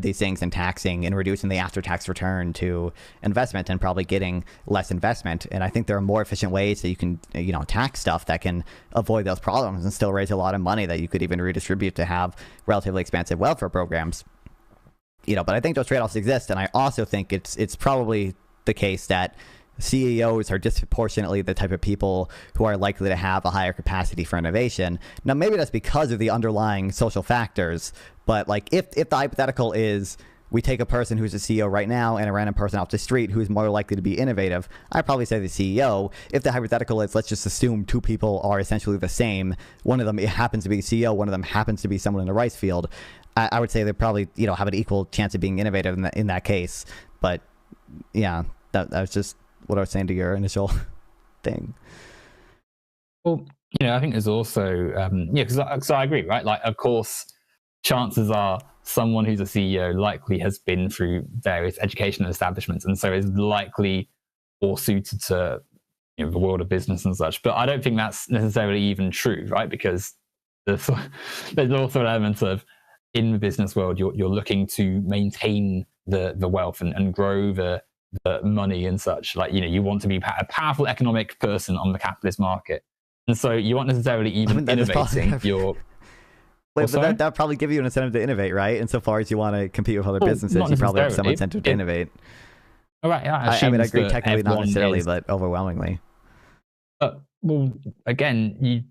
these things, and taxing and reducing the after-tax return to investment and probably getting less investment. And I think there are more efficient ways that you can, tax stuff that can avoid those problems and still raise a lot of money that you could even redistribute to have relatively expansive welfare programs. But I think those trade-offs exist. And I also think it's probably the case that CEOs are disproportionately the type of people who are likely to have a higher capacity for innovation. Now, maybe that's because of the underlying social factors, but like if the hypothetical is we take a person who's a CEO right now and a random person off the street who's more likely to be innovative, I'd probably say the CEO. If the hypothetical is, let's just assume two people are essentially the same, one of them happens to be the CEO, one of them happens to be someone in the rice field, I would say they probably have an equal chance of being innovative in that case. But yeah, that was just what I was saying to your initial thing. Well, I think there's also, because I agree, right? Like, of course, chances are someone who's a CEO likely has been through various educational establishments and so is likely more suited to the world of business and such. But I don't think that's necessarily even true, right? Because there's also an element of, in the business world, you're looking to maintain the wealth and grow the money and such. Like, you want to be a powerful economic person on the capitalist market. And so you aren't necessarily even innovating your... Wait, but that would probably give you an incentive to innovate, right? Insofar as you want to compete with other businesses, you probably have some incentive to innovate. All right, yeah, I mean, I agree technically, not necessarily, but overwhelmingly. Well, again,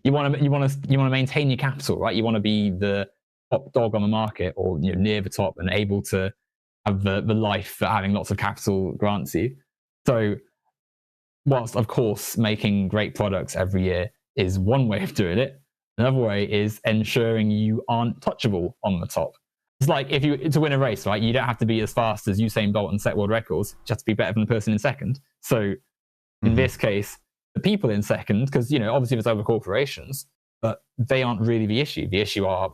you want to maintain your capital, right? You want to be the top dog on the market, or near the top, and able to have the life that having lots of capital grants you. So, whilst of course making great products every year is one way of doing it, another way is ensuring you aren't touchable on the top. It's like to win a race, right? You don't have to be as fast as Usain Bolt and set world records. You have to be better than the person in second. So in this case, the people in second, because obviously there's other corporations, but they aren't really the issue. The issue are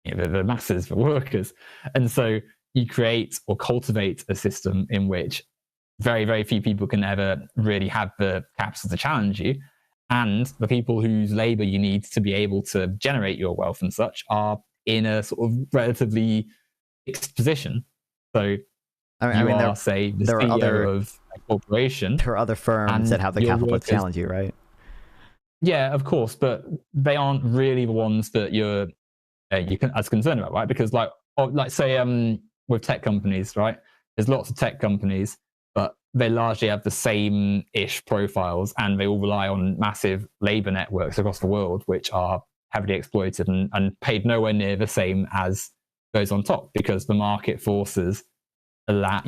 the masses, the workers. And so you create or cultivate a system in which very, very few people can ever really have the capital to challenge you. And the people whose labor you need to be able to generate your wealth and such are in a sort of relatively fixed position. So say, the CEO of a corporation. There are other firms that have the capital to challenge you, right? Yeah, of course, but they aren't really the ones that you're as concerned about, right? Because like say with tech companies, right? There's lots of tech companies, but they largely have the same-ish profiles, and they all rely on massive labor networks across the world, which are heavily exploited and paid nowhere near the same as those on top, because the market forces allow,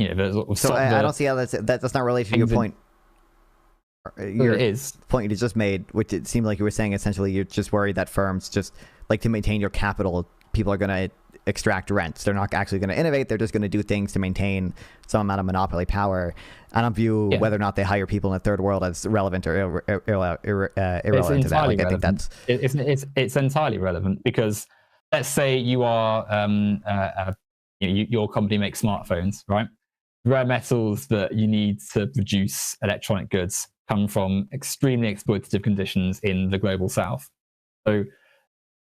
So I don't see how that's not related to your point. It is. Point you just made, which it seemed like you were saying essentially you're just worried that firms just like to maintain your capital, people are going to extract rents. They're not actually going to innovate. They're just going to do things to maintain some amount of monopoly power. I don't view whether or not they hire people in the third world as relevant or irrelevant to that. Like, I think that's it's entirely relevant, because let's say you are your company makes smartphones, right? Rare metals that you need to produce electronic goods come from extremely exploitative conditions in the global south. So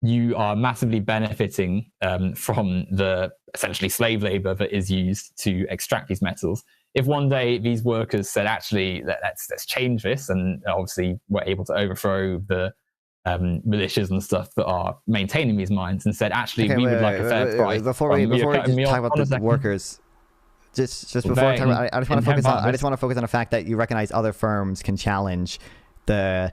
you are massively benefiting from the essentially slave labor that is used to extract these metals. If one day these workers said, actually, let's change this, and obviously we're able to overthrow the militias and stuff that are maintaining these mines, and said, actually, we would like a fair price. Before we talk about the workers, just before we talk about, I just want to focus on the fact that you recognize other firms can challenge the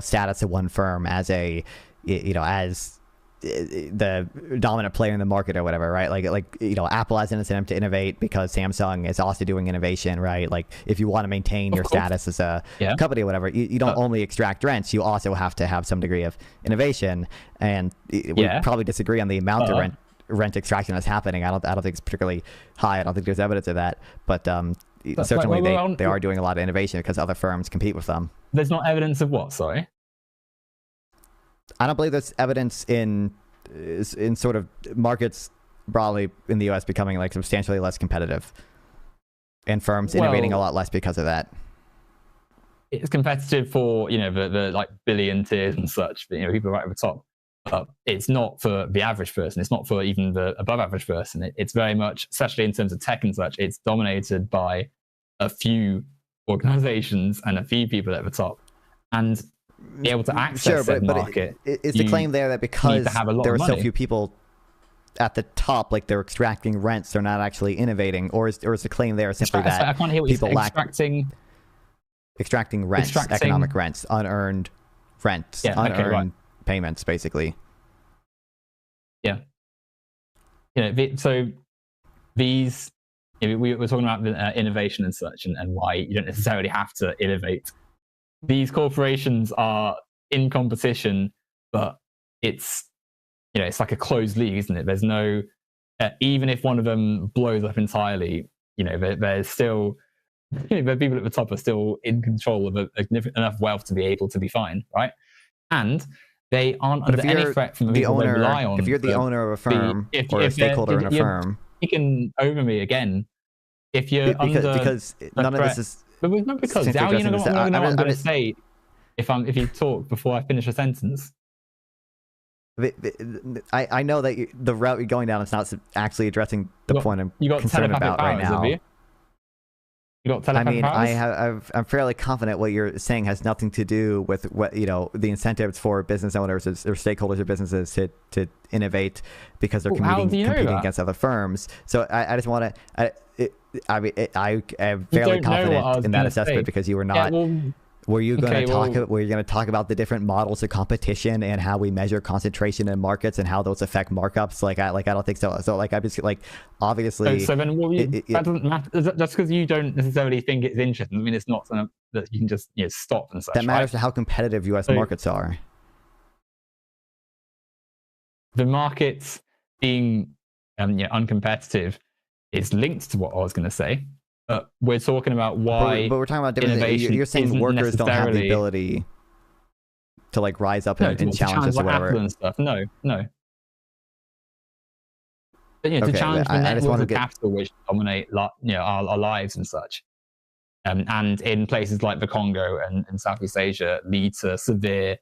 status of one firm as as the dominant player in the market or whatever, right? Like Apple has an incentive to innovate because Samsung is also doing innovation, right? Like, if you want to maintain your status as a company or whatever, you don't only extract rents, you also have to have some degree of innovation. And we probably disagree on the amount of rent extraction that's happening. I don't think it's particularly high. I don't think there's evidence of that, but certainly they are doing a lot of innovation because other firms compete with them. There's not evidence of what? Sorry. I don't believe there's evidence in sort of markets broadly in the U.S. becoming like substantially less competitive, and firms innovating a lot less because of that. it's competitive for, you know, the like billion tiers and such, but, you know, people right at the top. But it's not for the average person. It's not for even the above average person. It's very much, especially in terms of tech and such, it's dominated by a few organizations and a few people at the top. And be able to access that market. Is the claim there that because there are so few people at the top, like they're extracting rents, they're not actually innovating, or is the claim there simply that I can't hear what people lack extracting rents, economic rents, unearned rents, unearned payments, basically. Yeah. You know, so these, you know, we were talking about innovation and such, and why you don't necessarily have to innovate. These corporations are in competition, but it's, you know, it's like a closed league, isn't it? There's no, even if one of them blows up entirely, you know, there's still, you know, the people at the top are still in control of enough wealth to be able to be fine, right? And they aren't under any threat from the people they rely on. If you're the owner of a firm or a stakeholder in a firm, you can over me again. If you're because none of this is. But not because now you know what I'm going to say if you talk before I finish a sentence. I know that the route you're going down is not actually addressing the point I'm concerned about right now. You got telepathic powers? I'm fairly confident what you're saying has nothing to do with what, you know, the incentives for business owners or stakeholders of businesses to innovate because they're competing against other firms. So I just want to. I am fairly confident in that assessment because you were not. Were you going to talk about the different models of competition and how we measure concentration in markets and how those affect markups? I don't think so. So I'm just obviously. So then, that doesn't matter. Just because you don't necessarily think it's interesting, I mean, it's not something that you can just stop and such. That matters to how competitive U.S. markets are. The markets being uncompetitive is linked to what I was going to say. We're talking about why. But we're talking about different innovation. You're saying workers don't have the ability to rise up and challenge us or whatever. And stuff. No. But, to challenge the networks of capital which dominate our lives and such, and in places like the Congo and Southeast Asia lead to severe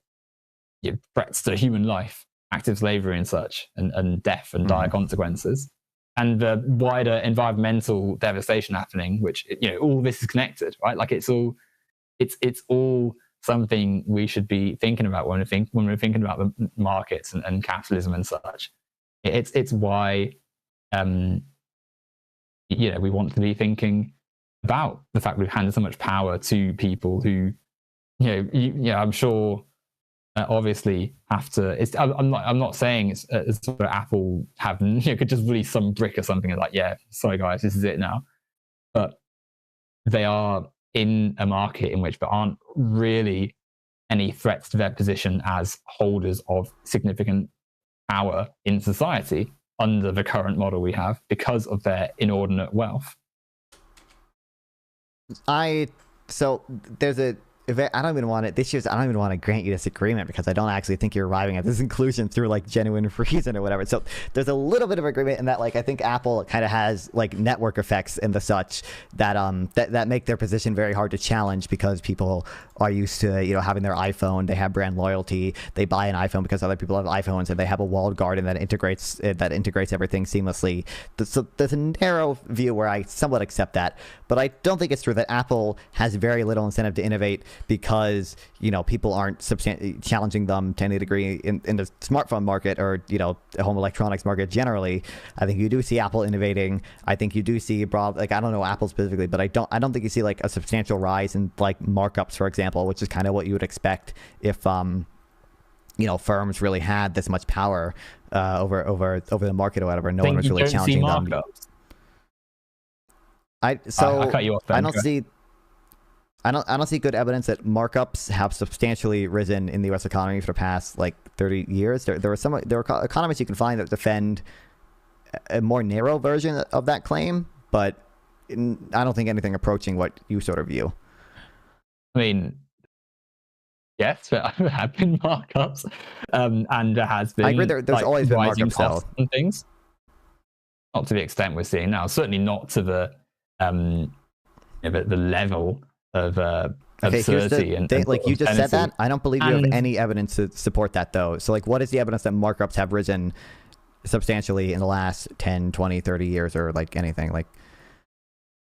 threats to human life, active slavery and such, and death and dire consequences. And the wider environmental devastation happening, which all this is connected, right? Like it's all something we should be thinking about when we're thinking about the markets and capitalism and such. It's why we want to be thinking about the fact we've handed so much power to people who I'm sure. Obviously have to. I'm not saying it's sort of Apple could just release some brick or something and sorry guys, this is it now. But they are in a market in which there aren't really any threats to their position as holders of significant power in society under the current model we have because of their inordinate wealth. So there's a. I don't even want to grant you this agreement because I don't actually think you're arriving at this conclusion through genuine reason or whatever. So there's a little bit of agreement in that I think Apple kind of has network effects and the such that that make their position very hard to challenge because people are used to having their iPhone. They have brand loyalty. They buy an iPhone because other people have iPhones and they have a walled garden that integrates everything seamlessly. So there's a narrow view where I somewhat accept that, but I don't think it's true that Apple has very little incentive to innovate because people aren't challenging them to any degree in the smartphone market or the home electronics market generally. I think you do see Apple innovating. I think you do see broad I don't know Apple specifically, but I don't think you see a substantial rise in markups, for example, which is kind of what you would expect if firms really had this much power over the market or whatever. No one was really challenging them. I cut you off then. I don't see good evidence that markups have substantially risen in the U.S. economy for the past 30 years. There are economists you can find that defend a more narrow version of that claim, but I don't think anything approaching what you sort of view. I mean, yes, there have been markups, and there has been. I agree. There's always been markups costs and things. Not to the extent we're seeing now. Certainly not to the level of Okay, here's absurdity the and thing. Like, you just said that. I don't believe you have And- any evidence to support that, though. So, like, what is the evidence that markups have risen substantially in the last 10, 20, 30 years, or like anything? Like,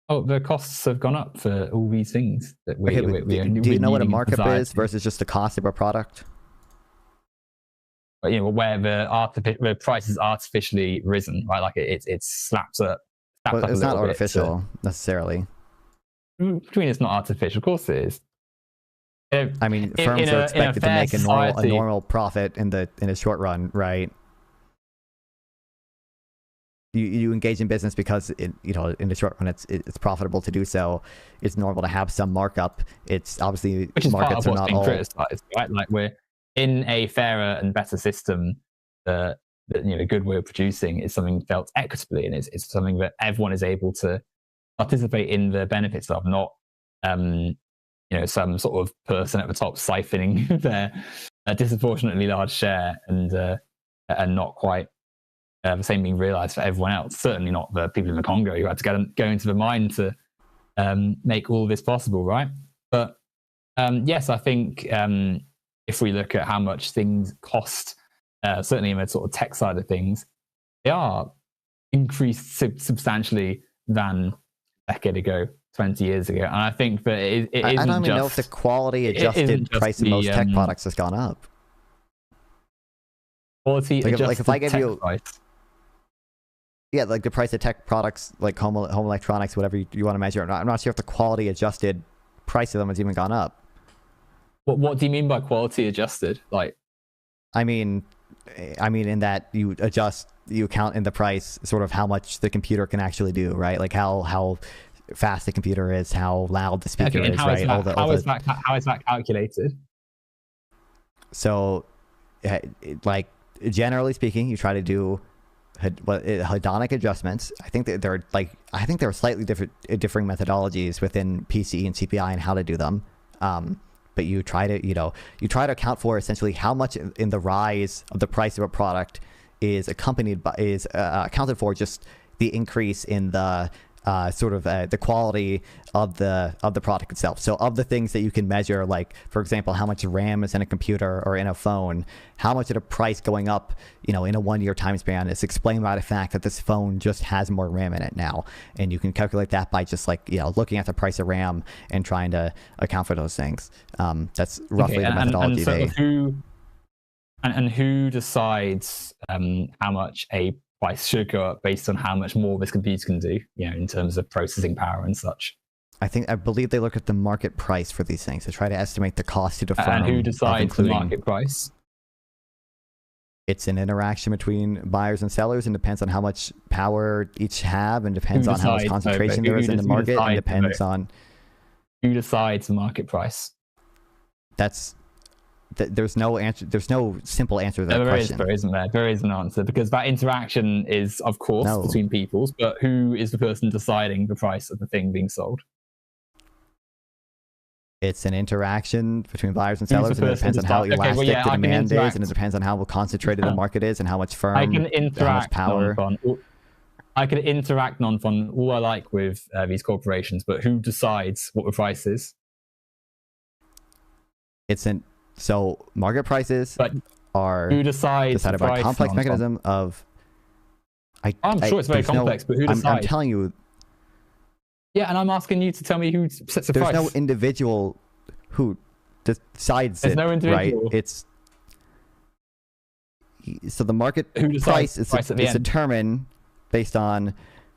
oh, the costs have gone up for all these things that we. okay, do you know what a markup is versus just the cost of a product? But, you know, where the price is artificially risen, right? Like it's slapped up. Well, it's not artificial necessarily. What do you mean it's not artificial? Of course it is. I mean, firms are expected to make a normal profit in the short run, right? You engage in business because in the short run it's profitable to do so. It's normal to have some markup. It's obviously, which is markets part of what's are not being all criticized, right? Like, we're in a fairer and better system. The good way of producing is something felt equitably, and it's something that everyone is able to participate in the benefits of, not some sort of person at the top siphoning their disproportionately large share and not quite the same being realized for everyone else. Certainly not the people in the Congo who had to go into the mine to make all this possible, right? But yes, I think if we look at how much things cost, certainly in the sort of tech side of things, they are increased substantially than a decade ago, 20 years ago. And I think that it isn't I don't even know if the quality adjusted price of most tech products has gone up. Quality adjusted like if I give you price. Yeah, like the price of tech products, like home electronics, whatever you want to measure. I'm not sure if the quality adjusted price of them has even gone up. What do you mean by quality adjusted? Like, I mean in that you count in the price sort of how much the computer can actually do, right? Like how fast the computer is, how loud the speaker is, right? How is that calculated? So, like, generally speaking, you try to do hedonic adjustments. I think that there are slightly differing methodologies within PCE and CPI and how to do them. But you try to account for essentially how much in the rise of the price of a product is accounted for just the increase in the the quality of the product itself. So of the things that you can measure, like, for example, how much RAM is in a computer or in a phone, how much of the price going up, in a 1 year time span is explained by the fact that this phone just has more RAM in it now. And you can calculate that by just looking at the price of RAM and trying to account for those things. That's roughly the methodology. And who decides how much a price should go up based on how much more this computer can do, in terms of processing power and such? I believe they look at the market price for these things to try to estimate the cost to the firm. And who decides the market price? It's an interaction between buyers and sellers, and depends on how much power each have, and depends on how much concentration there is in the market, and depends on who decides the market price. There's no answer. There's no simple answer to that question. There is an answer, because that interaction is, of course, between peoples, but who is the person deciding the price of the thing being sold? It's an interaction between buyers and sellers, and it depends on how elastic the demand is, and it depends on how concentrated the market is, and how much firm, how much power. I can interact Nonfon all I like with these corporations, but who decides what the price is? So market prices are who decides decided by a complex mechanism of. I'm sure it's very complex, but who decides? I'm telling you. Yeah, and I'm asking you to tell me who sets the price. There's no individual who decides it. There's no individual. Right? So the market price is determined based on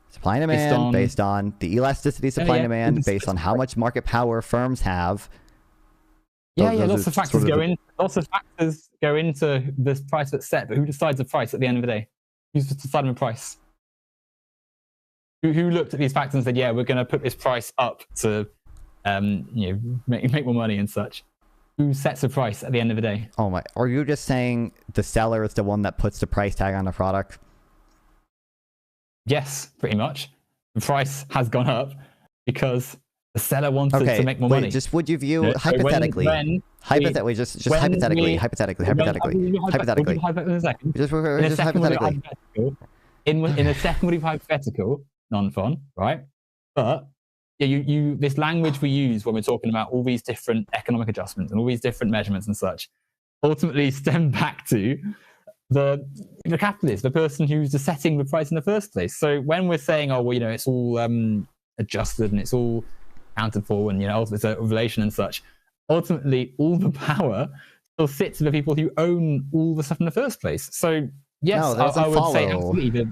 supply and demand, based on the elasticity of supply and demand, based on how much market power firms have. Lots of factors go into this price that's set, but who decides the price at the end of the day? Who's deciding the price? Who looked at these factors and said, "Yeah, we're going to put this price up to, make more money and such"? Who sets the price at the end of the day? Oh my! Are you just saying the seller is the one that puts the price tag on the product? Yes, pretty much. The price has gone up because the seller wanted to make more money. Just would you view hypothetically? Hypothetically. In a second hypothetical, Nonfon, right? But this language we use when we're talking about all these different economic adjustments and all these different measurements and such ultimately stem back to the capitalist, the person who's setting the price in the first place. So when we're saying, oh, well, it's all adjusted and it's all accounted for, and it's a relation and such, ultimately all the power still sits with the people who own all the stuff in the first place. So yes, no, I would say absolutely.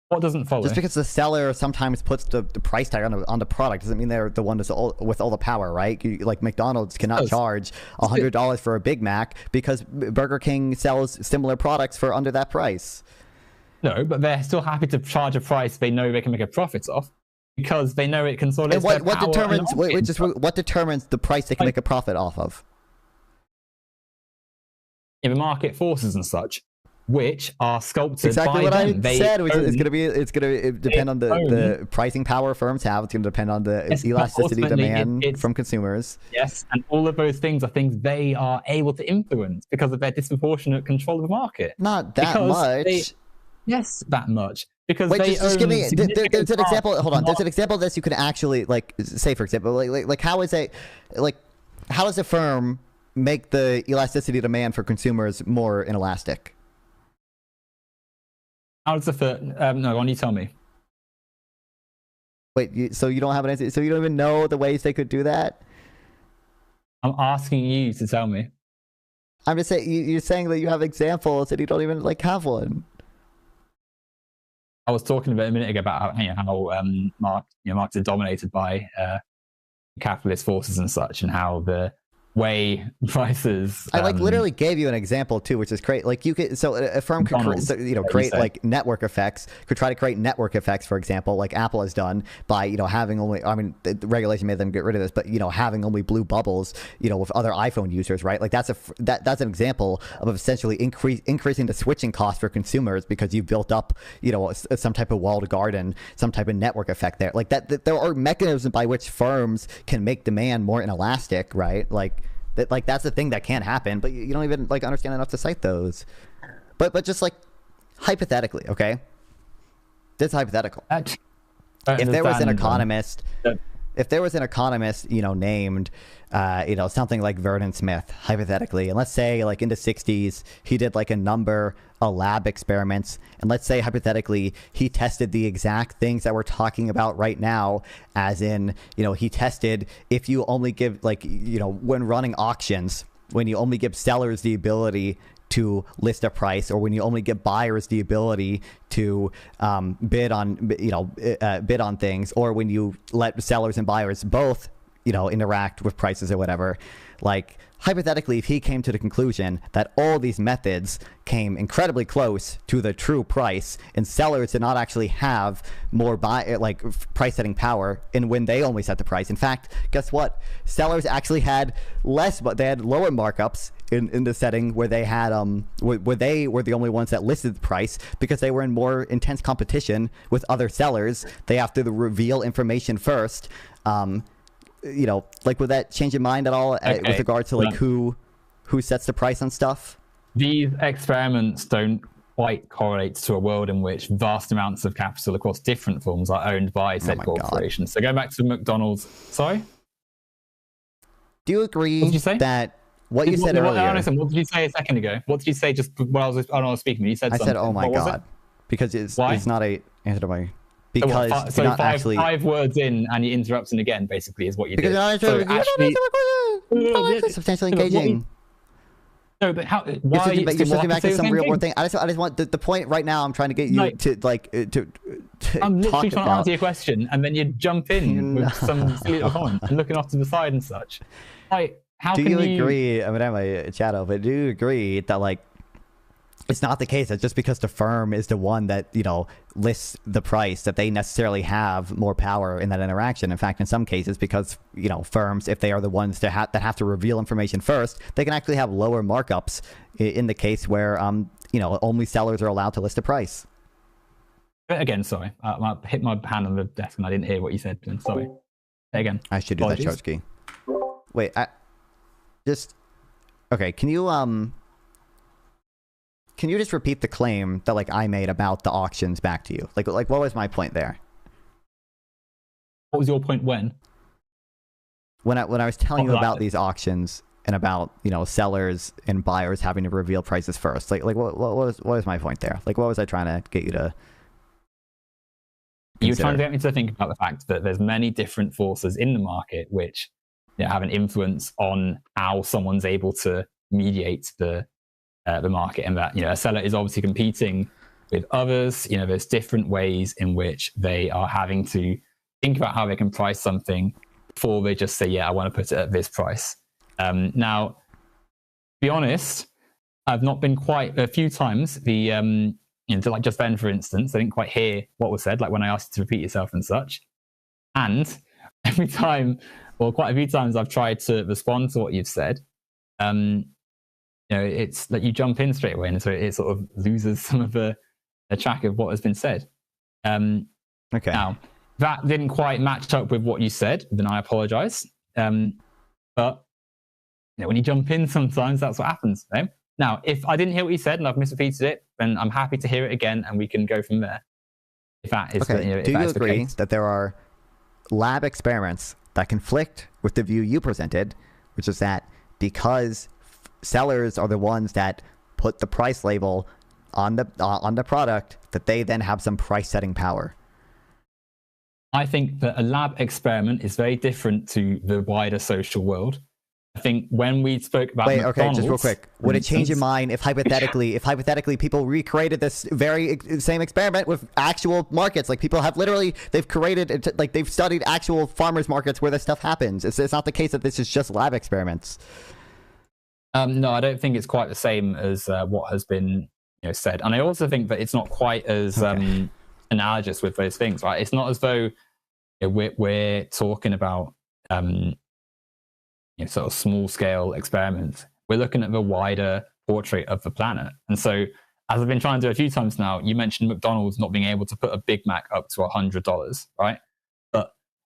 What doesn't follow? Just because the seller sometimes puts the price tag on the product doesn't mean they're the one with all the power, right? Like McDonald's cannot charge $100 for a Big Mac because Burger King sells similar products for under that price. No, but they're still happy to charge a price they know they can make a profit off because they know it consolidates their power. What determines the price they can make a profit off of? The market forces and such, which are sculpted exactly by what them. I said. It's gonna depend on the pricing power firms have. It's gonna depend on the elasticity demand from consumers. Yes, and all of those things are things they are able to influence because of their disproportionate control of the market. Not that much. Yes, that much. Because wait, just give me. There's an example. Hold on. There's an example of this you could actually say. For example, like how is it how does a firm make the elasticity demand for consumers more inelastic? How does the first? No, why don't you tell me? Wait, so you don't have an answer? So you don't even know the ways they could do that? I'm asking you to tell me. I'm just saying you're saying that you have examples and you don't even have one. I was talking about a minute ago about how markets are dominated by capitalist forces and such, and how the way prices. I literally gave you an example too, which is great. You could a firm could create network effects. Could try to create network effects, for example, like Apple has done by having only. I mean, the regulation made them get rid of this, but having only blue bubbles, with other iPhone users, right? That's an example of essentially increasing the switching cost for consumers because you've built up some type of walled garden, some type of network effect there. That there are mechanisms by which firms can make demand more inelastic, right? That's the thing that can happen, but you don't even understand enough to cite those. But just hypothetically, okay? This is hypothetical. If there was an economist, named something like Vernon Smith, hypothetically, and let's say in the 60s he did a lab experiments, and let's say hypothetically he tested the exact things that we're talking about right now, as in he tested if you only give when running auctions, when you only give sellers the ability to list a price, or when you only give buyers the ability to bid on things, or when you let sellers and buyers both interact with prices or whatever. Hypothetically, if he came to the conclusion that all these methods came incredibly close to the true price, and sellers did not actually have more price setting power, and when they only set the price, in fact, guess what? Sellers actually had less, but they had lower markups in the setting where they had where they were the only ones that listed the price because they were in more intense competition with other sellers. They have to reveal information first. Would that change your mind at all with regard to who sets the price on stuff? These experiments don't quite correlate to a world in which vast amounts of capital across different forms are owned by said corporations. So going back to McDonald's, sorry? Do you agree that what you said earlier... What did you say a second ago? What did you say just while I was speaking? You said something. I said, oh my God. Because it's not a answer to my... Because so five words in and you're interrupting again, basically, is what you did. Substantially engaging. No, but how? Why you're switching back to some real world thing? I just want the point right now. I'm trying to get you to I'm literally trying to answer your question, and then you jump in with some silly little comment and looking off to the side and such. How do can you agree? I mean, I'm a shadow, but do you agree that it's not the case that just because the firm is the one that lists the price that they necessarily have more power in that interaction? In fact, in some cases, because firms, if they are the ones that have to reveal information first, they can actually have lower markups in the case where only sellers are allowed to list a price. Again, sorry, I hit my hand on the desk and I didn't hear what you said. Sorry. Again, I should do that, Chomsky. Wait, okay. Can you just repeat the claim that I made about the auctions back to you? What was my point there? What was your point when? When I was telling you about these auctions and about, you know, sellers and buyers having to reveal prices first. Like what was my point there? Like, what was I trying to get you to consider? You were trying to get me to think about the fact that there's many different forces in the market which, you know, have an influence on how someone's able to mediate the market, and that, you know, a seller is obviously competing with others. You know, there's different ways in which they are having to think about how they can price something before they just say, yeah, I want to put it at this price. Now, to be honest, I've not been quite a few times you know, like just then, for instance, I didn't quite hear what was said, like when I asked you to repeat yourself and such. And every time, or quite a few times, I've tried to respond to what you've said. You know, it's that you jump in straight away, and so it sort of loses some of the track of what has been said. Okay. Now, that didn't quite match up with what you said, then I apologize. But you know, when you jump in, sometimes that's what happens. Okay? Now, if I didn't hear what you said and I've misrepeated it, then I'm happy to hear it again, and we can go from there. If that is, okay. You know, do you agree that there are lab experiments that conflict with the view you presented, which is that because sellers are the ones that put the price label on the product, that they then have some price setting power? I think that a lab experiment is very different to the wider social world. I think when we spoke about McDonald's, just real quick, would it change your mind if hypothetically people recreated this very same experiment with actual markets? Like, people have literally, they've created, like, they've studied actual farmers markets where this stuff happens. It's not the case that this is just lab experiments. No, I don't think it's quite the same as what has been, you know, said. And I also think that it's not quite as analogous with those things, right? It's not as though, you know, we're talking about you know, sort of small scale experiments. We're looking at the wider portrait of the planet. And so, as I've been trying to do a few times now, you mentioned McDonald's not being able to put a Big Mac up to $100, right? But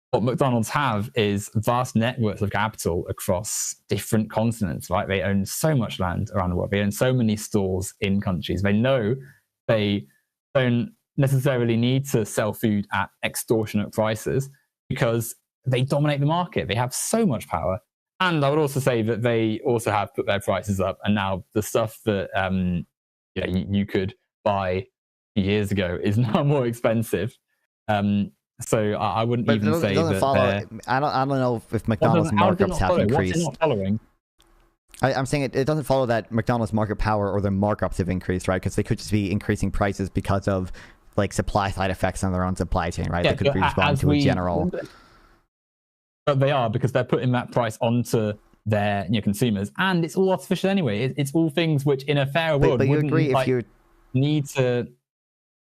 what McDonald's have is vast networks of capital across different continents, right? They own so much land around the world. They own so many stores in countries. They know they don't necessarily need to sell food at extortionate prices because they dominate the market. They have so much power. And I would also say that they also have put their prices up. And now the stuff that you know, you could buy a few years ago is now more expensive. So I wouldn't even say that. I don't know if McDonald's markups have increased. What's it not following? I'm saying it doesn't follow that McDonald's market power or their markups have increased, right? Because they could just be increasing prices because of, like, supply side effects on their own supply chain, right? Yeah, they could be responding to a general. But they are, because they're putting that price onto their, you know, consumers, and it's all artificial anyway. It's all things which, in a fairer world, but you wouldn't agree if you need to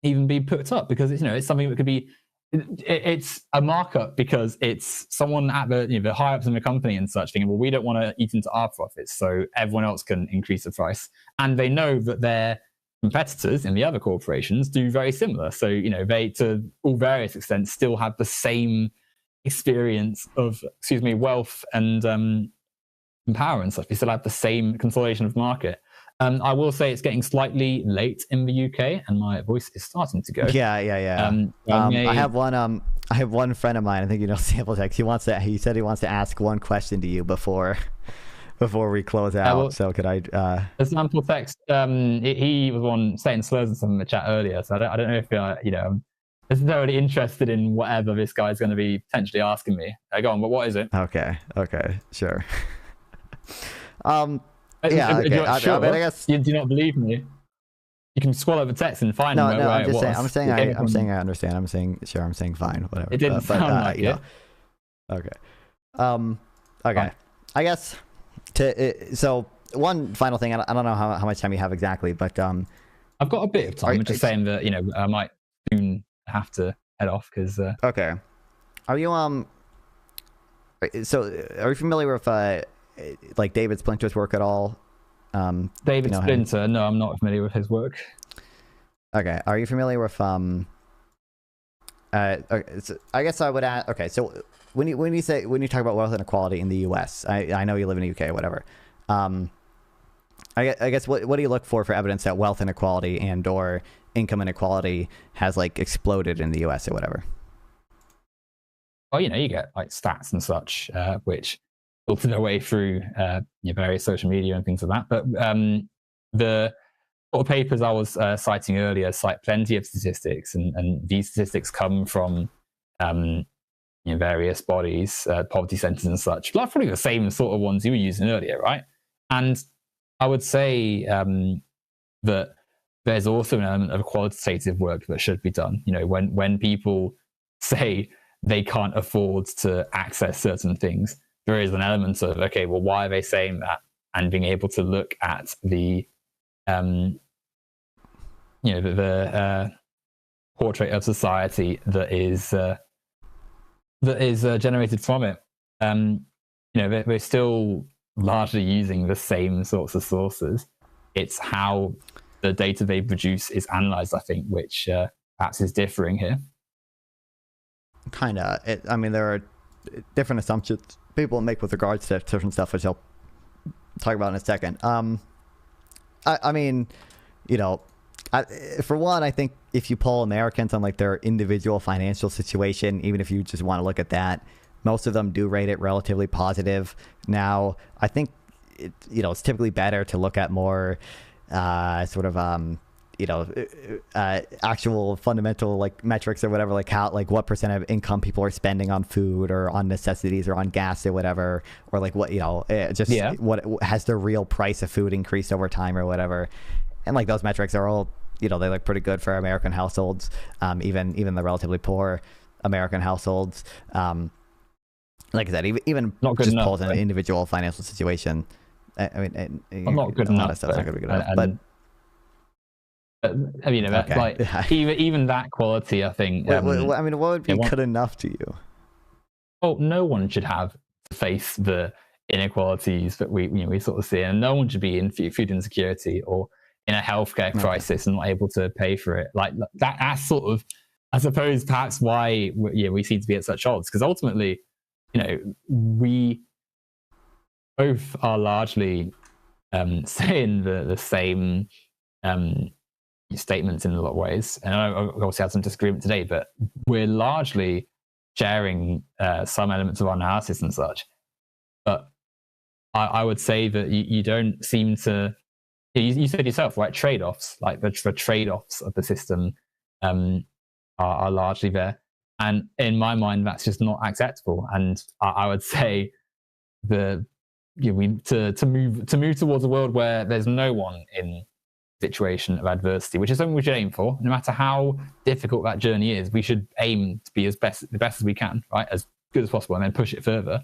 even be put up, because it's, you know, it's something that could be. It's a markup because it's someone at the, you know, the high ups in the company and such thinking, well, we don't want to eat into our profits, so everyone else can increase the price, and they know that their competitors in the other corporations do very similar. So, you know, they, to all various extents, still have the same experience of, wealth and power and stuff. We still have the same consolidation of the market. I will say it's getting slightly late in the UK, and my voice is starting to go. Yeah. I have one friend of mine. I think you know Sample Text. He said he wants to ask one question to you before we close out. Well, so could I? The Sample Text. He was one saying slurs and stuff in the chat earlier. So I don't know if you know, I'm necessarily interested in whatever this guy's going to be potentially asking me. Go on, but what is it? Okay, sure. Yeah, okay. Sure? I guess You do not believe me. You can scroll over text and find no. where I'm it just saying. was. I'm saying I understand. I'm saying sure. I'm saying fine. Whatever. It didn't sound like it. Okay. Okay. I guess so one final thing. I don't know how much time you have exactly, but I've got a bit of time. I'm just saying that, you know, I might soon have to head off because. Okay. Are you So are you familiar with like David Splinter's work at all? David you know Splinter? Him? No, I'm not familiar with his work. Okay. Are you familiar with okay, so I guess I would ask. Okay, so when you talk about wealth inequality in the U.S., I know you live in the UK, whatever. I guess what do you look for evidence that wealth inequality and or income inequality has like exploded in the U.S. or whatever? well, you get like stats and such, which filter their way through various social media and things like that. But the sort of papers I was citing earlier cite plenty of statistics, and these statistics come from various bodies, poverty centers and such. Like probably the same sort of ones you were using earlier, right? And I would say that there's also an element of qualitative work that should be done. When people say they can't afford to access certain things, there is an element of, okay, well, why are they saying that? And being able to look at the portrait of society that is generated from it. We're still largely using the same sorts of sources. It's how the data they produce is analyzed, I think, which perhaps is differing here. Kind of. There are different assumptions people make with regards to certain stuff, which I'll talk about in a second. For one, I think if you poll Americans on like their individual financial situation, even if you just want to look at that, most of them do rate it relatively positive. Now, I think it's typically better to look at more actual fundamental like metrics or whatever, like how, like what percent of income people are spending on food or on necessities or on gas or whatever, or like what what has the real price of food increased over time or whatever. And like those metrics are all they look pretty good for American households, even the relatively poor American households. Like I said, even not good just enough, polls in an individual financial situation. Not good enough. Not going to be good enough, like even that quality, I think. What would be good enough to you? Well, no one should have to face the inequalities that we sort of see, and no one should be in food insecurity or in a healthcare crisis and not able to pay for it. Like that's sort of, I suppose, perhaps why we seem to be at such odds, because ultimately, we both are largely saying the same statements in a lot of ways. And I obviously had some disagreement today, but we're largely sharing some elements of our analysis and such. But I would say that you don't seem to. You said yourself, right? Trade-offs, like the trade-offs of the system, are largely there, and in my mind, that's just not acceptable. And I would say to move towards a world where there's no one in situation of adversity, which is something we should aim for. No matter how difficult that journey is, we should aim to be the best as we can, right? As good as possible, and then push it further.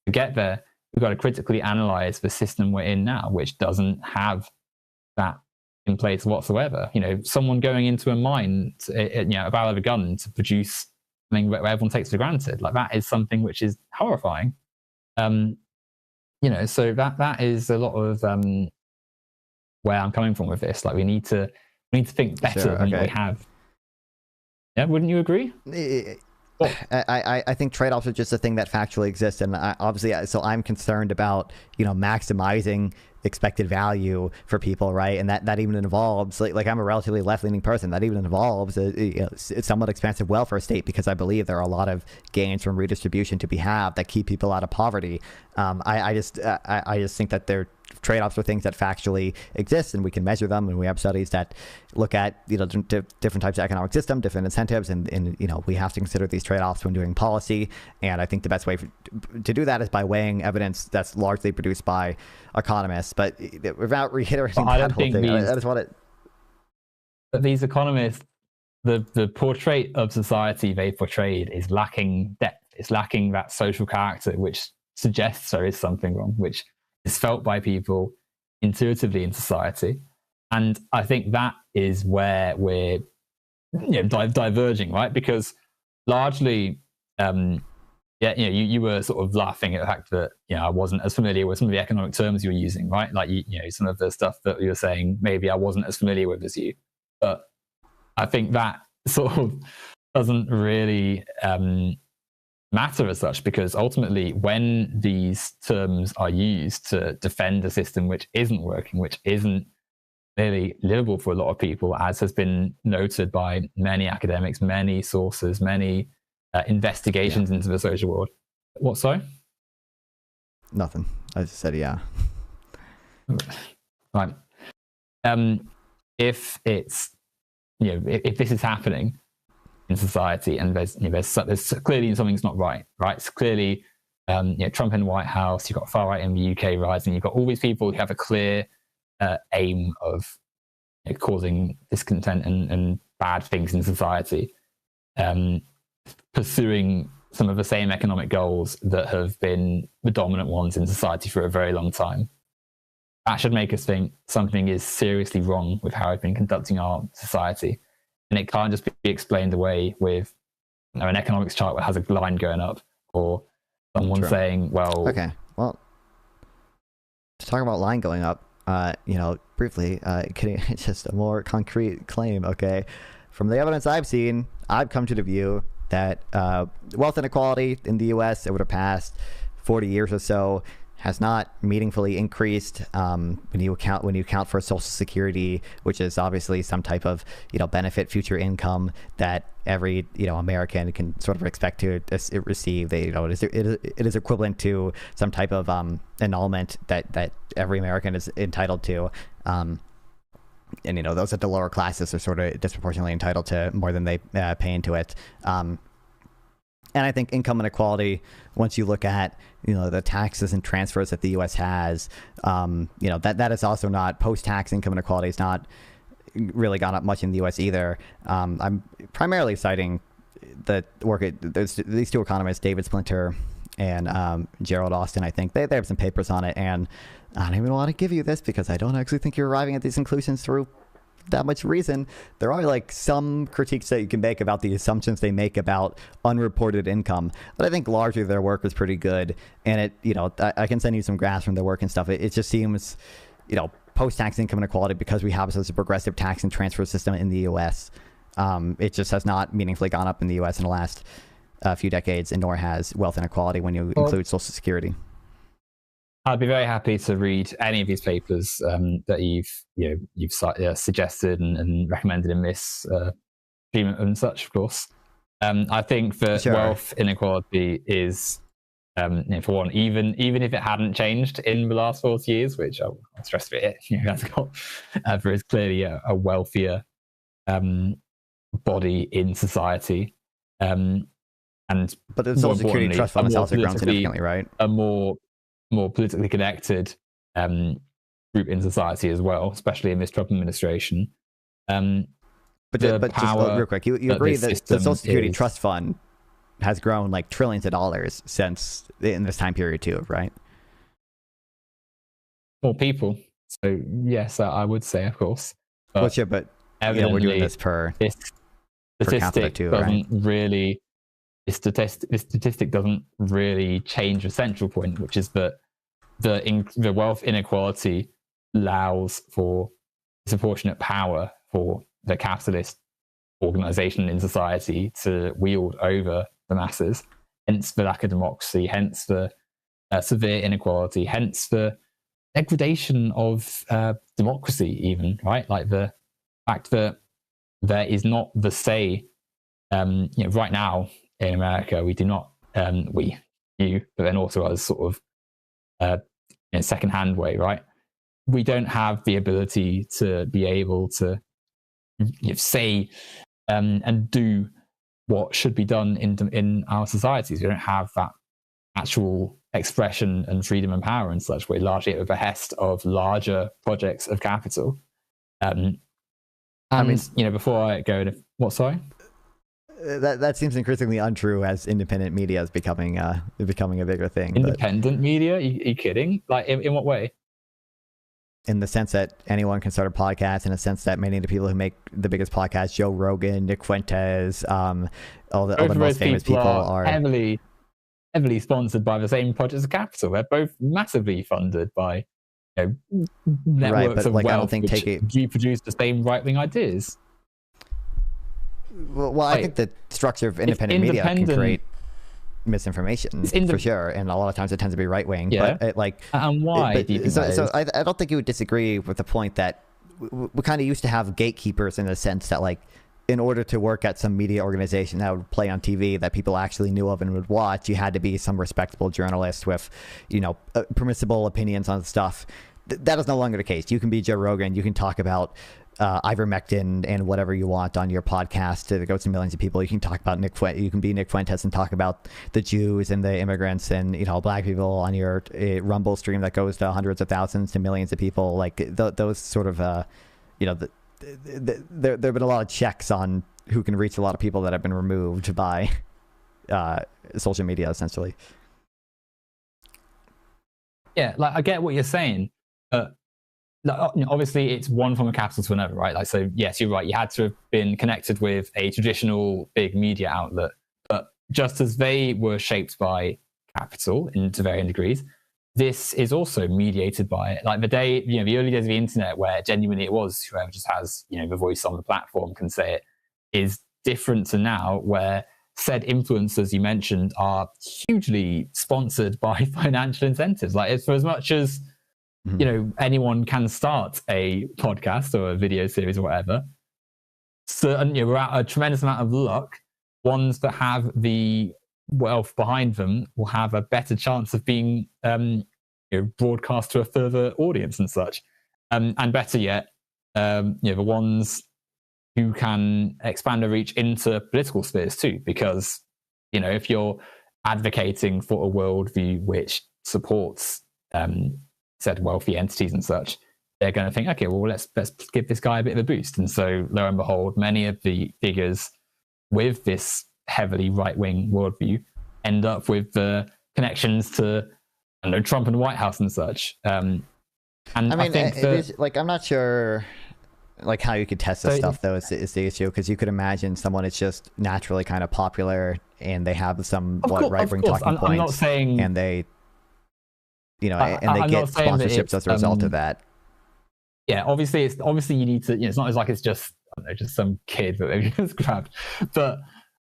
To get there, we've got to critically analyze the system we're in now, which doesn't have that in place whatsoever. Someone going into a mine, a barrel of a gun to produce something where everyone takes for granted, like that is something which is horrifying. So that is a lot of where I'm coming from with this. Like we need to think better than what we have. Yeah, wouldn't you agree? I think trade-offs are just a thing that factually exists, and so I'm concerned about maximizing expected value for people, right? And that even involves like I'm a relatively left-leaning person. That even involves a somewhat expansive welfare state, because I believe there are a lot of gains from redistribution to be had that keep people out of poverty. I just think that they're trade-offs are things that factually exist, and we can measure them, and we have studies that look at different types of economic system, different incentives, and we have to consider these trade-offs when doing policy. And I think the best way to do that is by weighing evidence that's largely produced by economists. But without reiterating that whole thing, I just want to. But these economists, the portrait of society they portrayed is lacking depth. It's lacking that social character, which suggests there is something wrong, which is felt by people intuitively in society. And I think that is where we're diverging, right? Because largely, you were sort of laughing at the fact that I wasn't as familiar with some of the economic terms you were using, right? Like some of the stuff that you were saying, maybe I wasn't as familiar with as you. But I think that sort of doesn't really matter as such, because ultimately when these terms are used to defend a system which isn't working, which isn't really livable for a lot of people, as has been noted by many academics, many sources, many investigations into the social world. What, sorry? Nothing. I just said yeah. Right. If it's, if this is happening in society, and there's clearly something's not right. It's clearly, Trump in the White House, you've got far right in the UK rising, you've got all these people who have a clear aim of causing discontent and bad things in society, pursuing some of the same economic goals that have been the dominant ones in society for a very long time. That should make us think something is seriously wrong with how we've been conducting our society. And it can't just be explained away with an economics chart that has a line going up, or someone saying, well... Okay, well, to talk about line going up, briefly, it's just a more concrete claim, okay? From the evidence I've seen, I've come to the view that wealth inequality in the U.S. over the past 40 years or so has not meaningfully increased when you account for Social Security, which is obviously some type of benefit, future income that every American can sort of expect to receive. It is equivalent to some type of annulment that every American is entitled to. And those at the lower classes are sort of disproportionately entitled to more than they pay into it. And I think income inequality, once you look at the taxes and transfers that the U.S. has, that is also not, post-tax income inequality is not really gone up much in the U.S. either. I'm primarily citing the work there's these two economists, David Splinter and Gerald Austin. I think they have some papers on it, and I don't even want to give you this because I don't actually think you're arriving at these conclusions through that much reason. There are some critiques that you can make about the assumptions they make about unreported income, but I think largely their work is pretty good. And I can send you some graphs from their work and stuff. It just seems, post-tax income inequality, because we have such a progressive tax and transfer system in the U.S., it just has not meaningfully gone up in the U.S. in the last few decades, and nor has wealth inequality when you include Social Security. I'd be very happy to read any of these papers that you've suggested and recommended in this stream and such, of course. I think that wealth inequality is, for one, even if it hadn't changed in the last 40 years, which I'll stress a bit, has got, there is clearly a wealthier body in society. But the Social Security Trust Fund has also grown significantly, right? A more politically connected group in society as well, especially in this Trump administration. But just real quick, you agree that the Social Security Trust Fund has grown trillions of dollars since in this time period too, right? More people. So yes, I would say, of course. But we're doing this per capita too, right? This statistic doesn't really change the central point, which is that the wealth inequality allows for disproportionate power for the capitalist organization in society to wield over the masses, hence the lack of democracy, hence the severe inequality, hence the degradation of democracy even, right? The fact that there is not the say, right now, in America, we do not, but then also as sort of in a second-hand way, right? We don't have the ability to be able to say and do what should be done in our societies. We don't have that actual expression and freedom and power and such. We're largely at the behest of larger projects of capital. Before I go into what, sorry? That seems increasingly untrue as independent media is becoming a bigger thing. Independent media? Are you kidding? In what way? In the sense that anyone can start a podcast, in a sense that many of the people who make the biggest podcasts, Joe Rogan, Nick Fuentes, all the most famous people are heavily sponsored by the same projects of capital. They're both massively funded by networks of wealth which reproduce the same right-wing ideas. Well, I think the structure of independent media can create misinformation for sure, and a lot of times it tends to be right wing. Yeah. But and why? Do you think so I don't think you would disagree with the point that we kind of used to have gatekeepers in the sense that in order to work at some media organization that would play on TV that people actually knew of and would watch, you had to be some respectable journalist with, permissible opinions on stuff. That is no longer the case. You can be Joe Rogan. You can talk about ivermectin and whatever you want on your podcast that goes to millions of people. You can talk about you can be Nick Fuentes and talk about the Jews and the immigrants and black people on your Rumble stream that goes to hundreds of thousands to millions of people. Like those sort of there have been a lot of checks on who can reach a lot of people that have been removed by social media, essentially. Yeah, like I get what you're saying, but obviously it's one form of capital to another, right? Like, so yes, you're right. You had to have been connected with a traditional big media outlet, but just as they were shaped by capital to varying degrees, this is also mediated by it. Like the early days of the internet, where genuinely it was whoever just has, the voice on the platform can say it, is different to now, where said influencers you mentioned are hugely sponsored by financial incentives. Like, it's for as much as anyone can start a podcast or a video series or whatever. So, without a tremendous amount of luck, ones that have the wealth behind them will have a better chance of being broadcast to a further audience and such. And better yet, the ones who can expand their reach into political spheres too, because if you're advocating for a worldview which supports said wealthy entities and such, they're going to think, okay, well, let's give this guy a bit of a boost. And so, lo and behold, many of the figures with this heavily right-wing worldview end up with the connections to Trump and the White House and such. And I think I'm not sure how you could test this stuff, though, is the issue, because you could imagine someone is just naturally kind of popular and they have some right-wing talking points. I'm not saying, and they and they get sponsorships as a result of that. Yeah, obviously you need to. It's not as like it's just some kid that they've just grabbed, but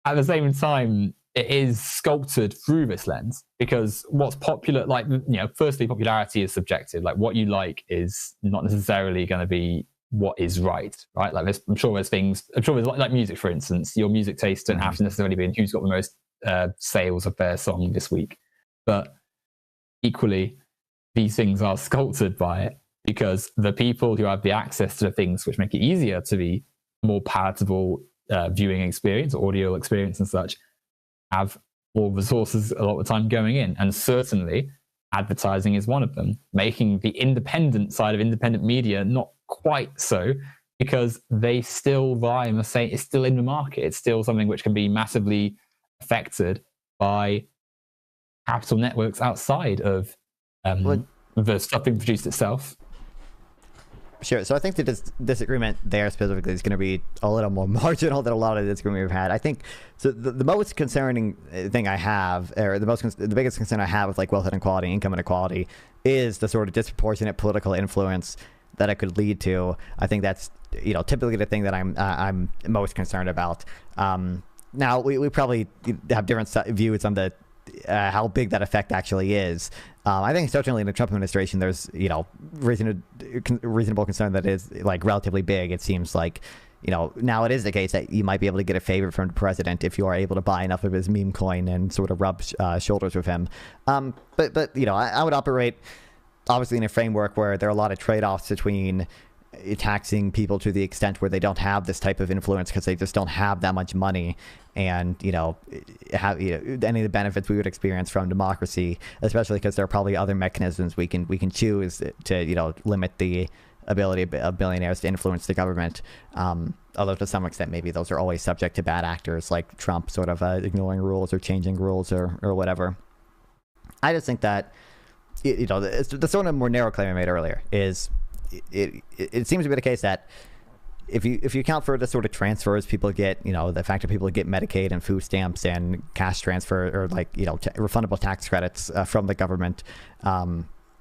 at the same time, it is sculpted through this lens, because what's popular, firstly, popularity is subjective. Like, what you like is not necessarily going to be what is right? Like, I'm sure there's like music, for instance. Your music taste don't have to necessarily be in who's got the most sales of their song this week, but equally, these things are sculpted by it, because the people who have the access to the things which make it easier to be more palatable viewing experience, audio experience and such, have more resources a lot of the time going in. And certainly advertising is one of them, making the independent side of independent media not quite so, because they still vie in the same, it's still in the market. It's still something which can be massively affected by capital networks outside of the stuff being produced itself. Sure. So I think the disagreement there specifically is going to be a little more marginal than a lot of the disagreement we've had. I think so. The most concerning thing I have, or the biggest concern I have with wealth inequality, income inequality, is the sort of disproportionate political influence that it could lead to. I think that's typically the thing that I'm most concerned about. Now we probably have different views on the how big that effect actually is. I think certainly in the Trump administration, there's reasonable concern that is relatively big. It seems like now it is the case that you might be able to get a favor from the president if you are able to buy enough of his meme coin and sort of rub shoulders with him. But I would operate obviously in a framework where there are a lot of trade-offs between taxing people to the extent where they don't have this type of influence because they just don't have that much money, and have any of the benefits we would experience from democracy, especially because there are probably other mechanisms we can choose to limit the ability of billionaires to influence the government, although to some extent maybe those are always subject to bad actors like Trump sort of ignoring rules or changing rules or whatever. I just think that the sort of more narrow claim I made earlier is it seems to be the case that if you account for the sort of transfers people get, the fact that people get Medicaid and food stamps and cash transfer or refundable tax credits from the government,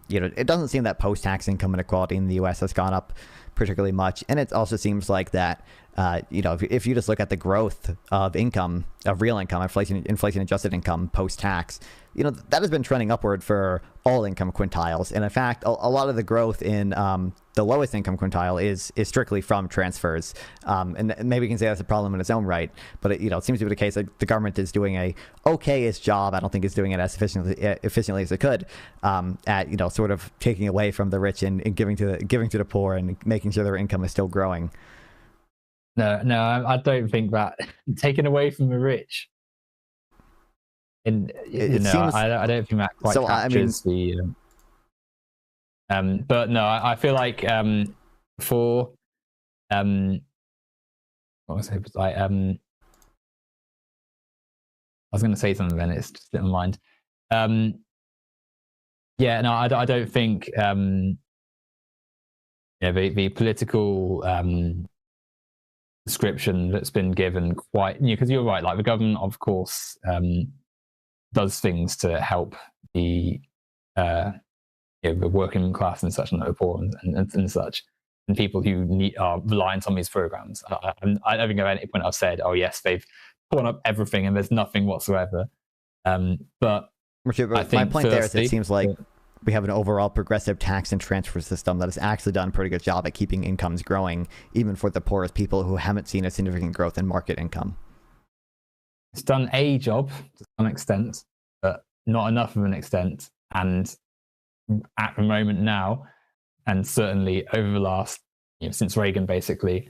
it doesn't seem that post-tax income inequality in the U.S. has gone up particularly much. And it also seems like that, if you just look at the growth of income, of real income, inflation adjusted income post-tax, that has been trending upward for all income quintiles. And in fact, a lot of the growth in the lowest income quintile is strictly from transfers. And maybe you can say that's a problem in its own right, but it seems to be the case that the government is doing a okay-ish job. I don't think it's doing it as efficiently as it could at sort of taking away from the rich and giving to the poor and making sure their income is still growing. No, I don't think that taken away from the rich. And I don't think that quite captures the. But no, I feel like for what was I like I was going to say something, then it's just in my mind. Yeah, no, I don't think the political description that's been given quite, because you're right, like the government, of course, does things to help the working class and such, and the poor and such, and people who are reliant on these programs. I don't think at any point I've said, oh yes, they've torn up everything and there's nothing whatsoever. But I think my point there is, it seems like we have an overall progressive tax and transfer system that has actually done a pretty good job at keeping incomes growing, even for the poorest people who haven't seen a significant growth in market income. It's done a job to some extent, but not enough of an extent. And at the moment now, and certainly over the last, since Reagan, basically,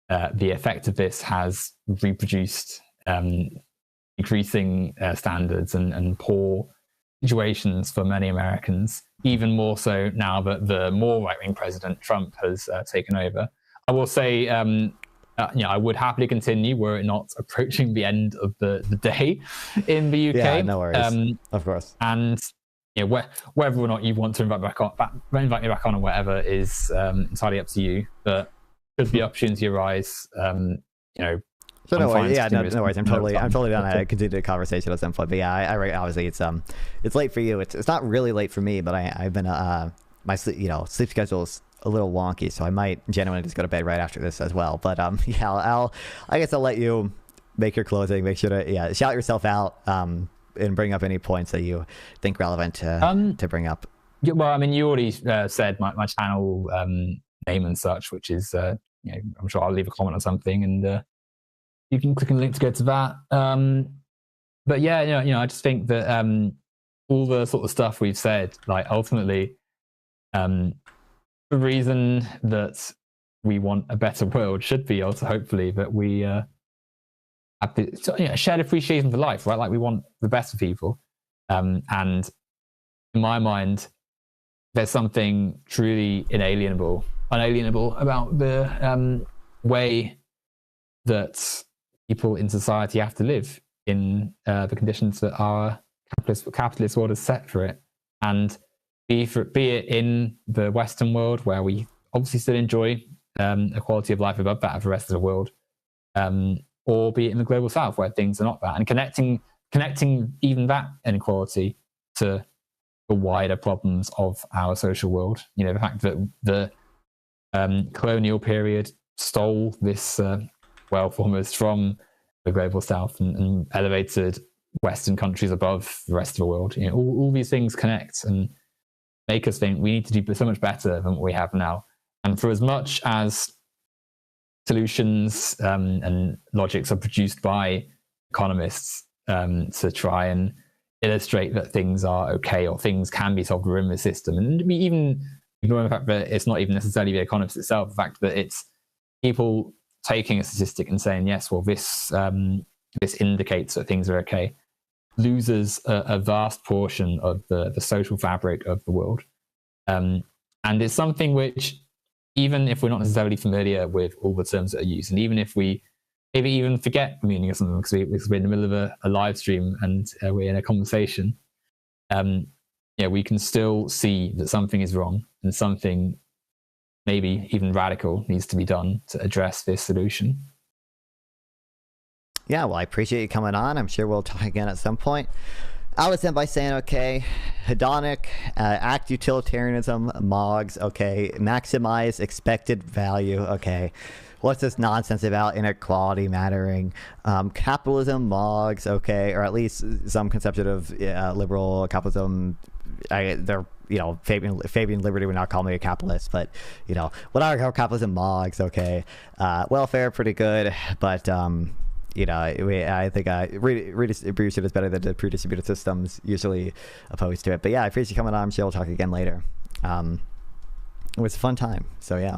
the effect of this has reproduced decreasing standards and poor situations for many Americans, even more so now that the more right-wing president, Trump, has taken over. I will say, I would happily continue were it not approaching the end of the day in the UK. Yeah, no worries. Of course. And whether or not you want to invite me back on or whatever is entirely up to you. But should the opportunity arise, So no worries. Yeah, no worries. I'm totally down to continue the conversation at some point. But yeah, I obviously it's late for you. It's not really late for me, but I've been my sleep schedule is a little wonky, so I might genuinely just go to bed right after this as well. But I guess I'll let you make your closing. Make sure to shout yourself out and bring up any points that you think relevant to bring up. Well, I mean, you already said my channel name and such, which is I'm sure I'll leave a comment or something, and you can click on the link to go to that. But yeah, I just think that all the sort of stuff we've said, like ultimately, the reason that we want a better world should be also hopefully that we have the shared appreciation for life, right? Like we want the best for people. And in my mind, there's something truly unalienable about the way that people in society have to live in the conditions that our capitalist world has set for it. And be it in the Western world, where we obviously still enjoy a quality of life above that of the rest of the world, or be it in the global South, where things are not that, and connecting even that inequality to the wider problems of our social world. The fact that the colonial period stole this wealth almost from the global South and elevated Western countries above the rest of the world. All these things connect and make us think we need to do so much better than what we have now. And for as much as solutions and logics are produced by economists to try and illustrate that things are okay or things can be solved within the system, and even ignoring the fact that it's not even necessarily the economists itself, the fact that it's people taking a statistic and saying, yes, well, this indicates that things are okay, loses a vast portion of the social fabric of the world. And it's something which, even if we're not necessarily familiar with all the terms that are used, and even if we maybe even forget the meaning of something because we're in the middle of a live stream and we're in a conversation, we can still see that something is wrong and something maybe even radical needs to be done to address this solution. Yeah, well, I appreciate you coming on. I'm sure we'll talk again at some point. I would end by saying, okay, hedonic, act utilitarianism, MOGs, okay, maximize expected value, okay. what's this nonsense about inequality mattering? Capitalism mogs, okay, or at least some conception of liberal capitalism. They're, you know, Fabian Liberty would not call me a capitalist, but, you know, what are capitalism mogs, okay? Welfare, pretty good, but, you know, I think redistribution is better than the pre-distributed systems, usually opposed to it. But yeah, I appreciate you coming on. I'm sure we'll talk again later. It was a fun time, so yeah.